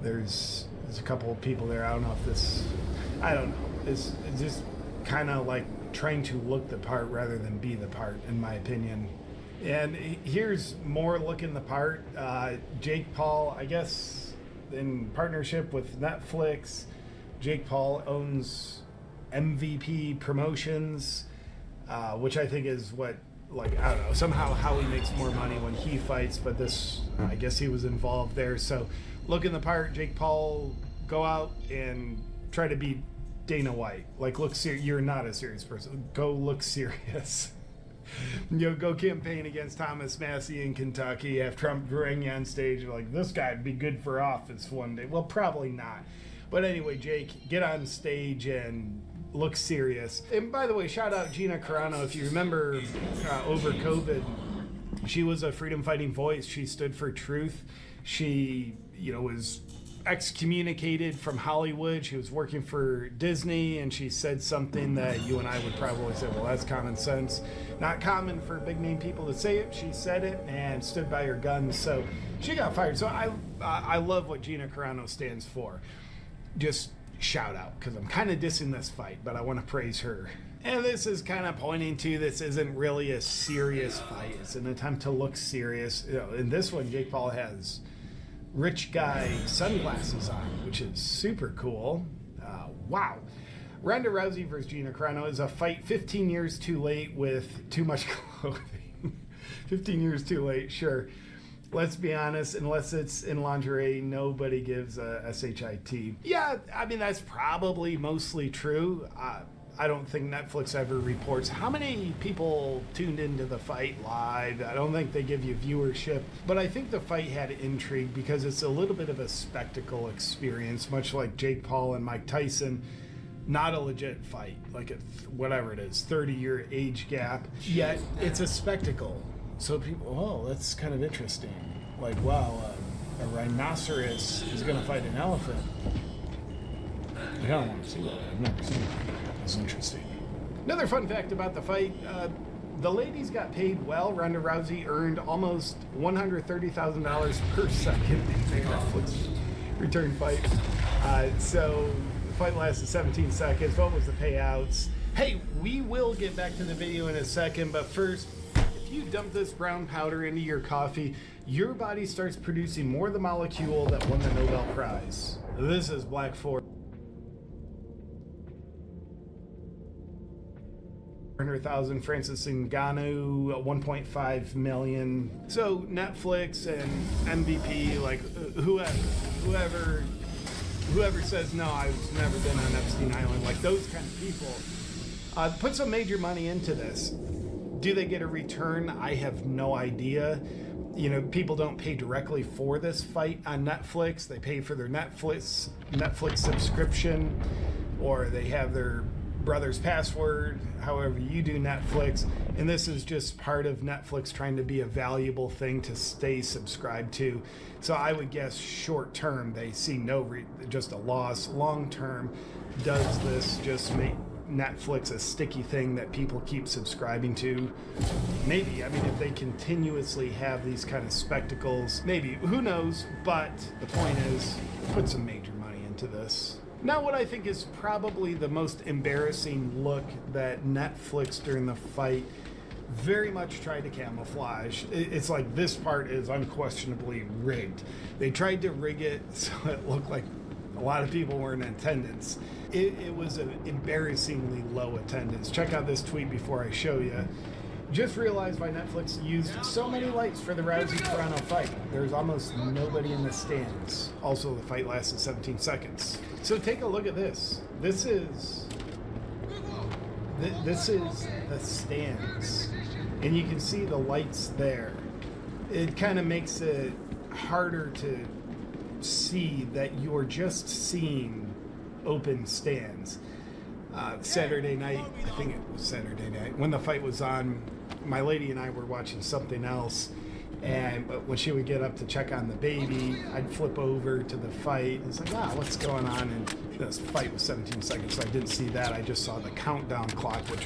there's a couple of people there. I don't know if this, it's just kind of like trying to look the part rather than be the part, in my opinion. And here's more looking the part. Jake Paul, I guess, in partnership with Netflix, Jake Paul owns MVP Promotions, which I think is what, I don't know, somehow Howie makes more money when he fights, but this, I guess he was involved there. So look in the part, Jake Paul, go out and try to be Dana White. Look serious. You're not a serious person. Go look serious. Go campaign against Thomas Massey in Kentucky, have Trump bring you on stage. This guy would be good for office one day. Well, probably not. But anyway, Jake, get on stage and look serious. And by the way, shout out Gina Carano. If you remember, over COVID, she was a freedom fighting voice. She stood for truth. She, was excommunicated from Hollywood. She was working for Disney, and she said something that you and I would probably say, well, that's common sense. Not common for big name people to say it. She said it and stood by her guns. So she got fired. So I love what Gina Carano stands for. Just shout out, because I'm kind of dissing this fight, but I want to praise her. And this is kind of pointing to this isn't really a serious fight. It's an attempt to look serious. In this one, Jake Paul has rich guy sunglasses on, which is super cool. Wow. Ronda Rousey versus Gina Carano is a fight 15 years too late with too much clothing. 15 years too late, sure. Let's be honest, unless it's in lingerie, nobody gives a SHIT. Yeah, I mean, that's probably mostly true. I don't think Netflix ever reports how many people tuned into the fight live. I don't think they give you viewership. But I think the fight had intrigue because it's a little bit of a spectacle experience, much like Jake Paul and Mike Tyson. Not a legit fight, like whatever it is, 30-year age gap. Yet it's a spectacle. So people, that's kind of interesting. Like, wow, a rhinoceros is going to fight an elephant. I don't want to see that. I've never seen that. That's interesting. Another fun fact about the fight, the ladies got paid well. Ronda Rousey earned almost $130,000 per second in the Netflix return fight. So the fight lasted 17 seconds. What was the payouts? Hey, we will get back to the video in a second, but first, if you dump this brown powder into your coffee, your body starts producing more of the molecule that won the Nobel Prize. This is Black Forest. 400,000. Francis Ngannou, 1.5 million. So Netflix and MVP, like whoever says no, I've never been on Epstein Island, like those kind of people, put some major money into this. Do they get a return? I have no idea. People don't pay directly for this fight on Netflix. They pay for their Netflix subscription, or they have their brother's password, however you do Netflix. And this is just part of Netflix trying to be a valuable thing to stay subscribed to. So I would guess short term, they see just a loss. Long term, does this just make Netflix a sticky thing that people keep subscribing to? Maybe. I mean, if they continuously have these kind of spectacles, maybe. Who knows? But the point is, put some major money into this. Now, what I think is probably the most embarrassing look that Netflix during the fight very much tried to camouflage. It's like this part is unquestionably rigged. They tried to rig it so it looked like a lot of people were in attendance. It was an embarrassingly low attendance. Check out this tweet before I show you. Just realized why Netflix used so many lights for the Rousey-Carano fight. There's almost nobody in the stands. Also, the fight lasted 17 seconds. So take a look at this. This is the stands. And you can see the lights there. It kind of makes it harder to see that you're just seeing open stands. Saturday night, I think it was Saturday night, when the fight was on, my lady and I were watching something else, and when she would get up to check on the baby, I'd flip over to the fight. It's like, wow, what's going on? And this fight was 17 seconds, so I didn't see that. I just saw the countdown clock, which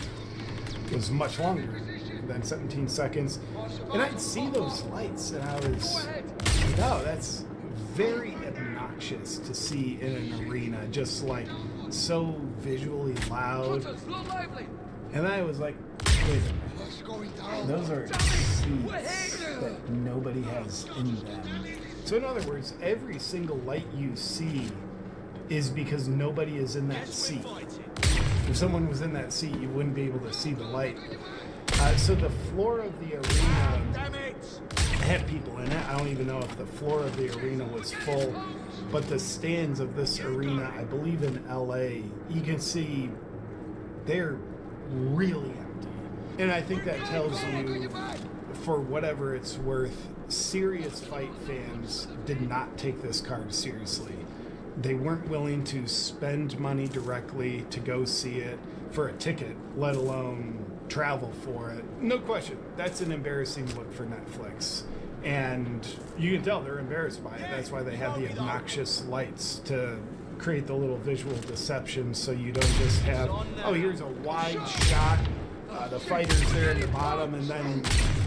was much longer than 17 seconds. And I'd see those lights, and I was like, oh, that's very obnoxious to see in an arena, just like so visually loud. And I was like, wait a minute, those are seats that nobody has in them. So in other words, every single light you see is because nobody is in that seat. If someone was in that seat, you wouldn't be able to see the light. So the floor of the arena had people in it. I don't even know if the floor of the arena was full, but the stands of this arena, I believe in LA, you can see they're really empty. And I think that tells you, for whatever it's worth, serious fight fans did not take this card seriously. They weren't willing to spend money directly to go see it for a ticket, let alone travel for it. No question, that's an embarrassing look for Netflix. And you can tell they're embarrassed by it. That's why they have the obnoxious lights to create the little visual deception so you don't just have, oh, here's a wide shot, the fighters there at the bottom, and then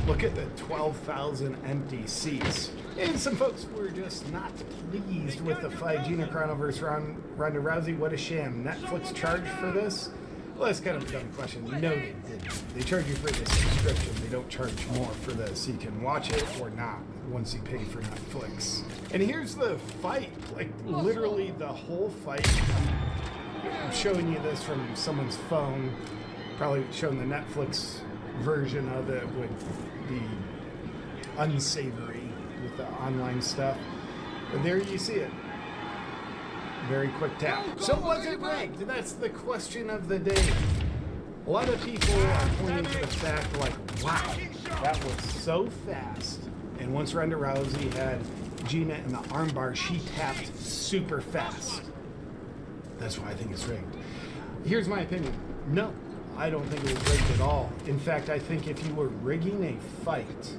look at the 12,000 empty seats. And some folks were just not pleased with the fight. Gina Carano versus Ronda Rousey. What a sham. Netflix charged for this? Well, that's kind of a dumb question. No, they didn't. They charge you for the subscription. They don't charge more for this. You can watch it or not once you pay for Netflix. And here's the fight. Like, literally the whole fight. I'm showing you this from someone's phone. Probably showing the Netflix version of it would be unsavory with the online stuff. But there you see it. Very quick tap. So was it rigged? That's the question of the day. A lot of people are pointing to the fact like, wow, that was so fast. And once Ronda Rousey had Gina in the armbar, she tapped super fast. That's why I think it's rigged. Here's my opinion. No, I don't think it was rigged at all. In fact, I think if you were rigging a fight,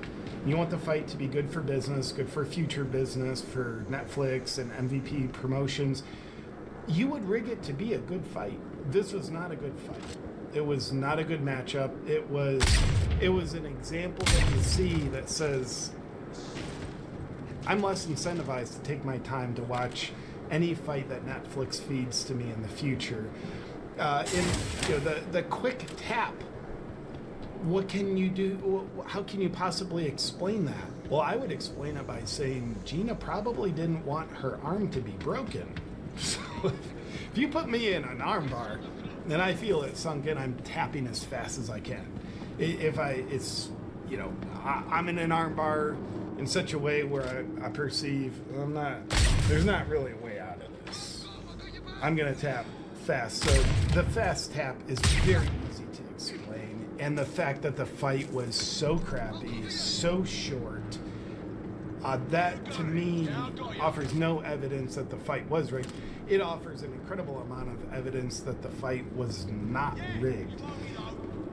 you want the fight to be good for business, good for future business, for Netflix and MVP promotions, you would rig it to be a good fight. This was not a good fight. It was not a good matchup. It was an example that you see that says, I'm less incentivized to take my time to watch any fight that Netflix feeds to me in the future. The quick tap, what can you do? How can you possibly explain that? Well, I would explain it by saying Gina probably didn't want her arm to be broken. So if you put me in an arm bar and I feel it sunk in, I'm tapping as fast as I can. I'm in an arm bar in such a way where I perceive there's not really a way out of this. I'm gonna tap fast. So the fast tap is very easy to explain. And the fact that the fight was so crappy, so short, that to me offers no evidence that the fight was rigged. It offers an incredible amount of evidence that the fight was not rigged.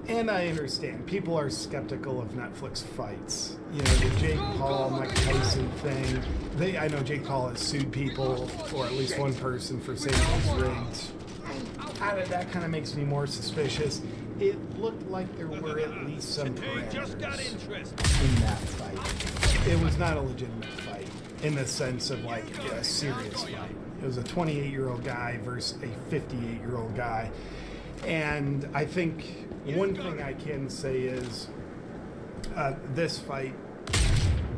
And I understand people are skeptical of Netflix fights. You know, the Jake Paul, Mike Tyson thing. I know Jake Paul has sued people, or at least one person, for saying it was rigged. That kind of makes me more suspicious. It looked like there were at least some parameters in that fight. It was not a legitimate fight in the sense of like a serious fight. It was a 28-year-old guy versus a 58-year-old guy. And I think one thing I can say is this fight,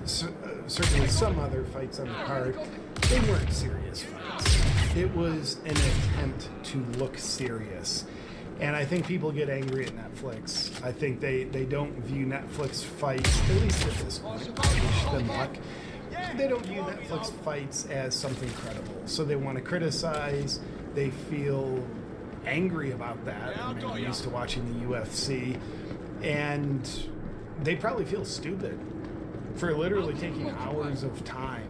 certainly some other fights on the card, they weren't serious fights. It was an attempt to look serious. And I think people get angry at Netflix. I think they don't view Netflix fights, at least at this point, I wish them luck. They don't view Netflix fights as something credible. So they want to criticize, they feel angry about that. I mean, they're used to watching the UFC. And they probably feel stupid for literally taking hours of time.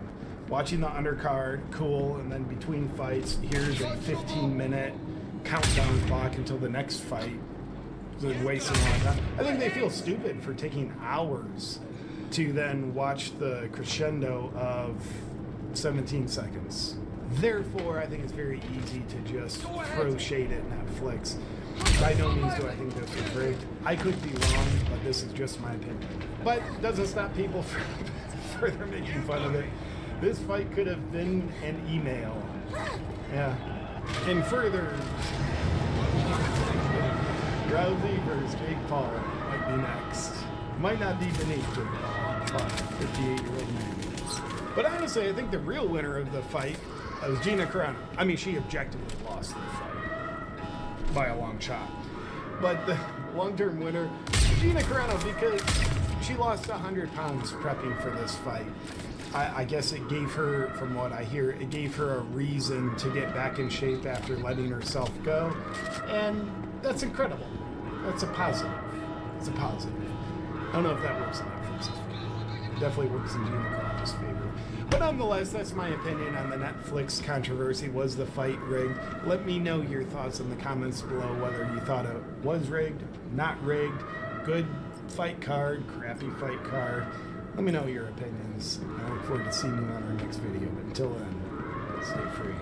Watching the undercard, cool, and then between fights, here's a 15-minute countdown clock until the next fight. They're wasting a lot of time. I think they feel stupid for taking hours to then watch the crescendo of 17 seconds. Therefore, I think it's very easy to just throw shade at Netflix. By no means do I think this was rigged. I could be wrong, but this is just my opinion. But it doesn't stop people from further making fun of it. This fight could have been an email. Yeah. And further, Rousey versus Jake Paul might be next. Might not be beneath Jake Paul, 58-year-old man. But honestly, I think the real winner of the fight was Gina Carano. I mean, she objectively lost the fight by a long shot. But the long-term winner, Gina Carano, because she lost 100 pounds prepping for this fight. I guess it gave her, from what I hear, it gave her a reason to get back in shape after letting herself go. And that's incredible. That's a positive. It's a positive. I don't know if that works in Netflix's favor. definitely works in Gina Carano's favor. But nonetheless, that's my opinion on the Netflix controversy. Was the fight rigged? Let me know your thoughts in the comments below, whether you thought it was rigged, not rigged, good fight card, crappy fight card. Let me know your opinions. I look forward to seeing you on our next video. But until then, stay free.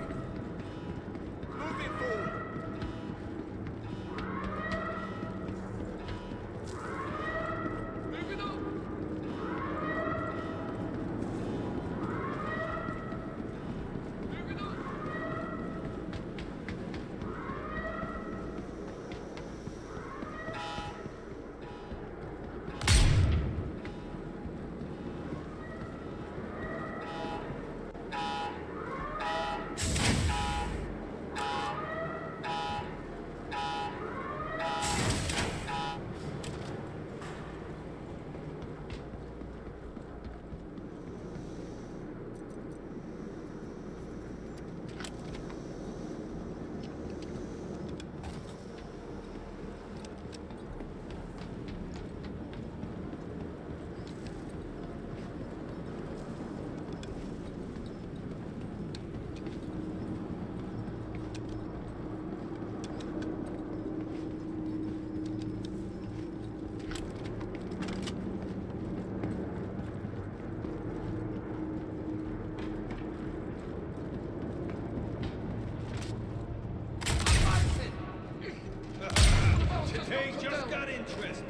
Today just got interested.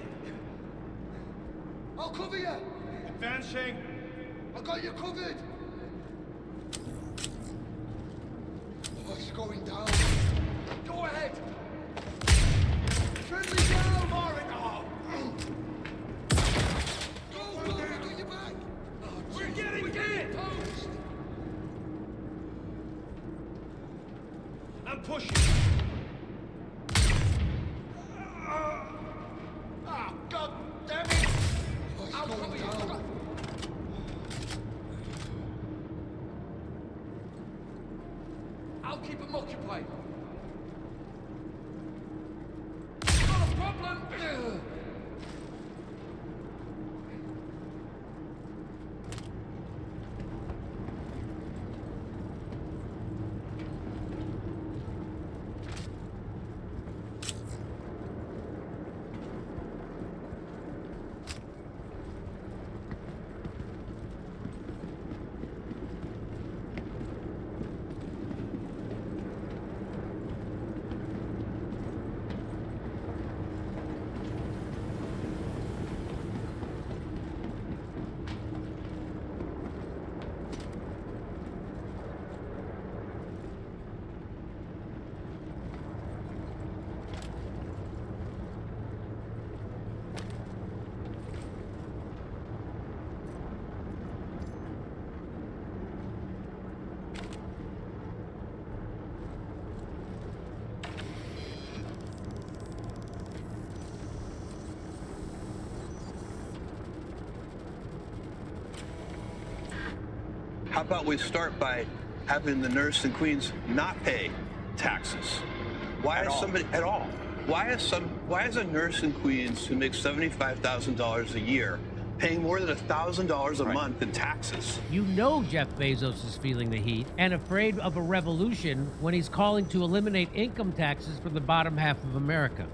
I'll cover you. Advancing. I got you covered. What's going down? Go ahead. Friendly down. Far in the hole. Go, I got your back. We're getting hit. Toast. I'm pushing. God damn it! I'll cover you. I'll keep them occupied. Not a problem. How about we start by having the nurse and queens not pay taxes? Why is somebody at all? Why is a nurse in Queens who makes $75,000 a year paying more than $1,000 a month in taxes? You know Jeff Bezos is feeling the heat and afraid of a revolution when he's calling to eliminate income taxes for the bottom half of America.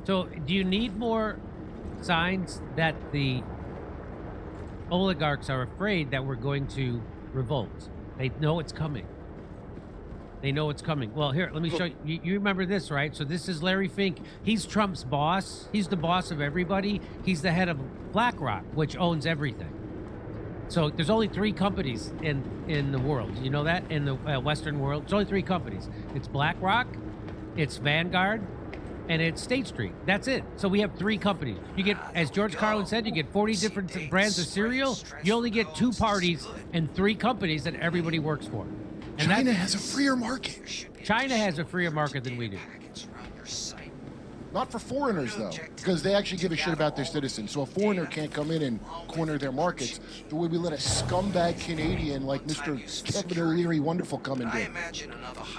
So, do you need more signs that the oligarchs are afraid that we're going to revolt? They know it's coming. They know it's coming. Well, here, let me show you. You remember this, right? So this is Larry Fink. He's Trump's boss. He's the boss of everybody. He's the head of BlackRock, which owns everything. So there's only 3 companies in the world. You know that? In the Western world. There's only 3 companies. It's BlackRock, it's Vanguard, and it's State Street. That's it. So we have 3 companies. You get, as George Carlin said, you get 40 different brands of cereal. You only get 2 parties and 3 companies that everybody works for. And China has a freer market. China has a freer market than we do. Not for foreigners, though, because they actually give a shit about their citizens. So a foreigner can't come in and corner their markets the way we let a scumbag Canadian like Mr. Kevin O'Leary Wonderful come and do.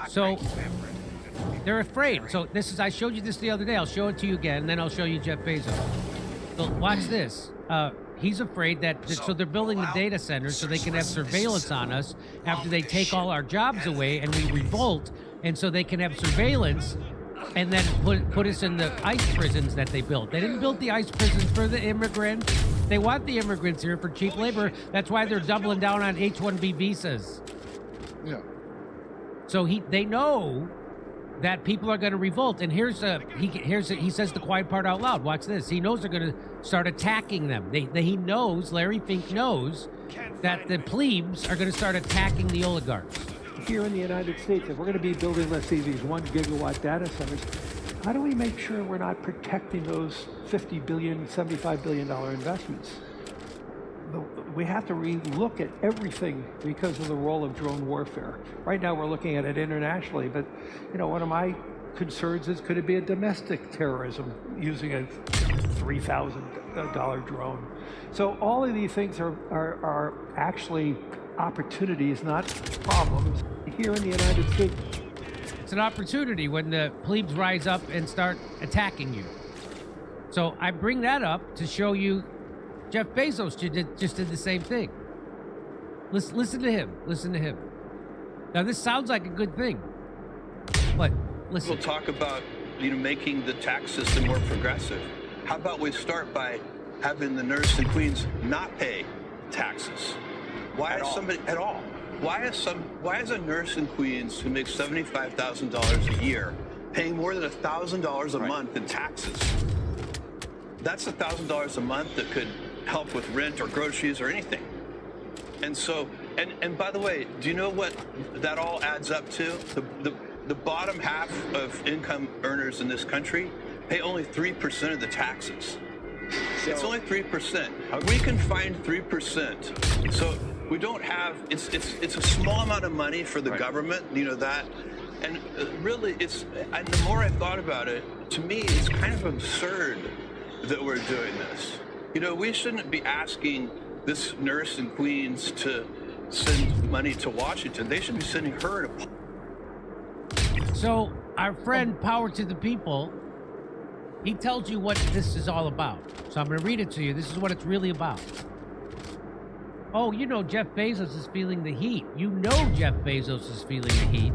So they're afraid. So this is, I showed you this the other day. I'll show it to you again, and then I'll show you Jeff Bezos. So watch this. He's afraid that, so they're building the data centers so they can have surveillance on us after they take all our jobs away and we revolt, and so they can have surveillance and then put us in the ICE prisons that they built. They didn't build the ICE prisons for the immigrants. They want the immigrants here for cheap labor. That's why they're doubling down on H-1B visas. Yeah. So they know that people are going to revolt, and he says the quiet part out loud. Watch this. He knows they're going to start attacking them. He knows, Larry Fink knows, that the plebes are going to start attacking the oligarchs. Here in the United States, if we're going to be building, let's say, these 1 gigawatt data centers, how do we make sure we're not protecting those $50 billion, $75 billion investments? We have to re-look at everything because of the role of drone warfare. Right now we're looking at it internationally, but one of my concerns is, could it be a domestic terrorism using a $3,000 drone? So all of these things are actually opportunities, not problems, here in the United States. It's an opportunity when the plebes rise up and start attacking you. So I bring that up to show you Jeff Bezos just did the same thing. Listen to him. Listen to him. Now, this sounds like a good thing, but listen. We'll talk about, making the tax system more progressive. How about we start by having the nurse in Queens not pay taxes? Why is somebody at all? Why is a nurse in Queens who makes $75,000 a year paying more than $1,000 a month in taxes? That's $1,000 a month that could help with rent or groceries or anything. And so, and by the way, do you know what that all adds up to? The bottom half of income earners in this country pay only 3% of the taxes. It's only 3%. We can find 3%. So we don't have, it's a small amount of money for the government, that. And really, and the more I thought about it, to me, it's kind of absurd that we're doing this. We shouldn't be asking this nurse in Queens to send money to Washington. They should be sending her to... So our friend Power to the People, he tells you what this is all about. So I'm going to read it to you. This is what it's really about. Oh, Jeff Bezos is feeling the heat. Jeff Bezos is feeling the heat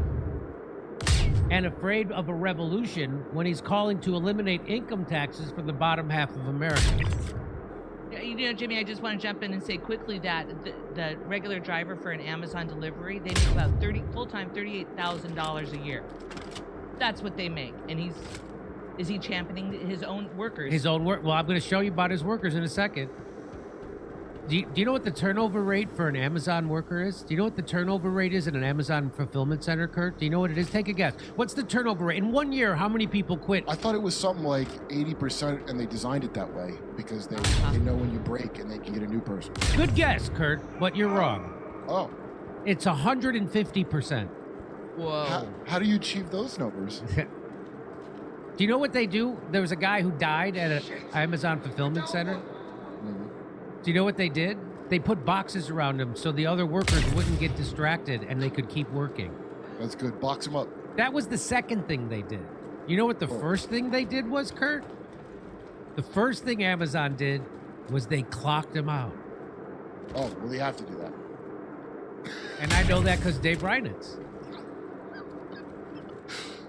and afraid of a revolution when he's calling to eliminate income taxes for the bottom half of America. Jimmy, I just want to jump in and say quickly that the regular driver for an Amazon delivery, they make about full-time $38,000 a year. That's what they make. And is he championing his own workers? His own work. Well, I'm going to show you about his workers in a second. Do you know what the turnover rate for an Amazon worker is? Do you know what the turnover rate is in an Amazon fulfillment center, Kurt? Do you know what it is? Take a guess. What's the turnover rate? In 1 year, how many people quit? I thought it was something like 80%, and they designed it that way because they know when you break and they can get a new person. Good guess, Kurt, but you're wrong. Oh. It's 150%. Whoa. How do you achieve those numbers? Do you know what they do? There was a guy who died at an Amazon fulfillment center. Do you know what they did? They put boxes around him so the other workers wouldn't get distracted and they could keep working. That's good. Box him up. That was the second thing they did. You know what the first thing they did was, Kurt? The first thing Amazon did was they clocked him out. Oh, well, they have to do that. And I know that because Dave Reinitz.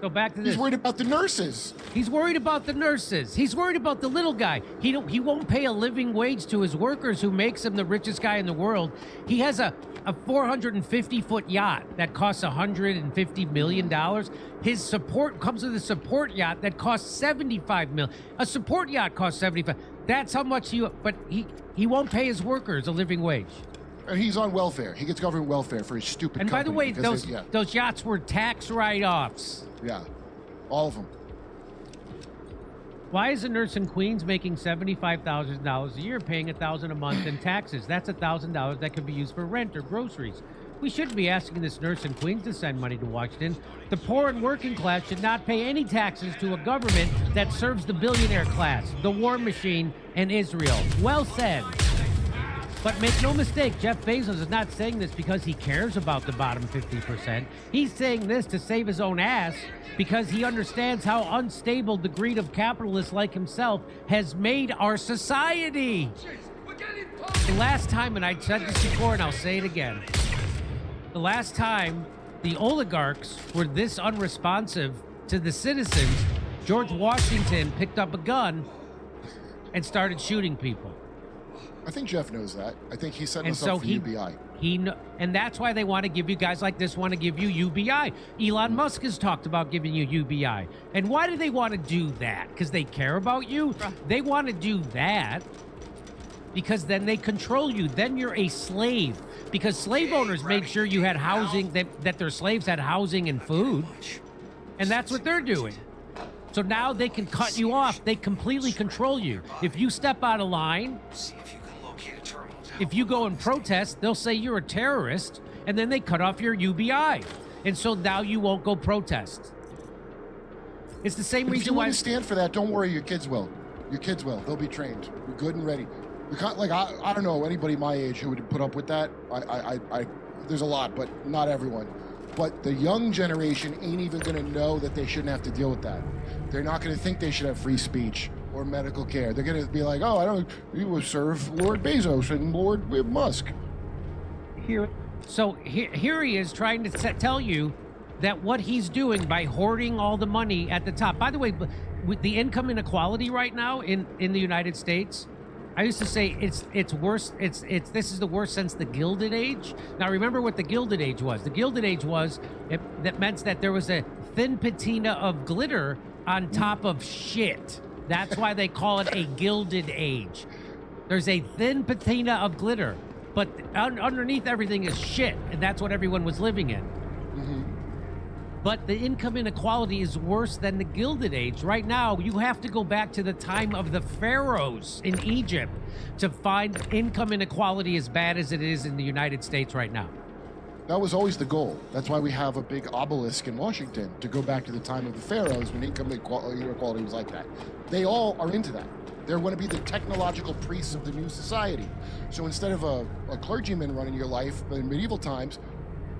So back to this. He's worried about the nurses. He's worried about the nurses. He's worried about the little guy. He won't pay a living wage to his workers, who makes him the richest guy in the world. He has a 450-foot yacht that costs $150 million. His support comes with a support yacht that costs $75 million. A support yacht costs $75. That's how much but he won't pay his workers a living wage. And he's on welfare. He gets government welfare for his stupid And by the way, company those yachts were tax write-offs. Yeah, all of them. Why is a nurse in Queens making $75,000 a year, paying $1,000 a month in taxes? That's $1,000 that could be used for rent or groceries. We shouldn't be asking this nurse in Queens to send money to Washington. The poor and working class should not pay any taxes to a government that serves the billionaire class, the war machine, and Israel. Well said. But make no mistake, Jeff Bezos is not saying this because he cares about the bottom 50%. He's saying this to save his own ass because he understands how unstable the greed of capitalists like himself has made our society. The last time, and I said this before and I'll say it again, the last time the oligarchs were this unresponsive to the citizens, George Washington picked up a gun and started shooting people. I think Jeff knows that. I think he set And us so up for UBI. And that's why they want to give you guys like this want to give you UBI. Elon Musk has talked about giving you UBI. And why do they want to do that? Because they care about you? They want to do that because then they control you. Then you're a slave. Because slave owners made sure you had housing, that their slaves had housing and food. And that's what they're doing. So now they can cut you off. They completely control you. If you step out of line, if you go and protest, they'll say you're a terrorist, and then they cut off your UBI. And so now you won't go protest. It's the same But reason if you why... want to stand for that, don't worry, your kids will. Your kids will. They'll be trained. We're good and ready. We can't, like, I don't know anybody my age who would put up with that. There's a lot, but not everyone. But the young generation ain't even going to know that they shouldn't have to deal with that. They're not going to think they should have free speech or medical care. They're going to be like, oh, we will serve Lord Bezos and Lord Musk. So here he is trying to tell you that what he's doing by hoarding all the money at the top. By the way, with the income inequality right now in the United States, I used to say it's worse. This is the worst since the Gilded Age. Now remember what the Gilded Age was. The Gilded Age was that meant that there was a thin patina of glitter on top of shit. That's why they call it a Gilded Age. There's a thin patina of glitter, but underneath everything is shit, and that's what everyone was living in. But the income inequality is worse than the Gilded Age. Right now, you have to go back to the time of the pharaohs in Egypt to find income inequality as bad as it is in the United States right now. That was always the goal. That's why we have a big obelisk in Washington, to go back to the time of the pharaohs when income inequality was like that. They all are into that. They're going to be the technological priests of the new society. So instead of a clergyman running your life in medieval times,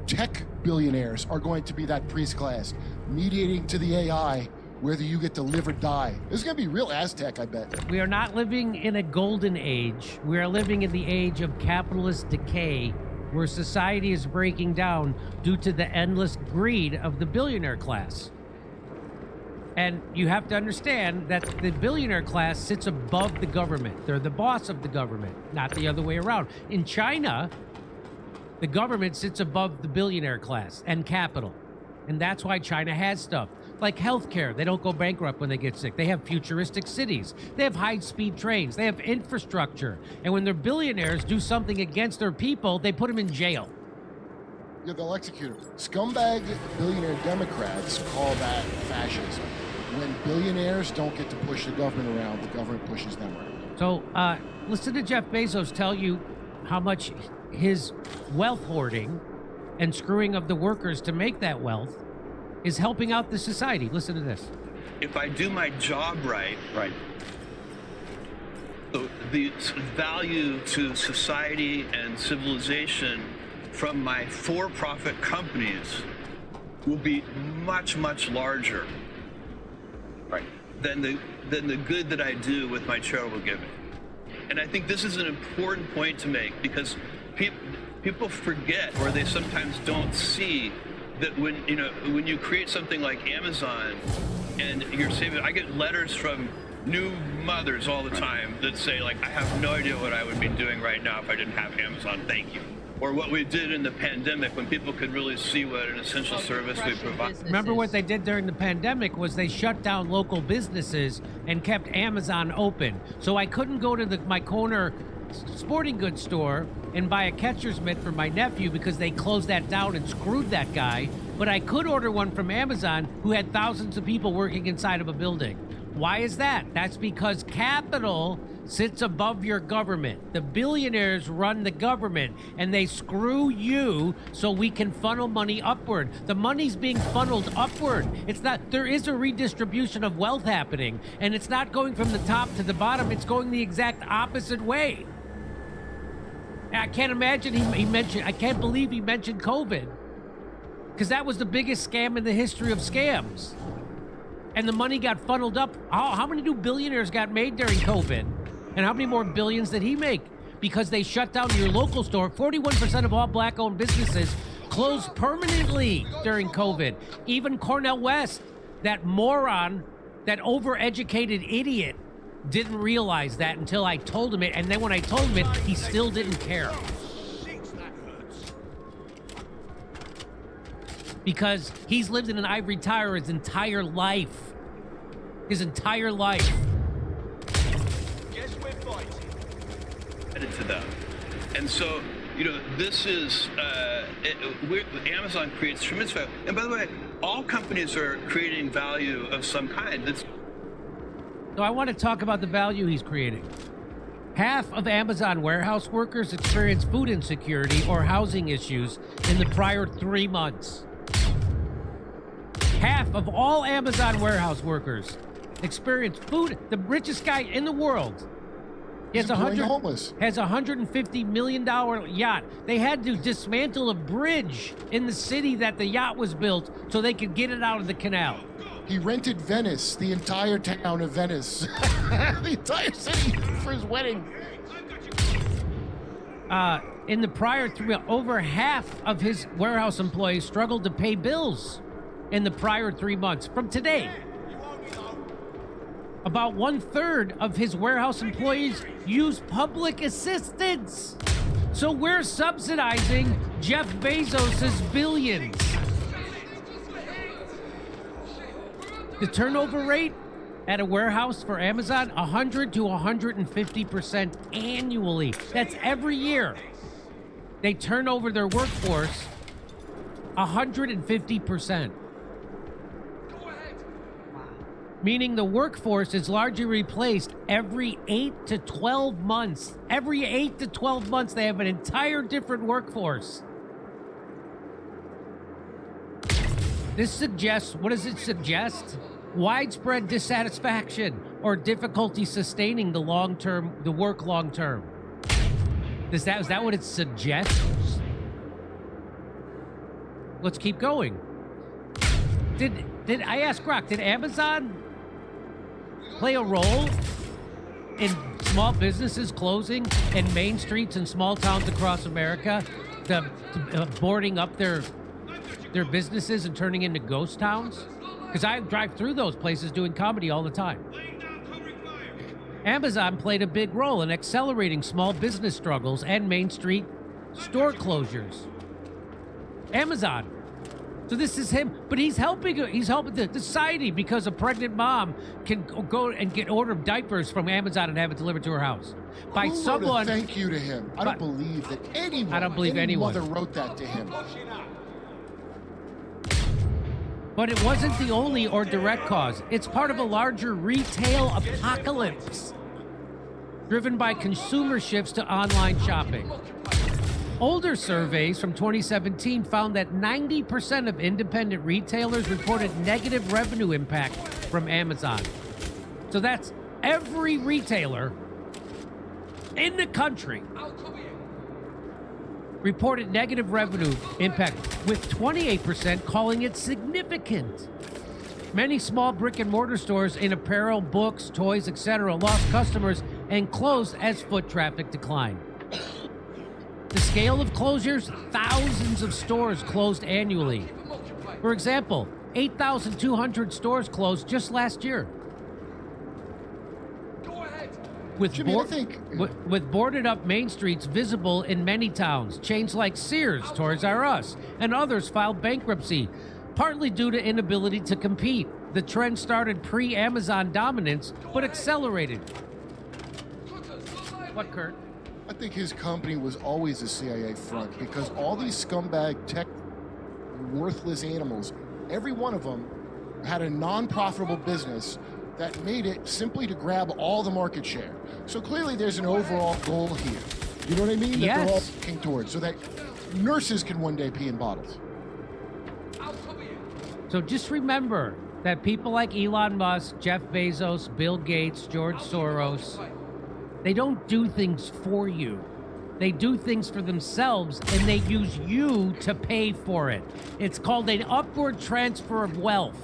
tech billionaires are going to be that priest class, mediating to the AI whether you get to live or die. This is going to be real Aztec, I bet. We are not living in a golden age. We are living in the age of capitalist decay, where society is breaking down due to the endless greed of the billionaire class. And you have to understand that the billionaire class sits above the government. They're the boss of the government, not the other way around. In China, the government sits above the billionaire class and capital. And that's why China has stuff like healthcare. They don't go bankrupt when they get sick. They have futuristic cities. They have high-speed trains. They have infrastructure. And when their billionaires do something against their people, they put them in jail. Yeah, they'll execute them. Scumbag billionaire Democrats call that fascism. When billionaires don't get to push the government around, the government pushes them around. So listen to Jeff Bezos tell you how much his wealth hoarding and screwing of the workers to make that wealth is helping out the society. Listen to this. If I do my job right, the value to society and civilization from my for-profit companies will be much, much larger, than the good that I do with my charitable giving. And I think this is an important point to make, because people forget, or they sometimes don't see, that when you create something like Amazon and you're saving, I get letters from new mothers all the time that say, like, I have no idea what I would be doing right now if I didn't have Amazon, thank you. Or what we did in the pandemic when people could really see what an essential service we provide. Remember what they did during the pandemic was they shut down local businesses and kept Amazon open. So I couldn't go to my corner sporting goods store and buy a catcher's mitt for my nephew because they closed that down and screwed that guy. But I could order one from Amazon, who had thousands of people working inside of a building. Why is that? That's because capital sits above your government. The billionaires run the government, and they screw you so we can funnel money upward. The money's being funneled upward. It's not, there is a redistribution of wealth happening, and it's not going from the top to the bottom. It's going the exact opposite way. I can't imagine I can't believe he mentioned COVID. Because that was the biggest scam in the history of scams. And the money got funneled up. How many new billionaires got made during COVID? And how many more billions did he make? Because they shut down your local store. 41% of all black-owned businesses closed permanently during COVID. Even Cornel West, that moron, that overeducated idiot, didn't realize that until I told him it. And then when I told him it, he still didn't care. Because he's lived in an ivory tower his entire life. His entire life. Guess we're fighting. Headed to them. And so, this is, Amazon creates tremendous value. And by the way, all companies are creating value of some kind. So I want to talk about the value he's creating. Half of Amazon warehouse workers experienced food insecurity or housing issues in the prior 3 months. Half of all Amazon warehouse workers experienced food. The richest guy in the world has $150 million yacht. They had to dismantle a bridge in the city that the yacht was built so they could get it out of the canal. He rented Venice, the entire town of Venice, the entire city for his wedding. In the prior 3, over half of his warehouse employees struggled to pay bills in the prior 3 months. From today, about 1/3 of his warehouse employees use public assistance. So we're subsidizing Jeff Bezos' billions. The turnover rate at a warehouse for Amazon, 100 to 150% annually. That's every year. They turn over their workforce 150%. Meaning the workforce is largely replaced every 8 to 12 months. Every 8 to 12 months, they have an entire different workforce. This suggests, what does it suggest? Widespread dissatisfaction or difficulty sustaining the work long term. Is that what it suggests? Let's keep going. Did I ask Grok, did Amazon play a role in small businesses closing and main streets in small towns across America, boarding up their businesses and turning into ghost towns? Because I drive through those places doing comedy all the time. Amazon played a big role in accelerating small business struggles and Main Street store closures. Amazon. So this is him, but he's helping the society because a pregnant mom can go and order diapers from Amazon and have it delivered to her house. By Who someone. wrote a thank you to him. I don't believe that anyone. I don't believe anyone. Mother wrote that to him. But it wasn't the only or direct cause. It's part of a larger retail apocalypse driven by consumer shifts to online shopping. Older surveys from 2017 found that 90% of independent retailers reported negative revenue impact from Amazon. So that's every retailer in the country reported negative revenue impact, with 28% calling it significant. Many small brick and mortar stores in apparel, books, toys, etc. lost customers and closed as foot traffic declined. The scale of closures, thousands of stores closed annually. For example, 8,200 stores closed just last year. With, Jimmy, with boarded up main streets visible in many towns, chains like Sears, Toys R Us, and others filed bankruptcy, partly due to inability to compete. The trend started pre-Amazon dominance, but accelerated. What, Kurt? I think his company was always a CIA front because all these scumbag tech worthless animals, every one of them had a non-profitable business that made it simply to grab all the market share. So clearly there's an overall goal here. You know what I mean? That they're all working towards, so that nurses can one day pee in bottles. So just remember that people like Elon Musk, Jeff Bezos, Bill Gates, George Soros, they don't do things for you. They do things for themselves, and they use you to pay for it. It's called an upward transfer of wealth.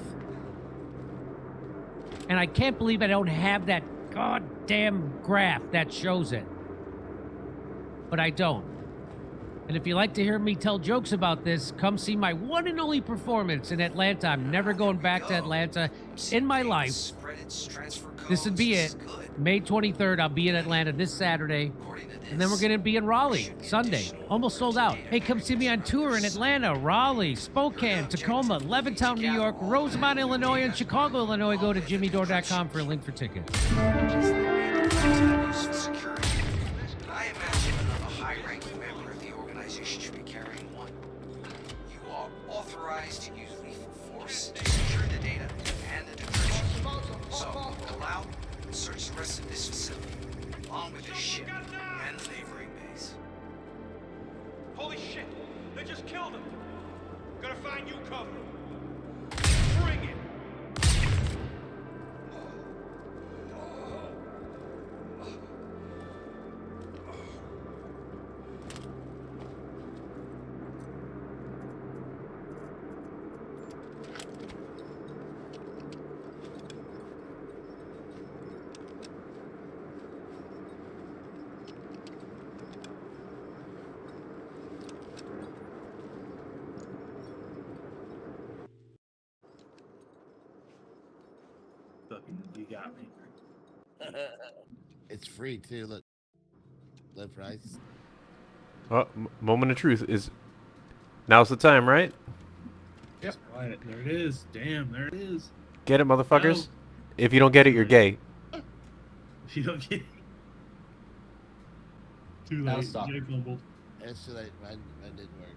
And I can't believe I don't have that goddamn graph that shows it. But I don't. And if you like to hear me tell jokes about this, come see my one and only performance in Atlanta. I'm never going back to Atlanta in my life. This would be it. May 23rd, I'll be in Atlanta this Saturday. And then we're going to be in Raleigh Sunday. Almost sold out. Hey, come see me on tour in Atlanta, Raleigh, Spokane, Tacoma, Levittown, New York, Rosemont, Illinois, and Chicago, Illinois. Go to jimmydore.com for a link for tickets. I imagine another high-ranking member of the organization should be carrying one. You are authorized to use lethal force to secure the data and the decryption. So, go out and search the rest of this facility, along with this ship and the neighboring base. Holy shit! They just killed him! Gonna find you cover. Bring it! You got me. It's free too. Look, low price. Oh, moment of truth is now's the time, right? Yep. Quiet. There it is. Damn, there it is. Get it, motherfuckers. No. If you don't get it, you're gay. If you don't get it. Too Now late. stop. Jay fumbled. It's too late. Mine didn't work.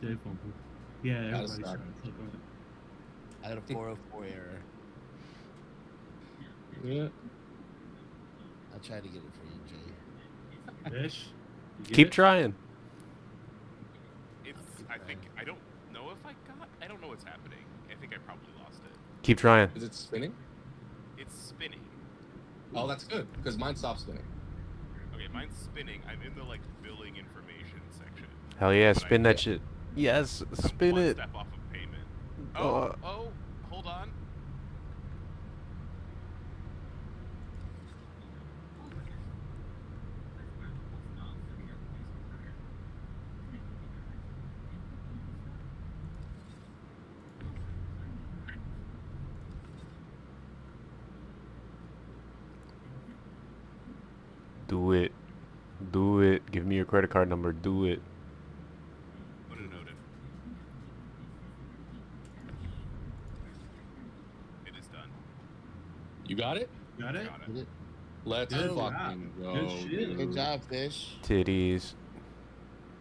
Jay fumbled. Yeah, Gotta everybody's stop. trying to flip on it. I had a 404 error. Yeah. I'll try to get it for you, Jay. Fish. You get Keep it? trying. It's. I think. I don't know if I got. I don't know what's happening. I think I probably lost it. Keep trying. Is it spinning? It's spinning. Oh, that's good, because mine stopped spinning. Okay, mine's spinning. I'm in the like billing information section. Hell yeah, When I spin that get- shit. Yes, I'm spin one it. step off of payment. Uh, Hold on. Do it. Do it. Give me your credit card number. Do it. Put it noted. It is done. You got it? Got it? Got it. Let's Good fucking job. go. Good shit. dude. Good job, Fish. Titties.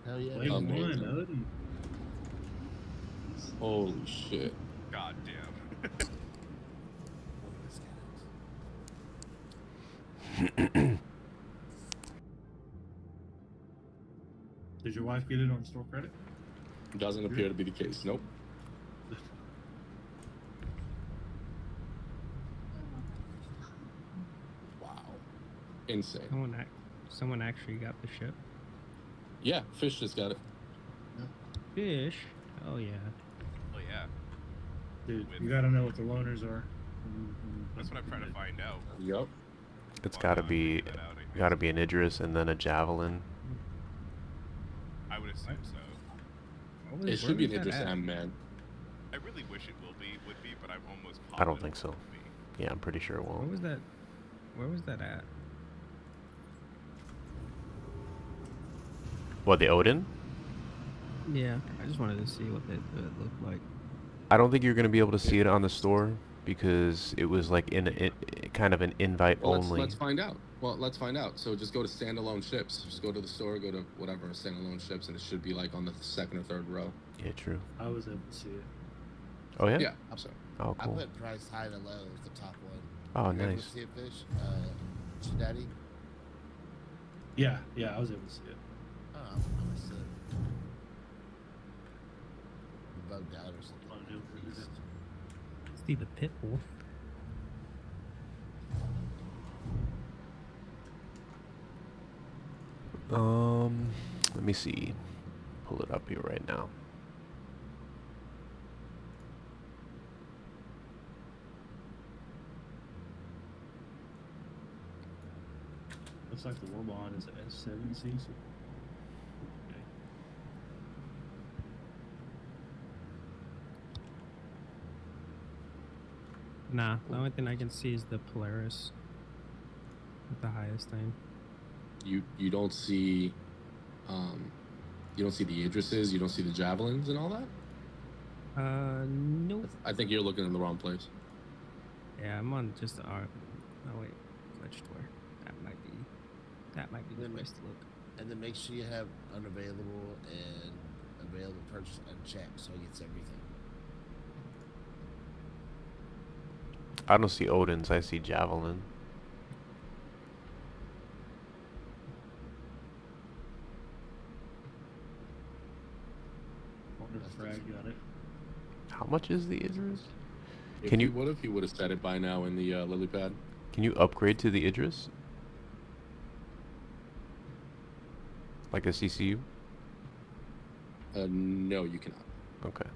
Hell yeah. Play one, Amazing. Odie. Holy shit. God damn. Did your wife get it on store credit? Doesn't appear to be the case. Nope. Wow. Insane. Someone actually got the ship. Yeah, Fish just got it. Fish. Oh yeah. Oh yeah. Dude, you gotta know what the loaners are. That's what I'm trying to find out. Yup. It's gotta be an Idris and then a Javelin. I would assume so. It should be an Idris M, man. I really wish it would be, but I'm almost positive. I don't think so. Yeah, I'm pretty sure it Where won't. was that? Where was that at? What, the Odin? Yeah, I just wanted to see what it looked like. I don't think you're gonna be able to see it on the store because it was like kind of an invite Well, only. let's find out. Well, let's find out. So just go to standalone ships. Just go to the store, go to whatever, standalone ships, and it should be like on the second or third row. Yeah, true. I was able to see it. Oh yeah. Yeah. So. Oh I cool. put price high to low as the top one. Oh, You able to nice. see it, Fish? Daddy? Yeah, I was able to see it. Oh, I must have bugged out or something. See the pit wolf. Let me see. Pull it up here right now. Looks like the Warbond is S7C. Okay. Nah, the only thing I can see is the Polaris with the highest thing. You don't see you don't see the Idrises, you don't see the Javelins and all that? Nope. I think you're looking in the wrong place. Yeah, I'm on just the R. Oh wait, glitched where? That might be the place to look. And then make sure you have unavailable and available purchase unchecked so he gets everything. I don't see Odin's, I see Javelin. Wonder if Frag got it. How much is the Idris? What if you would have said it by now in the lily pad? Can you upgrade to the Idris? Like a CCU? No, you cannot. Okay.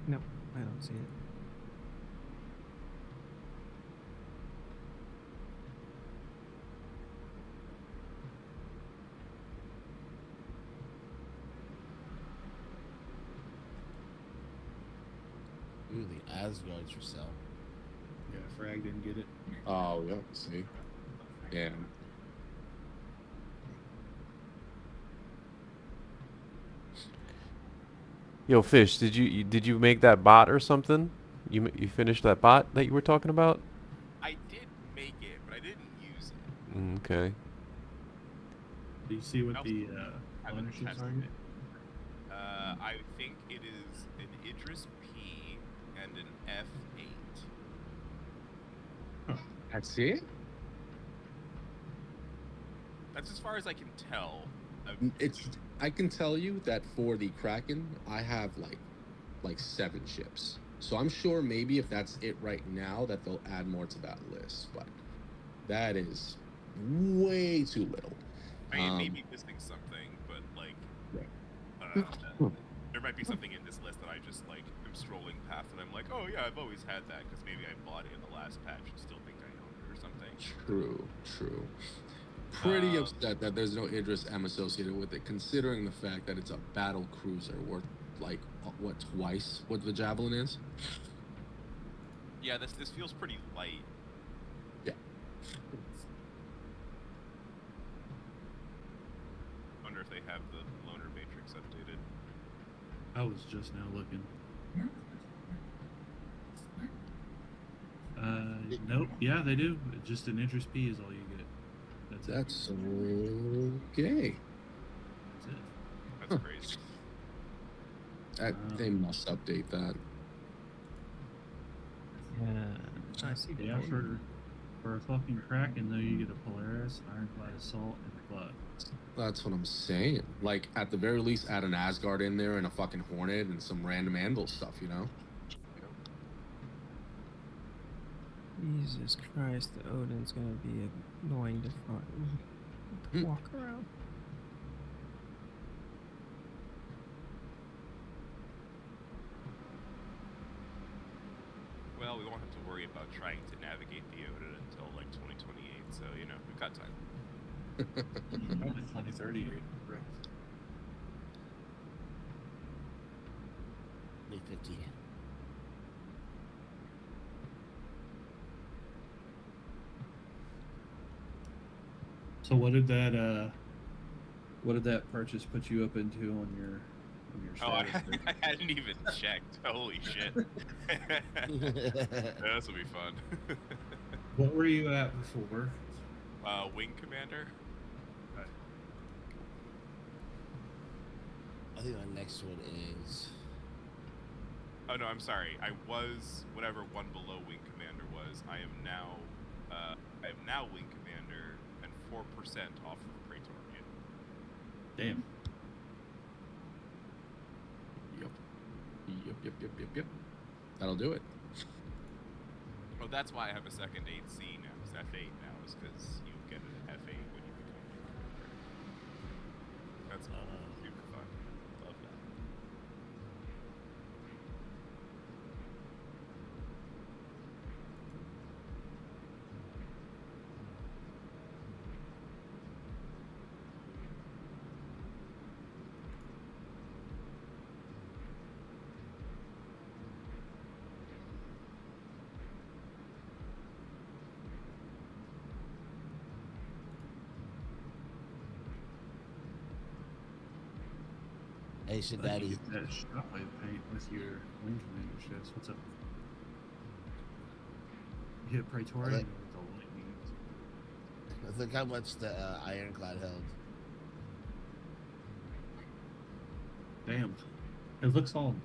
No, I don't see it. Ooh, the Asgards for sale. Yeah, Frag didn't get it. Oh, yeah, see? Damn. Yo, Fish, did you make that bot or something? You finished that bot that you were talking about? I did make it, but I didn't use it. Okay. Do you see what the I haven't ownerships tested are? it. I think it is an Idris P and an F8. That's it? That's as far as I can tell. I can tell you that for the Kraken, I have like 7 ships. So I'm sure maybe if that's it right now, that they'll add more to that list. But that is way too little. I mean, maybe missing something, but like, there might be something in this list that I just like am scrolling past, and I'm like, oh yeah, I've always had that because maybe I bought it in the last patch and still think I own it or something. True. Pretty upset that there's no Idris M associated with it, considering the fact that it's a battle cruiser worth like what, twice what the Javelin is. Yeah, this feels pretty light. Yeah. Wonder if they have the loaner matrix updated. I was just now looking. Nope. Yeah, they do. Just an Idris P is all you get. That's okay. That's it. That's crazy. They must update that. Yeah, I see the Yeah, for a fucking Kraken though, you get a Polaris, Ironclad Assault, and a Club. That's what I'm saying. Like, at the very least, add an Asgard in there and a fucking Hornet and some random Anvil stuff, you know? Jesus Christ, the Odin's gonna be annoying to walk around. Well, we won't have to worry about trying to navigate the Odin until like 2028, so you know we've got time. Probably 2030. Right. 50. So what did that purchase put you up into on your status? I hadn't even checked. Holy shit. This will be fun. What were you at before? Wing Commander. I think my next one is. Oh no, I'm sorry. I was whatever one below Wing Commander was. I am now Wing Commander and 4% off of Praetorian. Damn. Yep. that'll do it. Well, that's why I have a second 8C now. It's F8 now, is because you get an F8 when you become a commander. That's super fun. Love that. Hey, I Daddy. get that shockwave paint with your wing commander ships. What's up? You hit Praetorian with the lightning. Look how much the Ironclad held. Damn. It looks all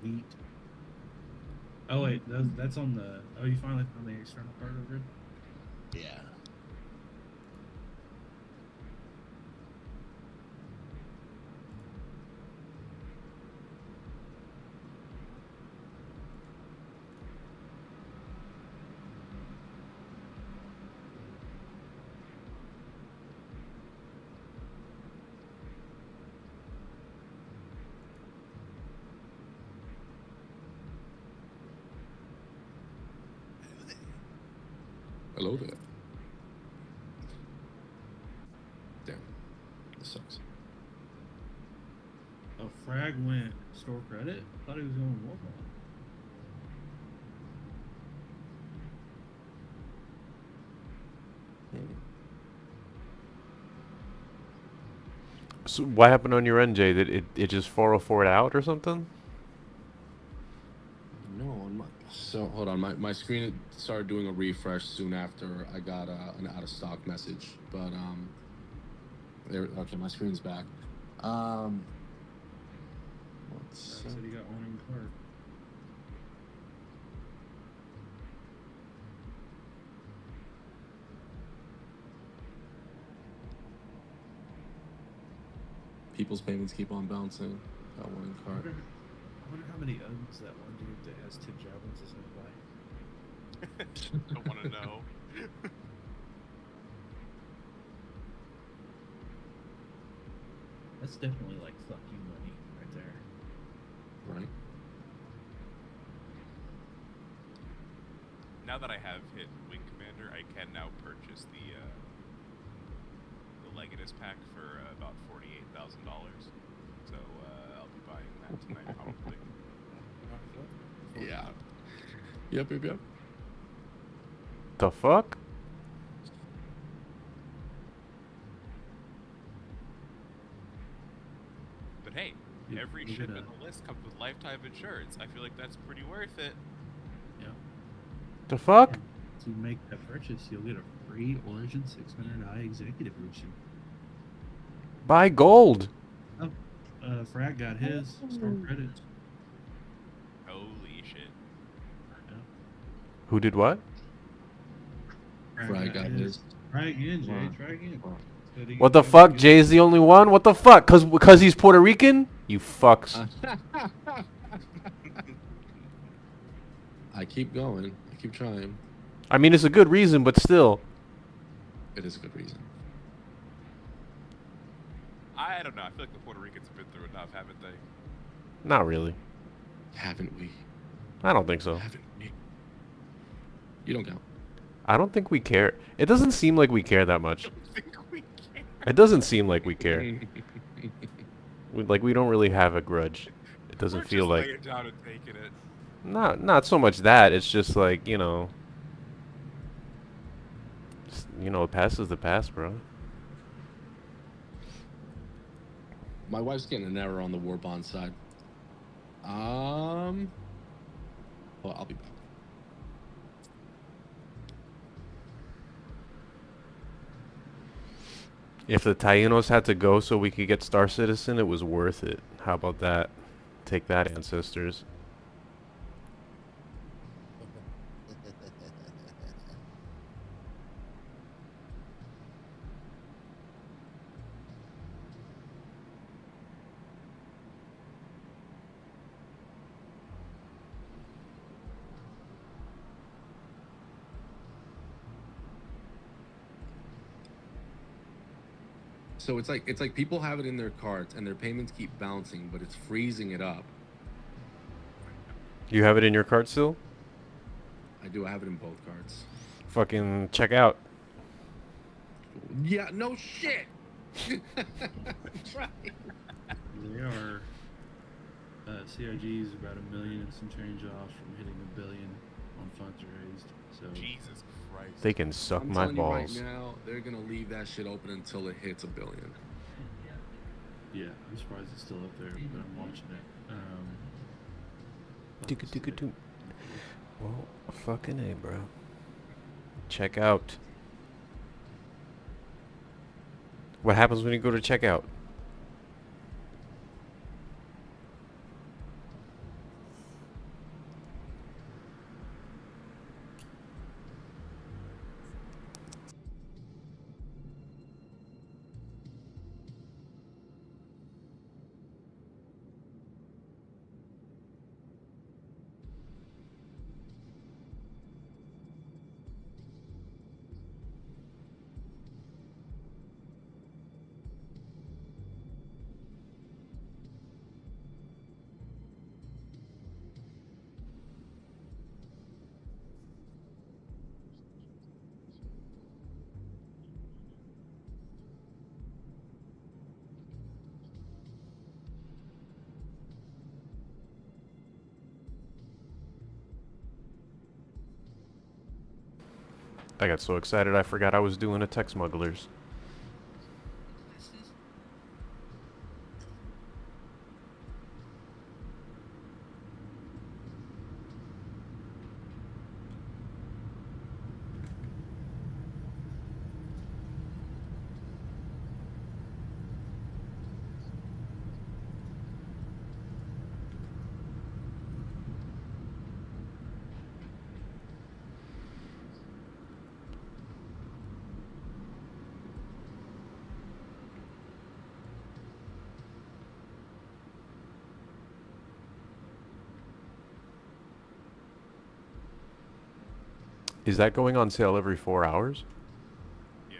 neat. Oh wait, that's on the. Oh, you finally found the external part of it. Yeah. Hello there. Damn. This sucks. Oh, Frag went store credit? I thought he was going Warhol. So what happened on your end, Jay? Did it just 404'd out or something? No, on my, so hold on. My screen started doing a refresh soon after I got an out of stock message. But there. Okay, my screen's back. What's Said he got one in cart. people's payments keep on bouncing? Got one in cart. I wonder how many owns that one dude that has 10 javelins is gonna buy. I want to know. That's definitely like fuck you money right there. Right. Now that I have hit Wing Commander, I can now purchase the Legatus pack for about $48,000. So I'll be buying that tonight probably. Yeah. Yep. The fuck? But hey, You- every you ship gotta- in the list comes with lifetime insurance. I feel like that's pretty worth it. Yeah. The fuck? To make that purchase, you'll get a free Origin 600i Executive Edition. Buy gold. Oh, Frag got his store credit. Holy shit. Who did what? Frag got his. Try again, Jay. Try again. Said he What the got fuck? his. Jay's the only one? What the fuck? Cause he's Puerto Rican? You fucks. I keep going. I keep trying. I mean, it's a good reason, but still. It is a good reason. I don't know. I feel like the Puerto Ricans have been through enough, haven't they? Not really. Haven't we? I don't think so. Haven't we? You don't count. I don't think we care. It doesn't seem like we care that much. It doesn't seem like we care. We don't really have a grudge. It doesn't We're feel just like. laying down and taking it. Not so much that. It's just like, you know. The past is the past, bro. My wife's getting an error on the war bond side. Well, I'll be back. If the Taínos had to go so we could get Star Citizen, it was worth it. How about that? Take that, ancestors. So it's like people have it in their cards and their payments keep bouncing, but it's freezing it up. You have it in your cart still? I do. I have it in both cards. Fucking check out. Yeah. No shit. Try. They are. CRG is about $1 million and some change off from hitting $1 billion on funds raised. So Jesus Christ. They can suck I'm my telling balls. you right now, they're gonna leave that shit open until it hits $1 billion. yeah, I'm surprised it's still up there, but I'm watching it. Well, fucking A, bro. Check out. What happens when you go to checkout? I got so excited I forgot I was doing a tech smugglers. Is that going on sale every 4 hours? Yeah.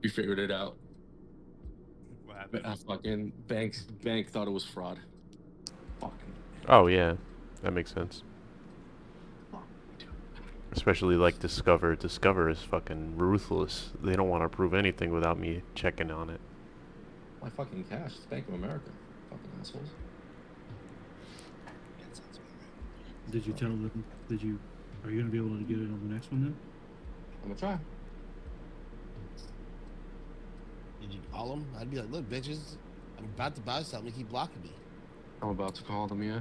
We figured it out. What happened? Fucking bank thought it was fraud. Fucking. Oh yeah, that makes sense. Especially like Discover. Discover is fucking ruthless. They don't want to prove anything without me checking on it. My fucking cash. It's Bank of America. Fucking assholes. Did you tell them? Did you Are you gonna be able to get it on the next one then? I'm gonna try. Did you call them? I'd be like, look, bitches, I'm about to buy something. They keep blocking me. I'm about to call them. Yeah.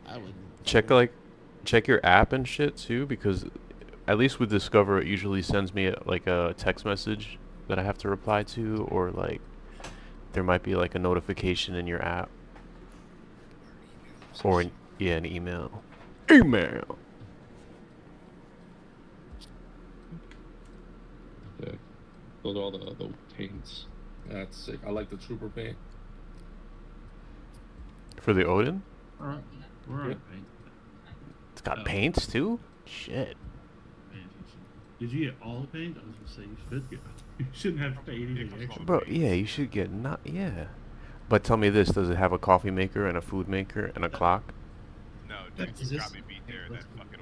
I would. Check your app and shit too, because at least with Discover, it usually sends me like a text message that I have to reply to, or like there might be like a notification in your app, or an email. Email. Yeah. Those are all the paints. That's sick. I like the trooper paint. For the Odin? Alright. We're on paint. It's got paints too? Shit. Did you get all the paint? I was gonna say you should get. You shouldn't have to pay anything extra. Bro, yeah, you should get yeah. But tell me this, does it have a coffee maker and a food maker and a clock? No, James got me beat there. Those fucking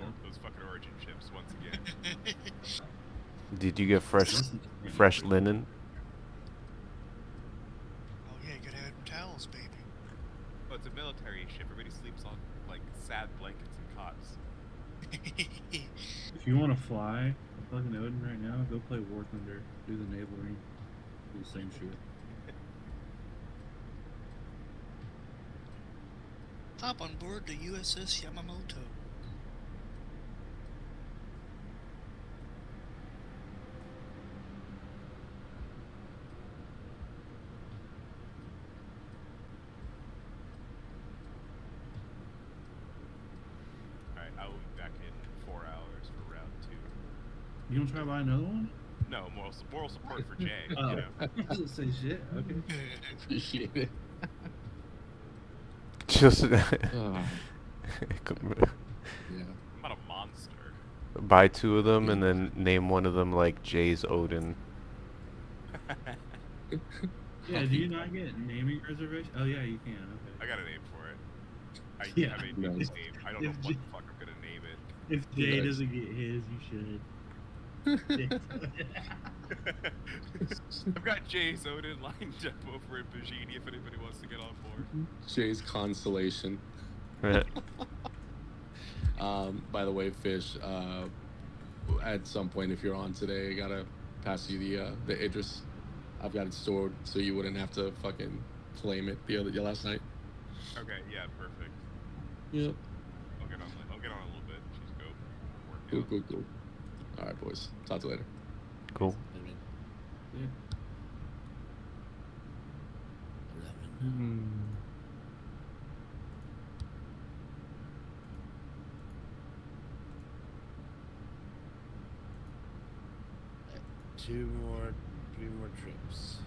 origin chips once again. Did you get fresh linen? Oh yeah, you gotta have towels, baby. Well, it's a military ship. Everybody sleeps on like sad blankets and cots. If you want to fly a fucking Odin right now, go play War Thunder. Do the naval ring. Do the same shit. Hop on board the USS Yamamoto. Alright, I will be back in 4 hours for round 2. You don't try to buy another one? No, moral support for Jay. Oh, You know. I didn't say shit. Okay. Appreciate it. Just Yeah. I'm not a monster. buy 2 of them and then name one of them like Jay's Odin. Yeah, do you not get naming reservation? Oh yeah, you can. Okay. I got a name for it. I Yeah. have a name. I don't know If what J- the fuck I'm gonna name it. If Jay doesn't get his, you should. I've got Jay's Odin lined up over in Bajini if anybody wants to get on board. Jay's consolation. By the way, Fish, at some point, if you're on today, I gotta pass you the Idris. I've got it stored so you wouldn't have to fucking claim it the last night. Okay, yeah, perfect. Yep. I'll get on a little bit. She's go. Cool. All right, boys. Talk to you later. Cool. Yeah. Three more trips.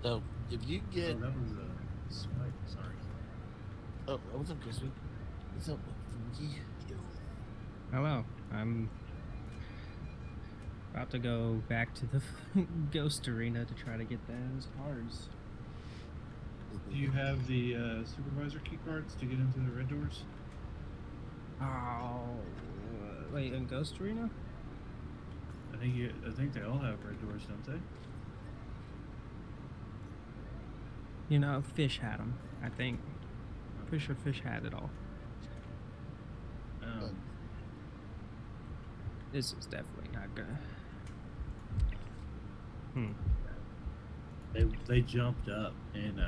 So if you get, Oh, that was a swipe. Sorry. oh, what's up, Crispy? What's up, Funky? Hello. I'm about to go back to the Ghost Arena to try to get those cards. Do you have the supervisor key cards to get into the red doors? Oh, wait, in Ghost Arena? I think they all have red doors, don't they? You know, Fish had them, I think. Pretty sure Fish had it all. This is definitely not good. They jumped up in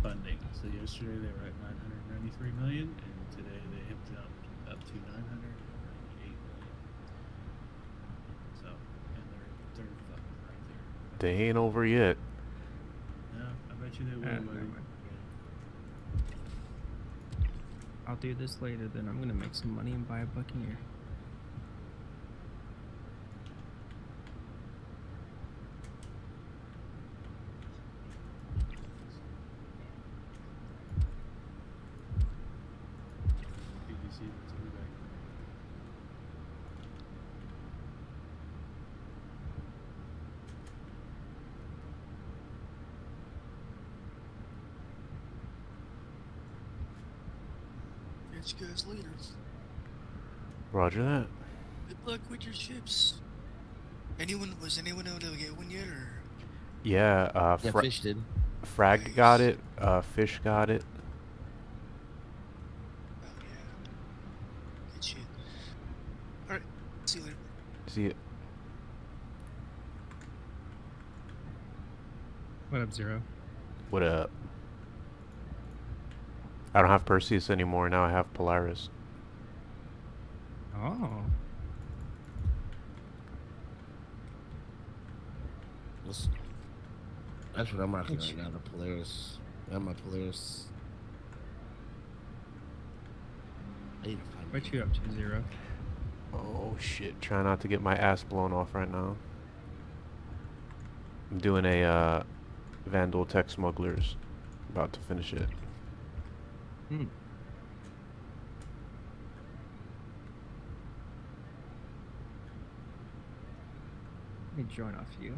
funding. So yesterday they were at 993 million, and today they have jumped up to 998 million. So, and they're fucking right there. They ain't over yet. No, I bet you they will. never buddy. mind. I'll do this later, then I'm gonna make some money and buy a Buccaneer. PDC, let's be back. Catch you guys later. Roger that. Good luck with your ships. Was anyone able to get one yet, or? Yeah, Yeah, Fish did. Frag got it. Fish got it. Good shit. Alright, see you later. See it. What up, Zero? What up? I don't have Perseus anymore. Now I have Polaris. Oh. That's what I'm rocking right now, the Polaris. I have my Polaris. I need to find What you up to, Zero? Oh shit! Try not to get my ass blown off right now. I'm doing a Vandal Tech Smugglers. About to finish it. Hmm. Let me join off you.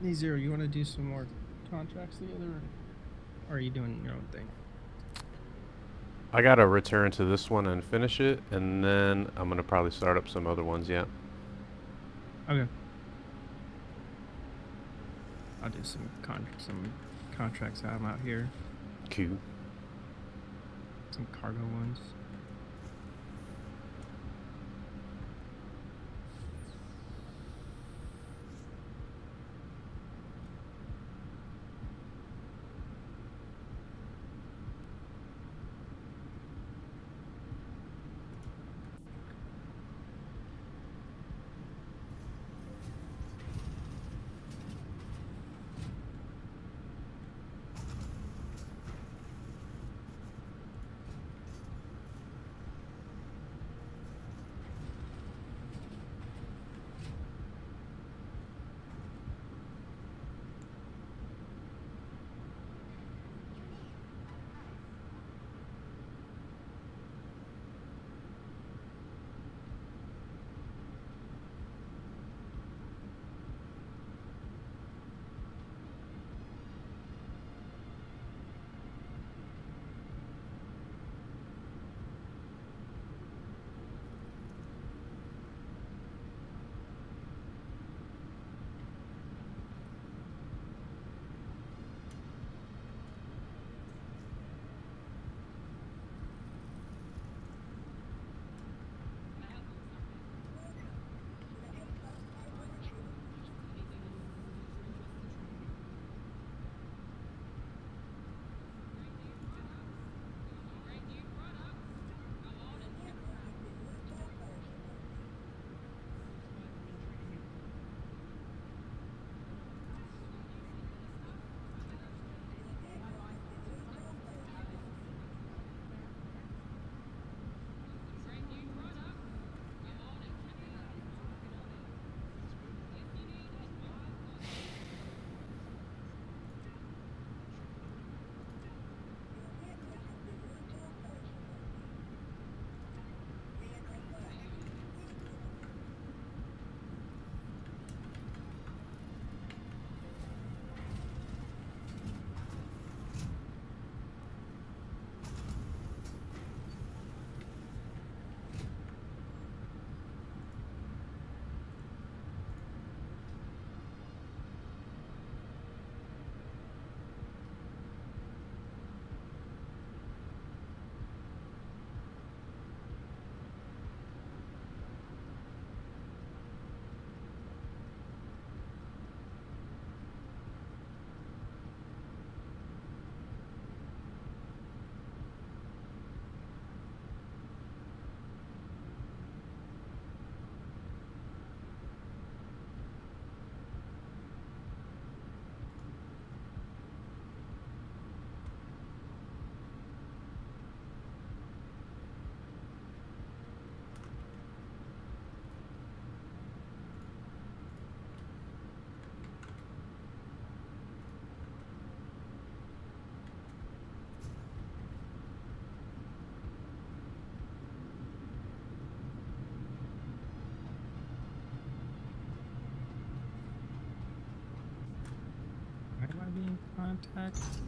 Hey Zero, you want to do some more contracts together, or are you doing your own thing? I gotta return to this one and finish it, and then I'm gonna probably start up some other ones. Yeah. Okay. I'll do some contracts I'm out here. Q. Some cargo ones. contact.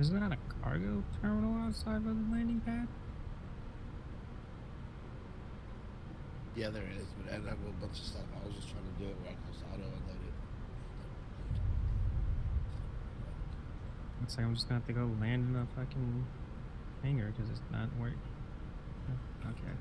Isn't that a cargo terminal outside of the landing pad? Yeah, there is, but I have a bunch of stuff. I was just trying to do it where I can just auto unload it. Looks like I'm just gonna have to go land in a fucking hangar because it's not working. Okay.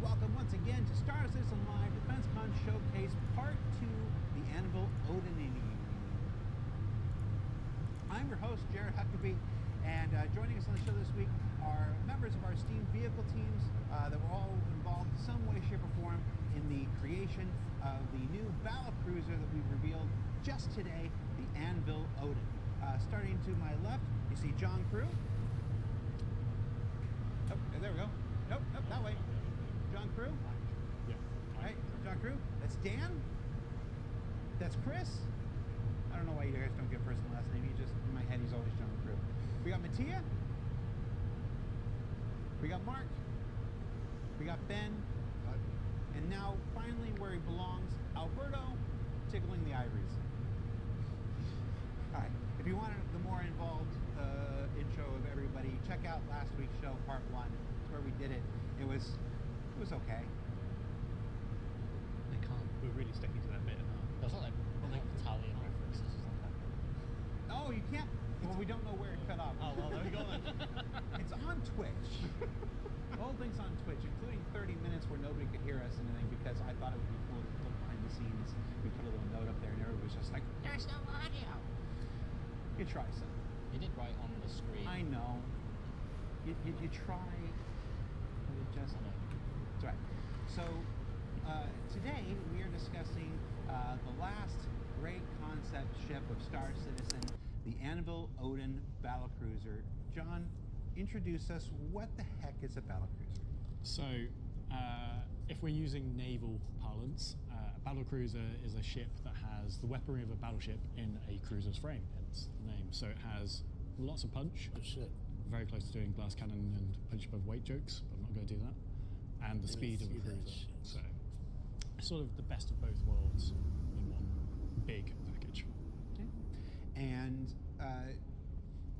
welcome once again to Star Citizen Live Defense Con Showcase Part 2, the Anvil Odin. I'm your host, Jared Huckabee, and joining us on the show this week are members of our Steam vehicle teams that were all involved in some way, shape, or form in the creation of the new battlecruiser that we've revealed just today, the Anvil Odin. Starting to my left, you see John Crew. Oh, there we go. Nope, that way. John Crew. Yeah. All right, John Crew. That's Dan. That's Chris. I don't know why you guys don't get first and last name. In my head, he's always John Crew. We got Mattia. We got Mark. We got Ben. And now, finally, where he belongs, Alberto, tickling the ivories. All right. If you wanted the more involved intro of everybody, check out last week's show, Part 1, where we did it. It was okay. They can't. We're really sticking to that bit. There's not like Italian references or something. Oh, you can't. Well, we don't know where it cut off. Oh, well, there we go then. It's on Twitch. The whole thing's on Twitch, including 30 minutes where nobody could hear us and anything, because I thought it would be cool to look behind the scenes. We put a little note up there, and everybody was just like, "There's no audio." You try some. You did write on the screen. I know. You try. But it just. That's right. So today we are discussing the last great concept ship of Star Citizen, the Anvil Odin battlecruiser. John, introduce us. What the heck is a battlecruiser? So, if we're using naval parlance, a battlecruiser is a ship that has the weaponry of a battleship in a cruiser's frame, hence the name. So it has lots of punch. Oh, shit. Very close to doing glass cannon and punch above weight jokes, but I'm not going to do that. And the speed of a cruiser. So, sort of the best of both worlds in one big package. Okay. And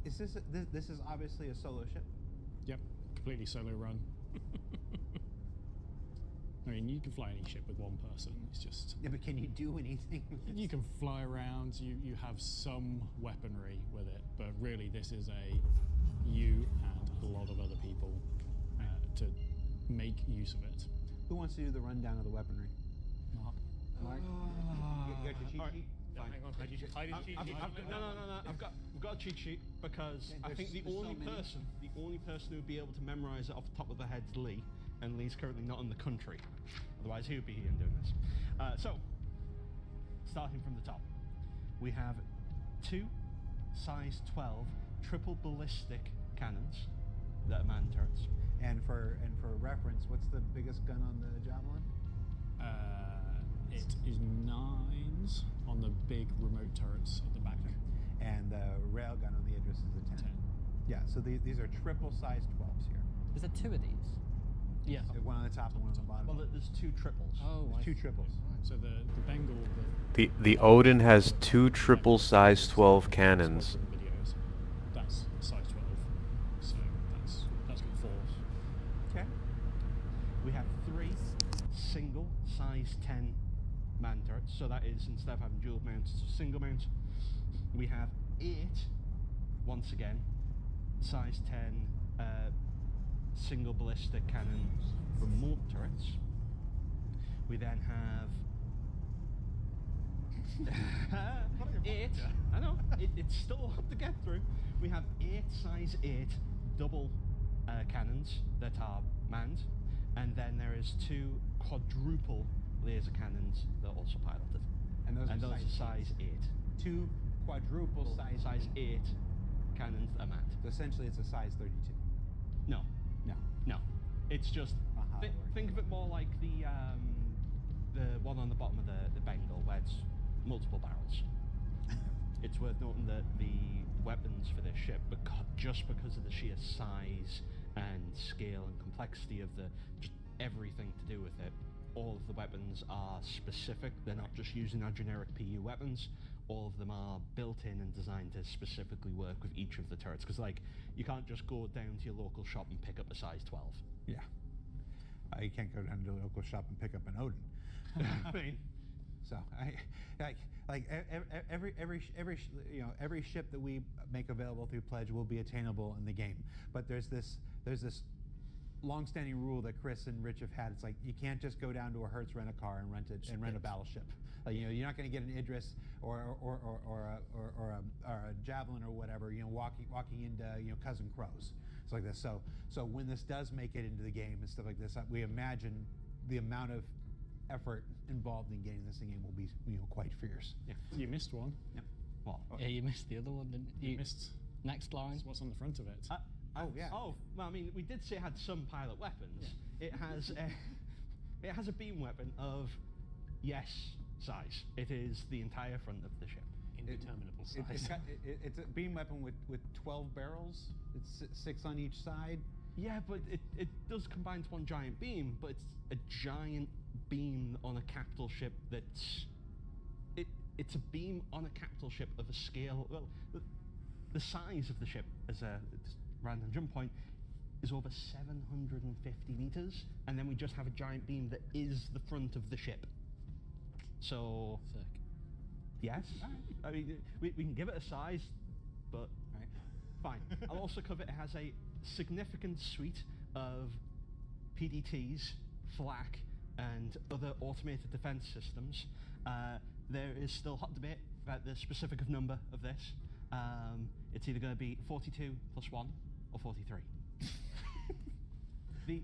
is this is obviously a solo ship? Yep, completely solo run. I mean, you can fly any ship with one person. It's just. Yeah, but can you do anything? You can fly around. You have some weaponry with it, but really, this is you and a lot of other people to make use of it. Who wants to do the rundown of the weaponry? Mark. You got your cheat sheet? Hang on. No. We've got a cheat sheet because I think the only person who would be able to memorize it off the top of their head is Lee, and Lee's currently not in the country. Otherwise, he would be here and doing this. So, starting from the top, we have 2 size 12 triple ballistic cannons that are man turrets. And for reference, what's the biggest gun on the Javelin? It is 9s on the big remote turrets at the back. And the railgun on the Idris is a 10. Yeah, so these are triple size 12s here. Is there 2 of these? Yeah. One on the top and one on the bottom. Well, there's 2 triples. Oh, there's 2 triples. Right. So the Bengal. The Odin has 2 triple size 12 cannons. Videos. That's size 12. So that's got 4. Okay. We have 3 single size 10 man turrets. So that is, instead of having dual mounts, it's a single mount. We have 8, once again, size 10 single ballistic cannon remote turrets. We then have 8. I know it's still hard to get through. We have 8 size 8 double cannons that are manned, and then there is 2 quadruple laser cannons that are also piloted. And those are size 8. 2 quadruple size 8 cannons that are manned. So essentially, it's a size 32. No. It's just think of it more like the one on the bottom of the Bengal, where it's multiple barrels. It's worth noting that the weapons for this ship, just because of the sheer size and scale and complexity of just everything to do with it, all of the weapons are specific. They're not just using our generic PU weapons. All of them are built in and designed to specifically work with each of the turrets. Because, you can't just go down to your local shop and pick up a size 12. Yeah. You can't go down to the local shop and pick up an Odin. I mean, so every ship that we make available through Pledge will be attainable in the game. But there's this long-standing rule that Chris and Rich have had. It's like you can't just go down to a Hertz rent-a-car and rent a battleship. You're not going to get an Idris or a Javelin or whatever. Walking into Cousin Crows. It's like this. So when this does make it into the game and stuff like this, we imagine the amount of effort involved in getting this game will be quite fierce. Yeah. You missed one. Yep. What? Yeah, you missed the other one, didn't you? You missed next line. What's on the front of it? Oh yeah. Oh well, I mean, we did say it had some pilot weapons. Yeah. It has a beam weapon of size. It is the entire front of the ship. Indeterminable size. It's a beam weapon with 12 barrels. It's 6 on each side. Yeah, but it does combine to one giant beam, but it's a giant beam on a capital ship that's it's a beam on a capital ship of a scale. Well, the size of the ship as a random jump point is over 750 meters, and then we just have a giant beam that is the front of the ship. So, sick. Yes, I mean we can give it a size, but fine. I'll also cover it has a significant suite of PDTs, flak, and other automated defense systems. There is still hot debate about the specific number of this. It's either going to be 42 plus 1 or 43.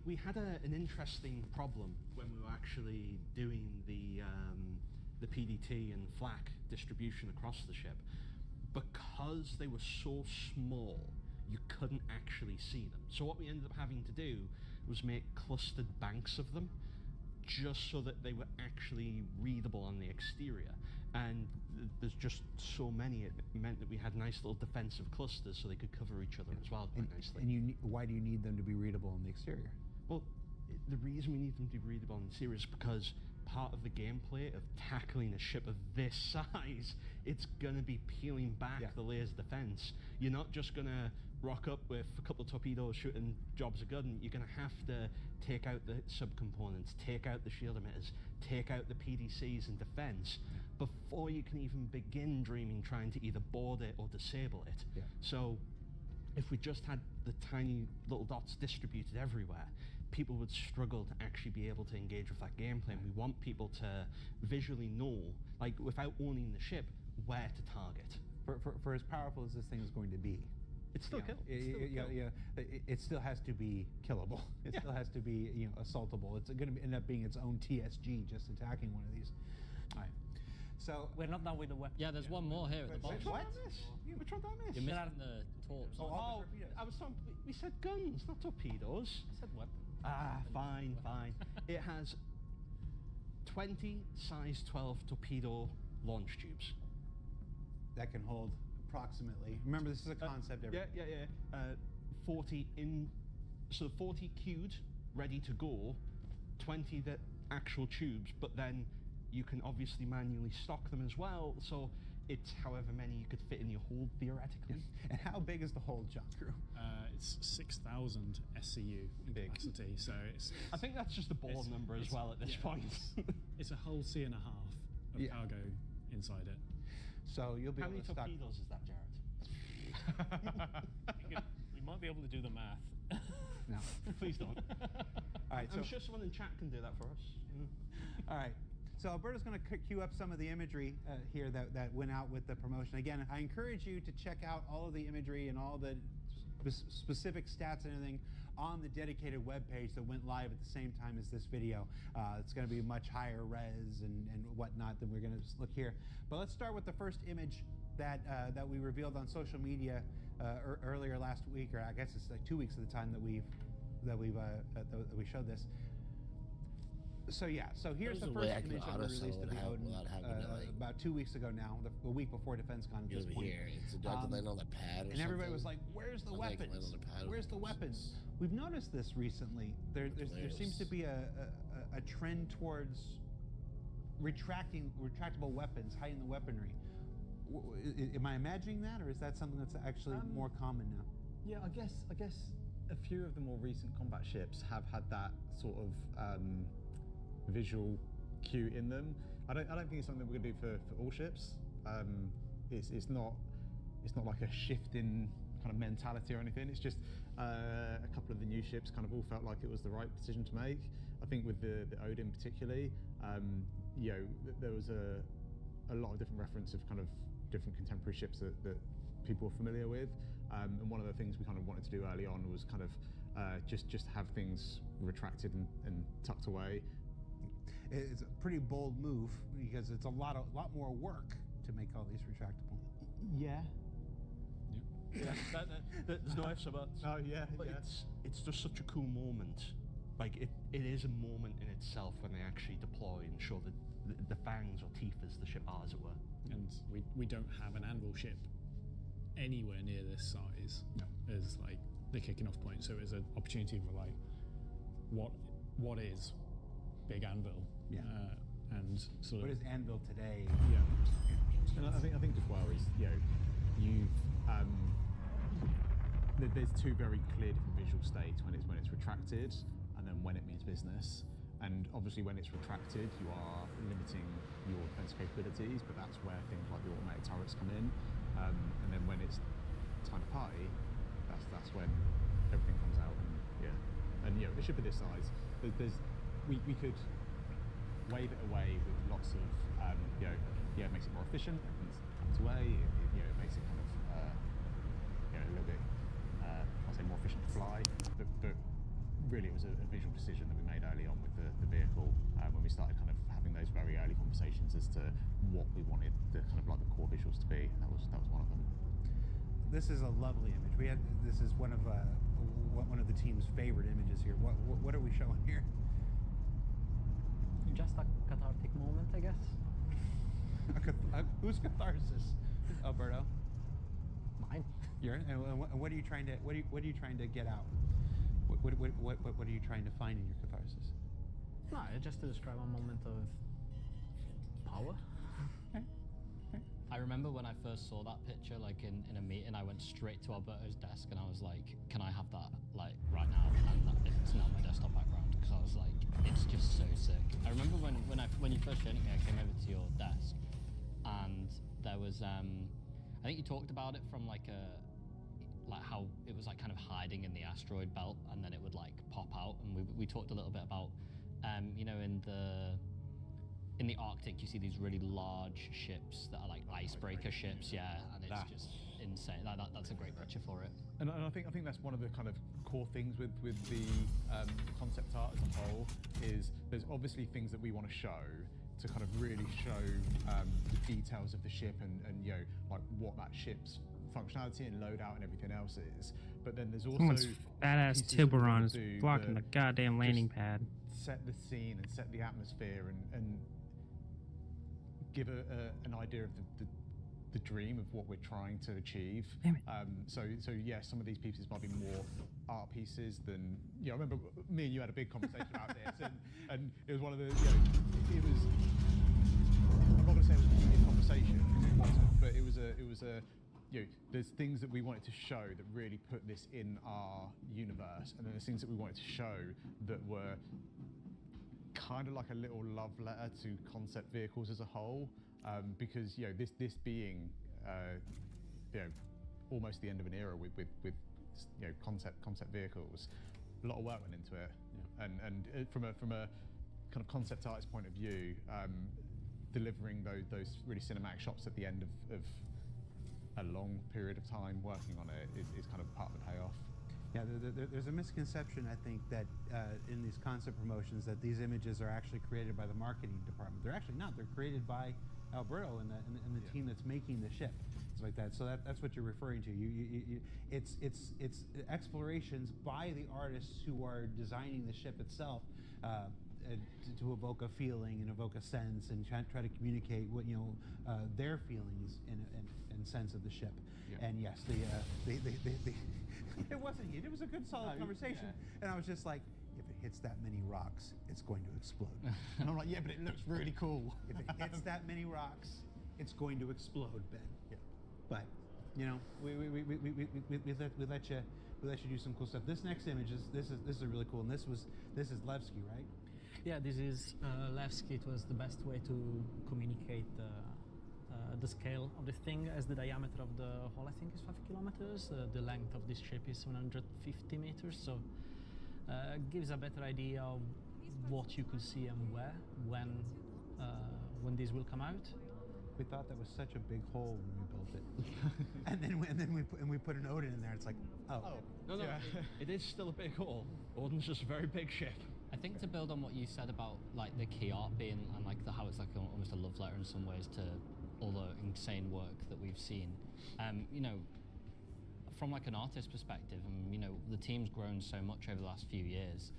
We had an interesting problem when we were actually doing the PDT and flak distribution across the ship. Because they were so small, you couldn't actually see them. So what we ended up having to do was make clustered banks of them, just so that they were actually readable on the exterior. And there's just so many, it meant that we had nice little defensive clusters so they could cover each other as well quite nicely. And why do you need them to be readable on the exterior? Well, the reason we need them to be readable on the exterior is because part of the gameplay of tackling a ship of this size, it's gonna be peeling back the layers of defense. You're not just gonna rock up with a couple of torpedoes shooting jobs of gun. You're gonna have to take out the subcomponents, take out the shield emitters, take out the PDCs and defense before you can even begin dreaming trying to either board it or disable it. Yeah. So if we just had the tiny little dots distributed everywhere, people would struggle to actually be able to engage with that gameplay. And we want people to visually know, like without owning the ship, where to target. For as powerful as this thing is going to be, it's still kill. It still has to be killable. It still has to be assaultable. It's going to end up being its own TSG just attacking one of these. All right. So we're not done with the weapon. Yeah, there's one more here at the bottom. Which one did I miss? Which one did I miss? You're missing the torps. Oh, I was talking. We said guns, not torpedoes. I said weapon. Fine. It has 20 size 12 torpedo launch tubes. That can hold approximately. Remember, this is a concept. 40 in, so 40 queued, ready to go. 20 the actual tubes, but then you can obviously manually stock them as well. So it's however many you could fit in your hold theoretically. And how big is the hold, John Crew? It's 6,000 SCU in capacity. So it's I think that's just a board number as well at this point. It's a whole C and a half of cargo inside it. So you'll be How able many to stock. torpedoes is that, Jared? We might be able to do the math. No, please don't. All right, I'm sure someone in chat can do that for us. All right. So Alberto's going to queue up some of the imagery here that went out with the promotion. Again, I encourage you to check out all of the imagery and all the specific stats and everything on the dedicated webpage that went live at the same time as this video. It's going to be much higher res and whatnot than we're going to look here. But let's start with the first image that we revealed on social media earlier last week, or I guess it's like 2 weeks at the time that we showed this. So yeah, so here's the first image that we released of the Odin about 2 weeks ago now, a week before DefenseCon at this point. Here, it's a land on the pad or and everybody something. was like, "Where's the weapons? Land on the pad Where's the weapons?" We've noticed this recently. There seems to be a trend towards retractable weapons, hiding the weaponry. Am I imagining that, or is that something that's actually more common now? Yeah, I guess a few of the more recent combat ships have had that sort of visual cue in them. I don't think it's something we're going to do for all ships. It's not like a shift in kind of mentality or anything. It's just A couple of the new ships kind of all felt like it was the right decision to make. I think with the Odin particularly, you know, there was a lot of different reference of kind of different contemporary ships that people were familiar with, and one of the things we kind of wanted to do early on was kind of just have things retracted and tucked away. It's a pretty bold move because it's a lot more work to make all these retractable. Yeah. There's no ifs or buts. Oh yeah, But it's just such a cool moment. Like it is a moment in itself when they actually deploy and show the fangs or teeth as the ship are, as it were. And we don't have an anvil ship anywhere near this size as like the kicking off point. So it was an opportunity for like what is Big Anvil? Yeah. And sort What of is Anvil today? Yeah. And I think as well is, you know, you've there's two very clear different visual states when it's retracted and then when it means business. And obviously when it's retracted, you are limiting your defense capabilities, but that's where things like the automatic turrets come in. And then when it's time to party, that's when everything comes out. And you know, a ship of this size, we could wave it away with lots of you know, it makes it more efficient, everything comes away, it makes it kind of you know, a little bit I'll say more efficient to fly, but really it was a visual decision that we made early on with the vehicle when we started kind of having those very early conversations as to what we wanted the kind of like the core visuals to be. That was one of them. This is a lovely image. This is one of the team's favorite images here. What are we showing here? Just a cathartic moment, I guess. Who's catharsis? Alberto. Mine. And what are you trying to get out? What are you trying to find in your catharsis? No, just to describe a moment of power. I remember when I first saw that picture, like in a meeting, I went straight to Alberto's desk and I was like, "Can I have that like right now?" And it's not my desktop background because I was like, "It's just so sick." I remember when you first showed it to me, I came over to your desk, and there was I think you talked about it from like how it was like kind of hiding in the asteroid belt, and then it would like pop out, and we talked a little bit about you know, in the Arctic, you see these really large ships that are like icebreaker ships, and it's just insane. That's a great picture for it. And I think that's one of the kind of core things with the concept art as a whole is there's obviously things that we want to show to kind of really show the details of the ship and you know, like what that ship's functionality and loadout and everything else is. But then there's also someone's badass Tiburon is blocking the goddamn landing pad. Set the scene and set the atmosphere and give an idea of the dream of what we're trying to achieve. Damn it. So yeah, some of these pieces might be more art pieces than, you know, I remember me and you had a big conversation about this, and it was one of the, you know, it was, I'm not going to say it was an easy conversation because it wasn't, but it was a, you know, there's things that we wanted to show that really put this in our universe, and then there's things that we wanted to show that were kind of like a little love letter to concept vehicles as a whole, because you know, this being you know, almost the end of an era with you know, concept vehicles, a lot of work went into it, and from a kind of concept artist point of view, delivering those really cinematic shots at the end of a long period of time working on it is kind of part of the payoff. Yeah, there's a misconception, I think, that in these concept promotions that these images are actually created by the marketing department. They're actually not. They're created by Alberto and the team that's making the ship. It's like that. So that's what you're referring to. It's explorations by the artists who are designing the ship itself to evoke a feeling and evoke a sense and try to communicate what, you know, their feelings and sense of the ship. Yeah. And yes, it wasn't heat. It was a good, solid conversation. Yeah. And I was just like, if it hits that many rocks, it's going to explode. And I'm like, yeah, but it looks really cool. If it hits that many rocks, it's going to explode, Ben. Yeah. But you know, we let you do some cool stuff. This next image this is really cool, and this is Levski, right? Yeah, this is Levski. It was the best way to communicate the scale of the thing, as the diameter of the hull, I think, is 5 kilometers. The length of this ship is 750 meters, so gives a better idea of what you could see and where when these will come out. We thought that was such a big hole when we built it, and then we put an Odin in there. It's like, oh, no, yeah. it is still a big hole. Odin's just a very big ship. I think to build on what you said about like the key art being and like how it's like almost a love letter in some ways to all the insane work that we've seen. You know, from like an artist perspective, and you know, the team's grown so much over the last few years.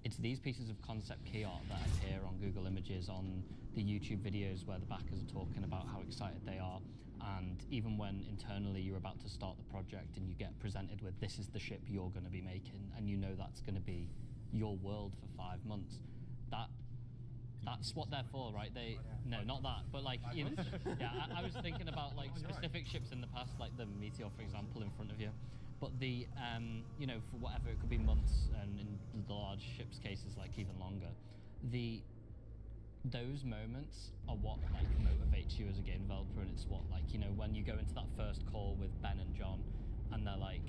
It's these pieces of concept key art that appear on Google Images, on the YouTube videos where the backers are talking about how excited they are, and even when internally you're about to start the project and you get presented with this is the ship you're going to be making, and you know that's going to be your world for 5 months. That's what they're for, right? No, not that, but like, you know, yeah, I was thinking about like specific ships in the past, like the Meteor, for example, in front of you. But the, you know, for whatever, it could be months, and in the large ships cases, like even longer. Those moments are what like motivates you as a game developer, and it's what like, you know, when you go into that first call with Ben and John, and they're like,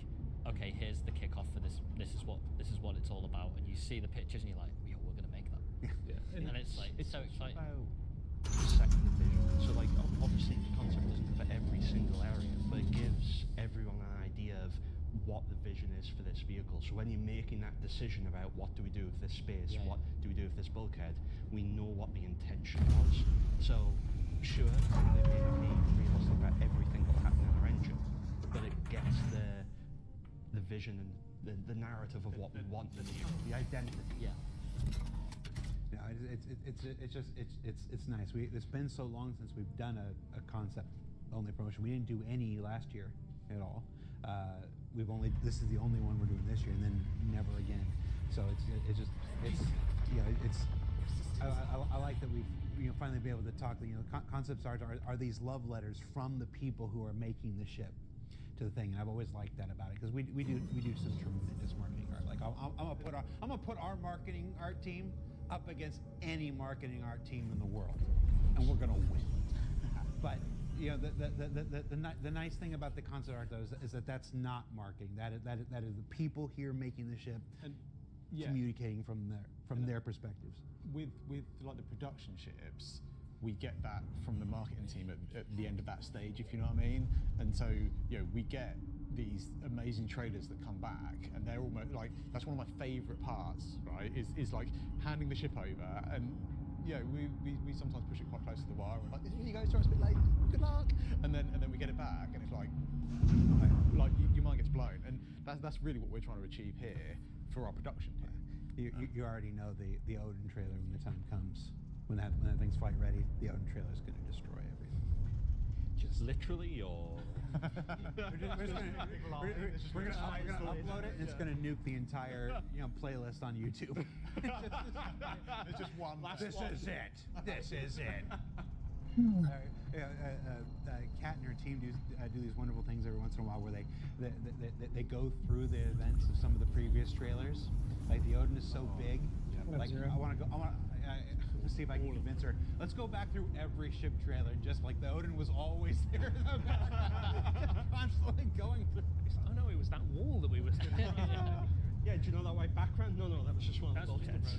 okay, here's the kickoff for this. This is what it's all about, and you see the pictures, and you're like, yo, we're gonna make that. Yeah. And it's like it's so exciting. Second vision. So like obviously the concept doesn't cover every single area, but it gives everyone an idea of what the vision is for this vehicle. So when you're making that decision about what do we do with this space, what do we do with this bulkhead, we know what the intention was. So sure, they may not be realistic about everything that will happen in our engine, but it gets the vision and the narrative of what we want, the identity. Yeah. No, it's nice. It's been so long since we've done a concept only promotion. We didn't do any last year at all. This is the only one we're doing this year, and then never again. So I like that we've finally be able to talk. Concepts art are these love letters from the people who are making the ship to the thing, and I've always liked that about it, because we do some tremendous marketing art. Like I'm gonna put our marketing art team up against any marketing art team in the world, and we're gonna win. But you know, the nice thing about the concept art though is that that's not marketing. That is the people here making the ship and communicating from their perspectives. With like the production ships, we get that from the marketing team at the end of that stage, if you know what I mean. And so, you know, we get these amazing trailers that come back, and they're almost like, that's one of my favorite parts, right? Is like handing the ship over, and you know, we sometimes push it quite close to the wire. We're like, here you go, sorry, it's a bit late, good luck. And then we get it back, and it's like your mind gets blown. And that's really what we're trying to achieve here for our production here. You already know the Odin trailer when the time comes. When that thing's flight ready, the Odin trailer is going to destroy everything. Just literally, or we're going to upload it, and it's going to nuke the entire playlist on YouTube. It's just one. This is it. This is it. Kat and her team do these wonderful things every once in a while, where they go through the events of some of the previous trailers. Like the Odin is so big. Like I want to see if I can convince her. Let's go back through every ship trailer, and just like the Odin was always there in the background, constantly going through. Oh no, it was that wall that we were. Yeah, do you know that white background? No, that was just one of the bulkheads.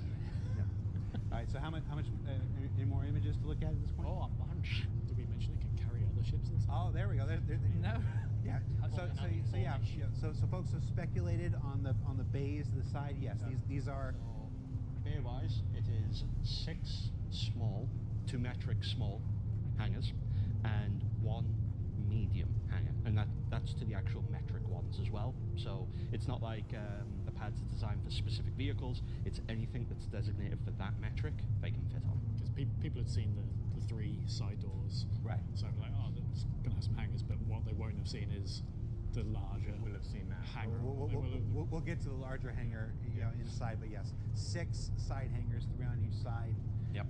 All right, so how much any more images to look at this point? Oh, a bunch. Did we mention it can carry other ships and stuff? Oh, there we go. No. Yeah. So folks have speculated on the bays to the side. Yes, these are. Bay-wise, it is 6 small, 2 metric small hangars, and 1 medium hangar, and that's to the actual metric ones as well. So it's not like the pads are designed for specific vehicles. It's anything that's designated for that metric they can fit on. Because people had seen the 3 side doors, right? So like, oh, that's gonna have some hangars, but what they won't have seen is the larger. We'll have seen that hangar. We'll get to the larger hangar, inside, but yes, 6 side hangars, 3 on each side. Yep.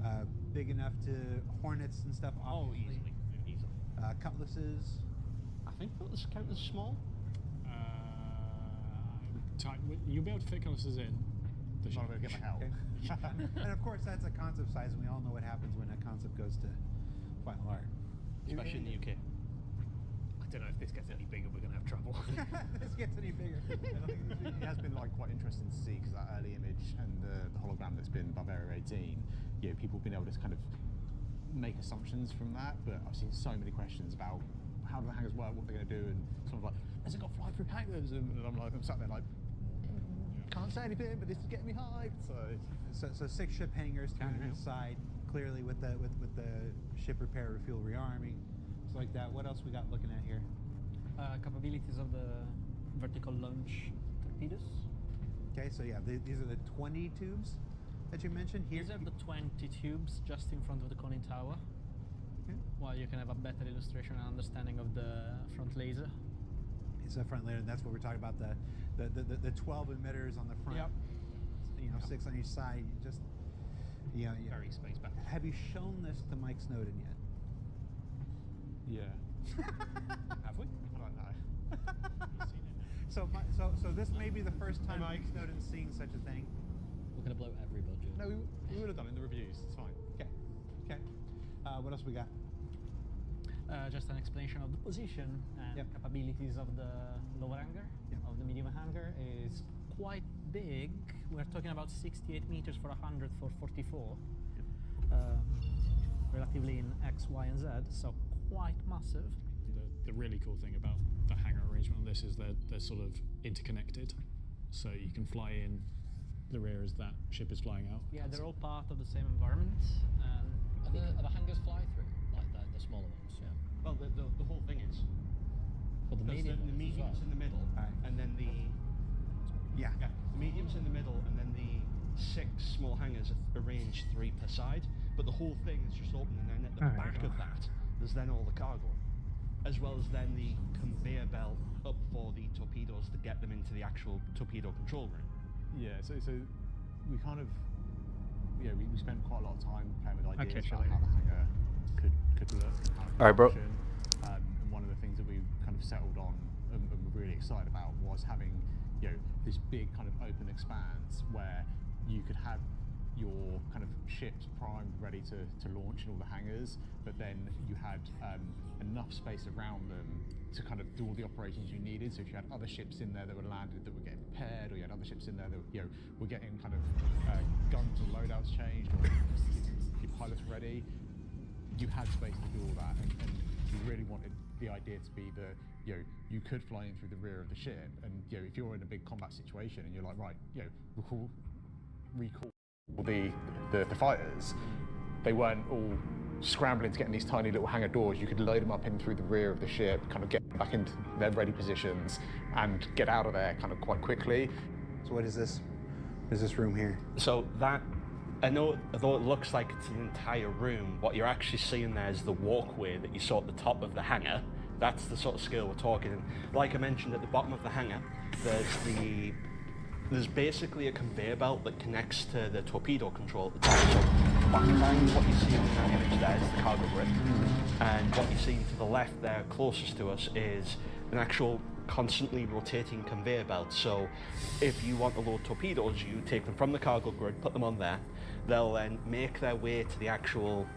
Big enough to Hornets and stuff. Oh, easily. Cutlasses. I think cutlasses count as small. You'll be able to fit cutlasses in. I'm not going to get my help. And of course, that's a concept size, and we all know what happens when a concept goes to final art. especially in the UK. I don't know if this gets any bigger, we're going to have trouble. This gets any bigger. And I think it has been like quite interesting to see because that early image and the hologram that's been Bavaria 18, you know, people have been able to kind of make assumptions from that. But I've seen so many questions about how do the hangars work, what they're going to do, and someone's like, "Has it got fly-through hangars?" And I'm sat there like, can't say anything, but this is getting me hyped. So 6 ship hangars, 2 on each side, clearly with the ship repair, refuel, rearming, so like that. What else we got looking at here? Capabilities of the vertical launch torpedoes. Okay, so yeah, these are the 20 tubes that you mentioned here. These are the 20 tubes just in front of the conning tower. Okay. While you can have a better illustration and understanding of the front laser. It's a front laser, and that's what we're talking about. The 12 emitters on the front. Yep. You know, 6 on each side. You just, you know, Very space battle. Have you shown this to Mike Snowden yet? Yeah. Have we? I don't know. So this may be the first time Mike Snowden's seeing such a thing. We're gonna blow every budget. No, we would have done it in the reviews. It's fine. Okay. What else we got? Just an explanation of the position and capabilities of the lower hangar. Of the medium hangar is quite big. We're talking about 68 meters for 100 for 44. Relatively in X, Y, and Z, so quite massive. The really cool thing about the hangar arrangement on this is they're sort of interconnected, so you can fly in the rear as that ship is flying out. Yeah, they're all part of the same environment. Are the hangars fly through like that? The smaller ones, yeah. Well, the whole thing is. But the medium the medium's in the middle, and then the the medium's in the middle, and then the 6 small hangars are arranged 3 per side. But the whole thing is just open, and then at the back of that, there's then all the cargo, as well as then the conveyor belt up for the torpedoes to get them into the actual torpedo control room. Yeah, so we kind of, you know, we spent quite a lot of time playing with ideas Okay, about how the hangar could look. All right, bro. And one of the things that we kind of settled on and were really excited about was having, you know, this big kind of open expanse where you could have your kind of ships primed, ready to launch in all the hangars, but then you had enough space around them to kind of do all the operations you needed. So if you had other ships in there that were landed that were getting repaired, or you had other ships in there that were getting kind of guns or loadouts changed, or your pilots ready, you had space to do all that, and we really wanted the idea to be that you could fly in through the rear of the ship, and if you're in a big combat situation and you're like, right, recall the fighters, they weren't all scrambling to get in these tiny little hangar doors. You could load them up in through the rear of the ship, kind of get back into their ready positions and get out of there kind of quite quickly. So what is this? What is this room here? So that, I know, although it looks like it's an entire room, what you're actually seeing there is the walkway that you saw at the top of the hangar. That's the sort of scale we're talking. And like I mentioned, at the bottom of the hangar, there's basically a conveyor belt that connects to the torpedo control at the top. So behind what you see in that image there is the cargo grid. And what you see to the left there, closest to us, is an actual constantly rotating conveyor belt. So if you want to load torpedoes, you take them from the cargo grid, put them on there. They'll then make their way to the actual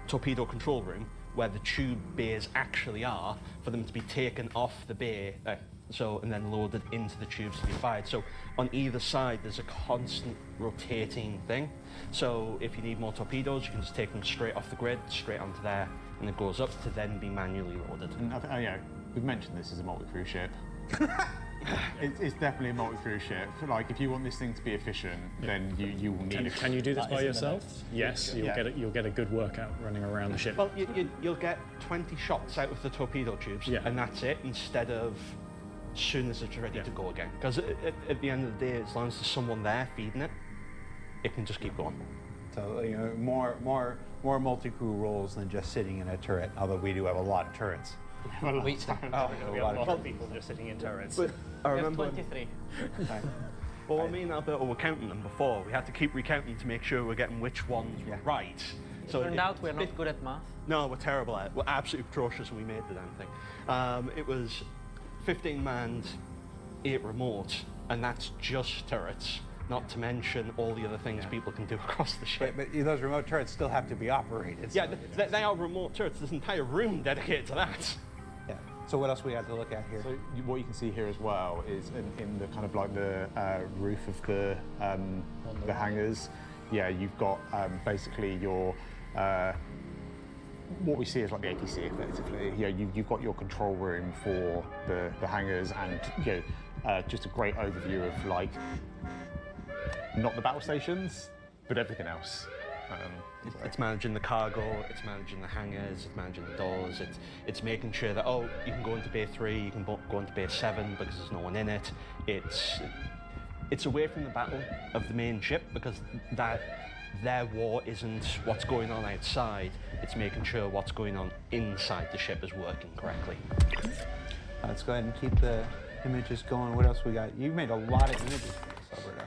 torpedo control room, where the tube bays actually are, for them to be taken off the bay, and then loaded into the tubes to be fired. So on either side, there's a constant rotating thing. So if you need more torpedoes, you can just take them straight off the grid, straight onto there, and it goes up to then be manually loaded. And we've mentioned this as a multi-crew ship. It's definitely a multi-crew ship. Like, if you want this thing to be efficient, then you will need. Can you do this by yourself? Yes, you'll get a good workout running around the ship. Well, you'll get 20 shots out of the torpedo tubes, and that's it, instead of as soon as it's ready to go again. Because at the end of the day, as long as there's someone there feeding it, it can just keep going. So more multi-crew roles than just sitting in a turret. Although we do have a lot of turrets. We have a lot of people just sitting in turrets. But I remember 23. Well, me and Alberto were counting them before. We had to keep recounting to make sure we're getting which ones were right. So turned out we're not good at math. No, we're terrible at it. We're absolutely atrocious when we made the damn thing. It was 15 manned, 8 remote, and that's just turrets. not to mention all the other things people can do across the ship. But those remote turrets still have to be operated. Yeah, they are remote turrets. There's an entire room dedicated to that. Yeah. So what else we got to look at here? So what you can see here as well is in the kind of like the roof of the hangars. Yeah, you've got basically your what we see is like the ATC effectively. You know, you've got your control room for the hangars, and you know, just a great overview of like not the battle stations, but everything else. It's managing the cargo, it's managing the hangars, it's managing the doors, it's making sure that, oh, you can go into Bay 3, you can go into Bay 7 because there's no one in it. It's away from the battle of the main ship, because their war isn't what's going on outside, it's making sure what's going on inside the ship is working correctly. Let's go ahead and keep the images going. What else we got? You made a lot of images for this, Alberto.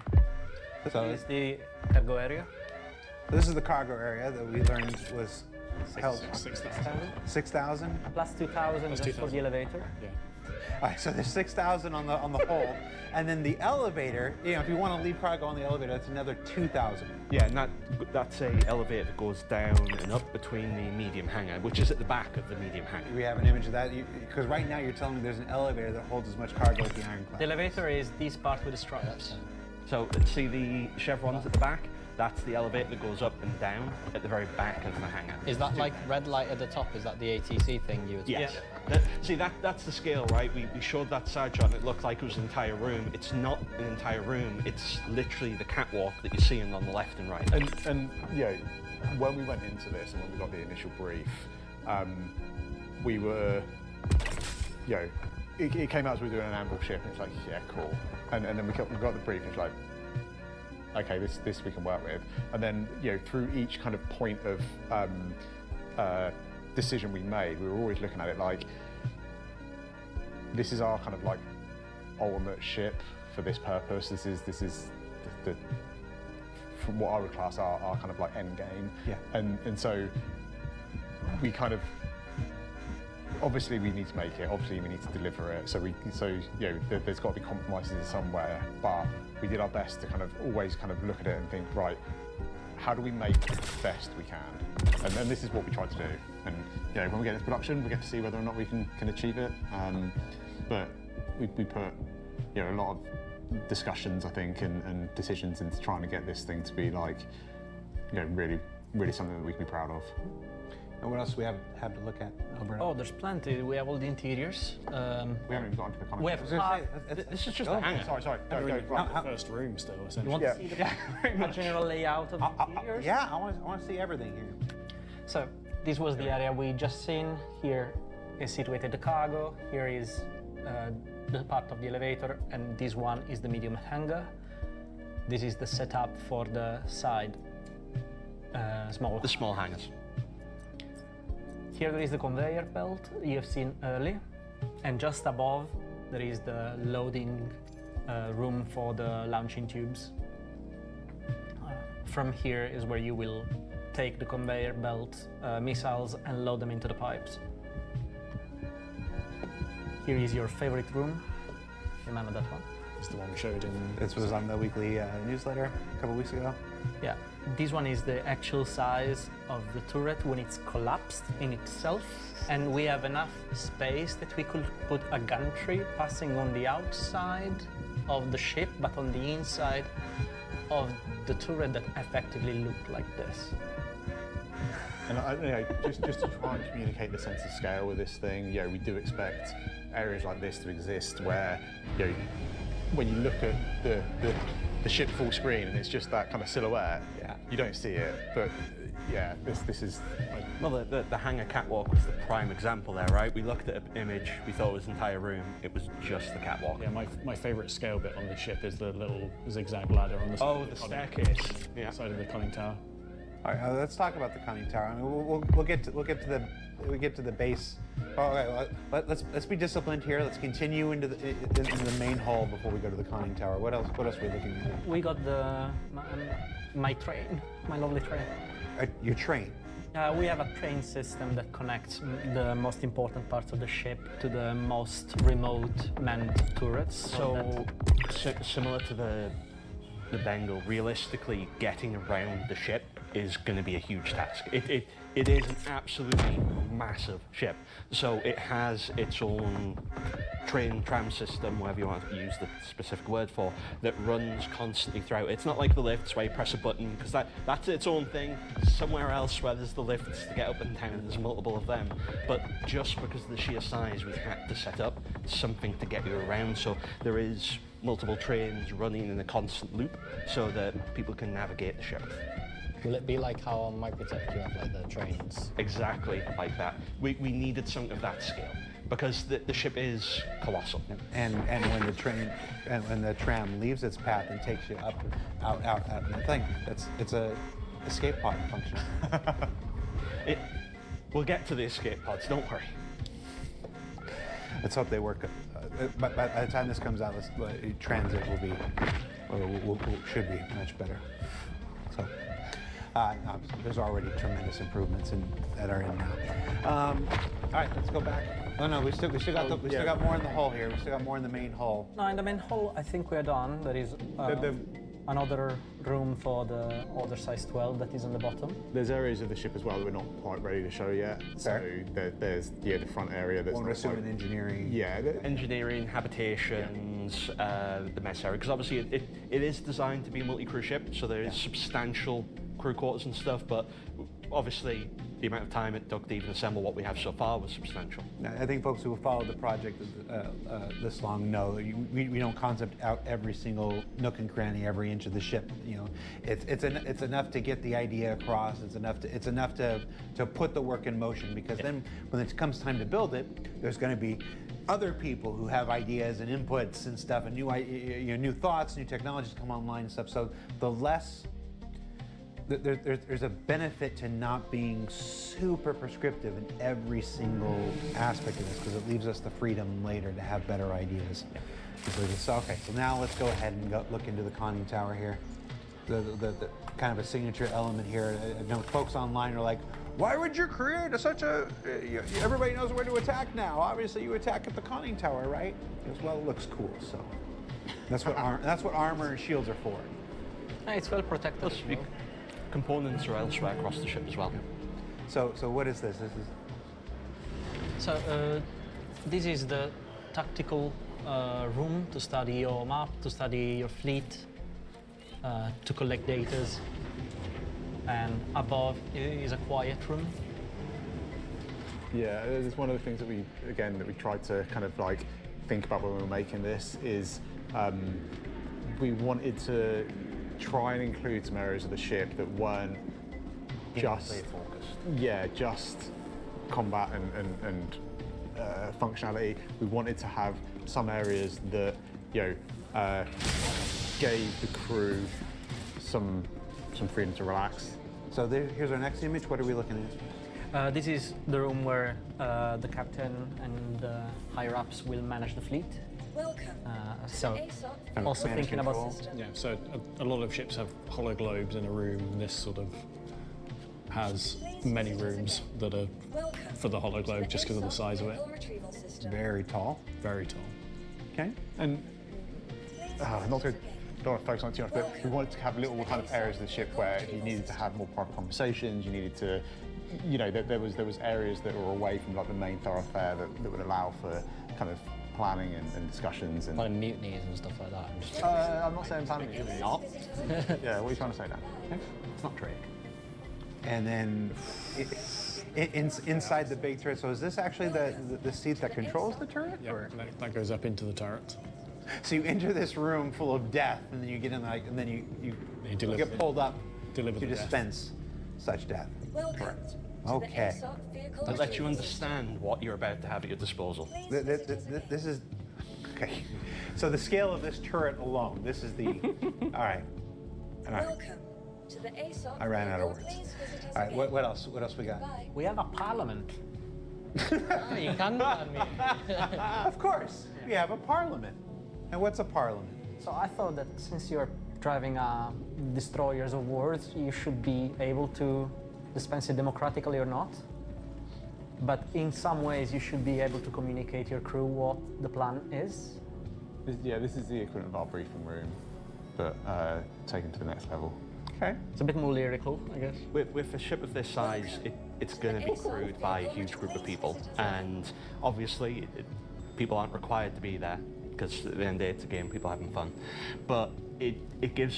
So this is the cargo area. This is the cargo area that we learned was held 6,000. 6,000? Plus 2,000 just for the elevator. Yeah. All right, so there's 6,000 on the hold, and then the elevator. You know, if you want to leave cargo on the elevator, that's another 2,000. Yeah, and that's a elevator that goes down and up between the medium hangar, which is at the back of the medium hangar. We have an image of that, because right now you're telling me there's an elevator that holds as much cargo as the Ironclad. The elevator is this part with the stripes. So see the chevrons at the back? That's the elevator that goes up and down at the very back of the hangar. Is that like red light at the top? Is that the ATC thing you were talking Yes. Yeah. See, that's the scale, right? We showed that side shot and it looked like it was an entire room. It's not an entire room. It's literally the catwalk that you're seeing on the left and right. And you know, when we went into this and when we got the initial brief, we were, you know, it came out as we were doing an ambush ship, and it's like, yeah, cool. And then we got the brief, and it's like, okay, this we can work with. And then, you know, through each kind of point of decision we made, we were always looking at it like, this is our kind of like ultimate ship for this purpose. This is the from what I would class our kind of like end game. Yeah. And so we kind of, obviously we need to make it, obviously we need to deliver it, so you know, there's got to be compromises somewhere, but we did our best to kind of always kind of look at it and think, right, how do we make it the best we can? And this is what we tried to do. And you know, when we get into production, we get to see whether or not we can achieve it. But we put, you know, a lot of discussions, I think, and decisions into trying to get this thing to be like, you know, really, really something that we can be proud of. And what else do we have to look at, Alberto? Oh, there's plenty. We have all the interiors. We haven't even got into the comments. We have this is just a hangar. Sorry. The first room still, essentially. You want to see the general layout of the interiors? Yeah, I want to see everything here. So this was the area we just seen. Here is situated the cargo. Here is the part of the elevator, and this one is the medium hangar. This is the setup for the side The small hangars. Here there is the conveyor belt you have seen earlier, and just above there is the loading room for the launching tubes. From here is where you will take the conveyor belt missiles and load them into the pipes. Here is your favorite room. Remember that one? It's the one we showed in... This was on the weekly newsletter a couple weeks ago. Yeah. This one is the actual size of the turret when it's collapsed in itself. And we have enough space that we could put a gantry passing on the outside of the ship, but on the inside of the turret that effectively looked like this. And you know, just to try and communicate the sense of scale with this thing, you know, we do expect areas like this to exist where, you know, when you look at the ship full screen and it's just that kind of silhouette, yeah, you don't see it. But yeah, this is. Well, the hangar catwalk was the prime example there, right? We looked at an image, we thought it was an entire room, it was just the catwalk. Yeah, my favourite scale bit on the ship is the little zigzag ladder on the side of the staircase. Yeah, side of the conning tower. All right, let's talk about the conning tower. I mean, we'll get to the base. All right, let's be disciplined here. Let's continue into the main hall before we go to the conning tower. What else are we looking at? We got my train, my lovely train. Your train? We have a train system that connects the most important parts of the ship to the most remote manned turrets. So similar to the the Bengal, realistically, getting around the ship is going to be a huge task. It is an absolutely massive ship. So it has its own train tram system, whatever you want to use the specific word for, that runs constantly throughout. It's not like the lifts where you press a button, because that's its own thing. Somewhere else where there's the lifts to get up and down, there's multiple of them. But just because of the sheer size, we had to set up something to get you around. So there is multiple trains running in a constant loop so that people can navigate the ship. Will it be like how on Microtech you have like the trains? Exactly like that. We needed something of that scale because the ship is colossal. And when the train and when the tram leaves its path and takes you up out in the thing, it's a escape pod function. We'll get to the escape pods. Don't worry. Let's hope they work. But by the time this comes out, transit will be should be much better. So. No, there's already tremendous improvements that are in now. All right, let's go back. Oh no, we still got more in the hull here. We still got more in the main hull. No, in the main hull, I think we're done. There is another room for the other size 12 that is on the bottom. There's areas of the ship as well that we're not quite ready to show yet. Fair. So there's the front area that's One would assume in engineering. Yeah. Engineering, habitations, the mess area, because obviously it is designed to be a multi-crew ship, so there is substantial crew quarters and stuff, but obviously the amount of time it took to even assemble what we have so far was substantial. I think folks who have followed the project this long know we don't concept out every single nook and cranny, every inch of the ship. You know, it's enough to get the idea across. It's enough to put the work in motion, because then when it comes time to build it, there's going to be other people who have ideas and inputs and stuff, and new thoughts, new technologies come online and stuff. So the less there's a benefit to not being super prescriptive in every single aspect of this, because it leaves us the freedom later to have better ideas. So now let's go ahead and look into the conning tower here. The kind of a signature element here. I know folks online are like, why would you create such a? Everybody knows where to attack now. Obviously, you attack at the conning tower, right? Because, well, it looks cool. So that's what armor and shields are for. It's well protected. Components are elsewhere across the ship as well. So what is this? This is the tactical room to study your map, to study your fleet, to collect data. And above is a quiet room. Yeah, it's one of the things that we tried to kind of like think about when we were making this is we wanted to try and include some areas of the ship that weren't just combat and functionality. We wanted to have some areas that gave the crew some freedom to relax. So here's our next image. What are we looking at? This is the room where the captain and the higher ups will manage the fleet. Welcome. So also thinking about so a lot of ships have hollow globes in a room, and this sort of has many rooms that are for the hollow globe just because of the size of it. Very tall. Very tall. Okay. And don't want to focus on it too much, but we wanted to have little kind of areas of the ship where you needed to have more private conversations. You needed to, there was areas that were away from like the main thoroughfare that would allow for kind of planning and discussions and like mutinies and stuff like that. I'm not saying planning. Not. Yeah, what are you trying to say, Dan? It's not Drake. And then inside the big turret. So is this actually the seat that controls the turret? Yeah, that goes up into the turret. So you enter this room full of death, and then you get in and then you get pulled up to dispense such death. Correct. Okay. To let you understand what you're about to have at your disposal. This is okay. So the scale of this turret alone. This is the. All right. Welcome to the ASOP. I ran out of words. All right. What else? What else we got? We have a parliament. You can Of course, we have a parliament. And what's a parliament? So I thought that since you're driving destroyers of wars, you should be able to dispense it democratically or not. But in some ways, you should be able to communicate your crew what the plan is. This is the equivalent of our briefing room, but taken to the next level. Okay. It's a bit more lyrical, I guess. With a ship of this size, it's going to be crewed by a huge group of people, and obviously people aren't required to be there because at the end of the day it's a game, people having fun. But it gives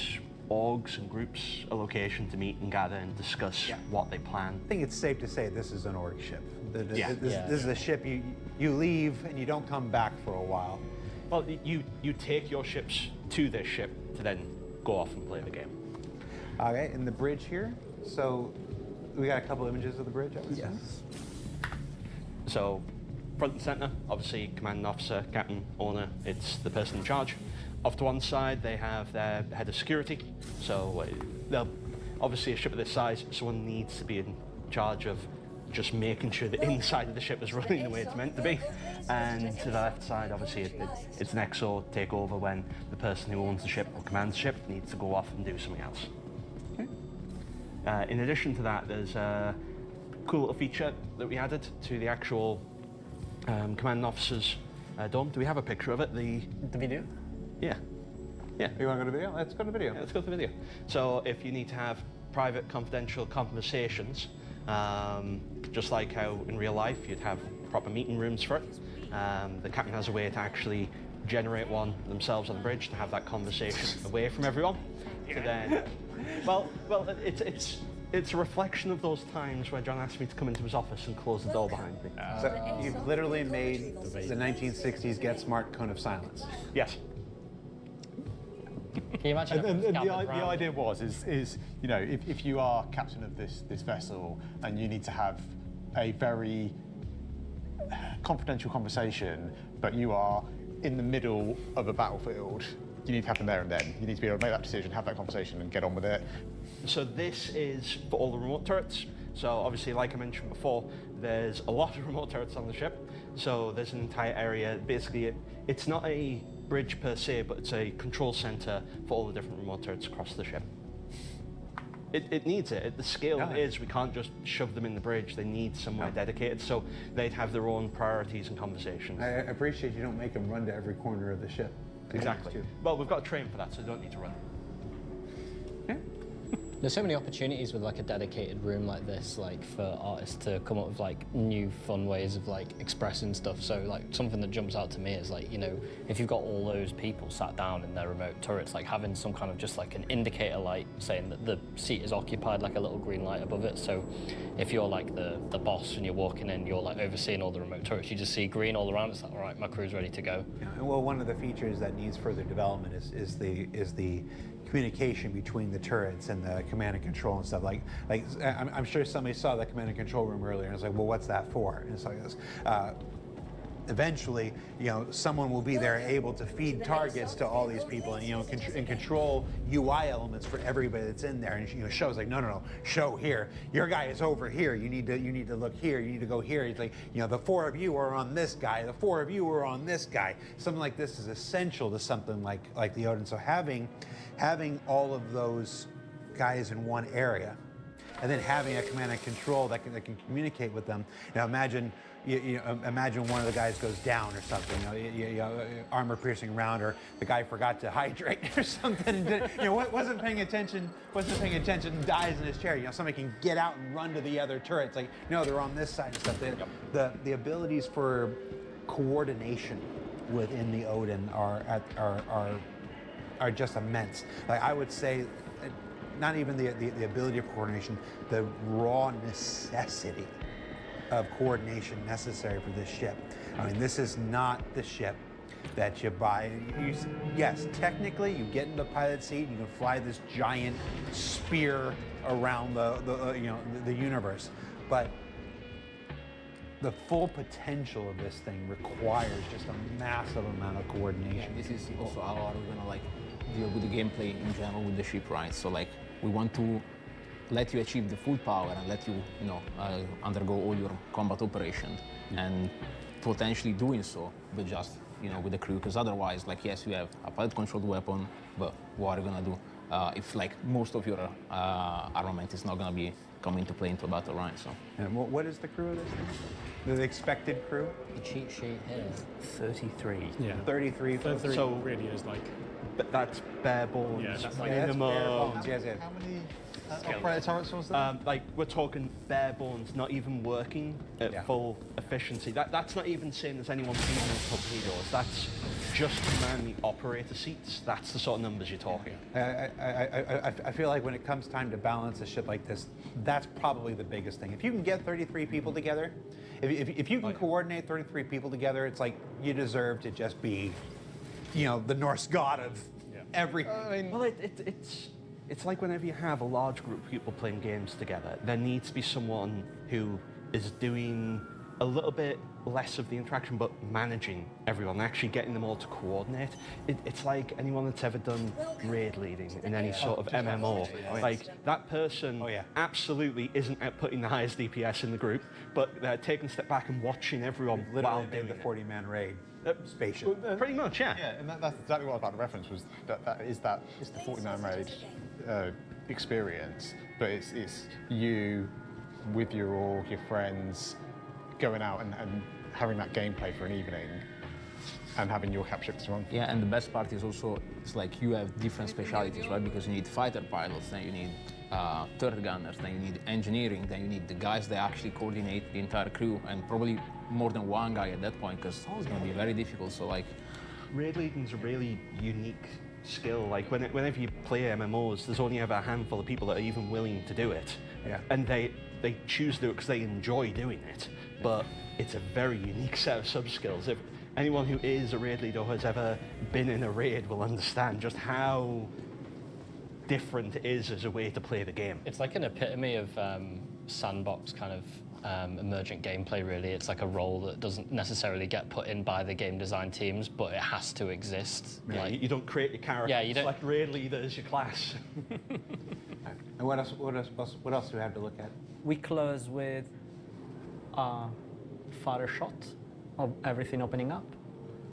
orgs and groups a location to meet and gather and discuss what they plan. I think it's safe to say this is an org ship. This is a ship you leave and you don't come back for a while. Well, you take your ships to this ship to then go off and play the game. Okay, and the bridge here. So we got a couple images of the bridge. Yes. So front and center, obviously commanding officer, captain, owner, it's the person in charge. Off to one side, they have their head of security. So they'll obviously a ship of this size, someone needs to be in charge of just making sure the inside of the ship is running the way it's meant to be. And to the left side, obviously, it's an XO takeover when the person who owns the ship or commands the ship needs to go off and do something else. In addition to that, there's a cool little feature that we added to the actual commanding officer's dome. Do we have a picture of it? The video? Yeah. Yeah. You want to go to video? Let's go to video. Yeah, let's go to video. So if you need to have private, confidential conversations, just like how in real life you'd have proper meeting rooms for it, the captain has a way to actually generate one themselves on the bridge to have that conversation away from everyone. To then, well, it's a reflection of those times where John asked me to come into his office and close the door behind me. So you've literally made the 1960s Get Smart Cone of Silence. Yes. Can you imagine? And the idea is you know, if you are captain of this vessel and you need to have a very confidential conversation, but you are in the middle of a battlefield, you need to happen there and then. You need to be able to make that decision, have that conversation, and get on with it. So this is for all the remote turrets. So obviously, like I mentioned before, there's a lot of remote turrets on the ship. So there's an entire area. Basically, it's not a bridge per se, but it's a control center for all the different remote turrets across the ship. It needs it. At the scale it is, we can't just shove them in the bridge. They need somewhere dedicated, so they'd have their own priorities and conversations. I appreciate you don't make them run to every corner of the ship. Exactly. Well, we've got a train for that, so they don't need to run. There's so many opportunities with like a dedicated room like this, like for artists to come up with like new fun ways of like expressing stuff. So like something that jumps out to me is like, you know, if you've got all those people sat down in their remote turrets, like having some kind of just like an indicator light saying that the seat is occupied, like a little green light above it. So if you're like the boss and you're walking in, you're like overseeing all the remote turrets, you just see green all around. It's like, all right, my crew's ready to go. Yeah, well, one of the features that needs further development is the communication between the turrets and the command and control and stuff. Like I'm sure somebody saw the command and control room earlier and was like, well, what's that for? And it's like this. Eventually, you know, someone will be there able to feed targets to all these people and, you know, and control UI elements for everybody that's in there. And, you know, show's like, no, show here. Your guy is over here. You need to look here. You need to go here. It's like, you know, the four of you are on this guy. The four of you are on this guy. Something like this is essential to something like the Odin. So having all of those guys in one area, and then having a command and control that can communicate with them. Now imagine imagine one of the guys goes down or something, you know, armor piercing round, or the guy forgot to hydrate or something, and wasn't paying attention, and dies in his chair. You know, somebody can get out and run to the other turrets. Like, no, they're on this side and stuff. The abilities for coordination within the Odin are just immense. Like, I would say, not even the ability of coordination, the raw necessity of coordination necessary for this ship. I mean, this is not the ship that you buy. Yes, technically, you get in the pilot seat, you can fly this giant spear around the universe, but the full potential of this thing requires just a massive amount of coordination. Yeah, this is also how we're gonna deal with the gameplay in general with the ship, right? So we want to let you achieve the full power and let you, undergo all your combat operations, and potentially doing so, but just, with the crew, because otherwise, yes, you have a pilot-controlled weapon, but what are you gonna do if, most of your armament is not gonna be coming into play into a battle, right? So. And what is the crew of this thing? The expected crew? The cheat sheet here. 33. Yeah. 33. 33 So really is that's bare bones. Yeah, that's Yeah, that's minimum. bare bones. Yes, yes. How many operator turrets was there? Like we're talking bare bones, not even working at full efficiency. That's not even saying there's anyone feeding those torpedoes. That's just command the operator seats. That's the sort of numbers you're talking. I feel like when it comes time to balance a ship like this, that's probably the biggest thing. If you can get 33 people together, if you can coordinate 33 people together, it's like you deserve to just be, you know, the Norse god of everything. Well, it's like whenever you have a large group of people playing games together, there needs to be someone who is doing a little bit less of the interaction, but managing everyone, actually getting them all to coordinate. It's like anyone that's ever done raid leading in any sort of MMO. Like, that person absolutely isn't outputting the highest DPS in the group, but they're taking a step back and watching everyone while doing the 40-man raid. Spaceship. Well, pretty much, yeah. Yeah, and that's exactly what I was about to reference, was it's the 40-man raid experience, but it's you with your org, your friends, going out and having that gameplay for an evening and having your cap ships run. Yeah, and the best part is also, it's like you have different specialities, right? Because you need fighter pilots, then you need turret gunners, then you need engineering, then you need the guys that actually coordinate the entire crew, and probably more than one guy at that point, because it's going to be very difficult. So like, raid leading is a really unique skill. Like whenever you play MMOs, there's only ever a handful of people that are even willing to do it. Yeah. And they choose to do it because they enjoy doing it. But it's a very unique set of sub-skills. If anyone who is a raid leader or has ever been in a raid will understand just how different it is as a way to play the game. It's like an epitome of sandbox kind of emergent gameplay, really. It's like a role that doesn't necessarily get put in by the game design teams, but it has to exist. Yeah, like, you don't create your character. Yeah, you it's don't. like raid leader is your class. And what else do we have to look at? We close with a further shot of everything opening up.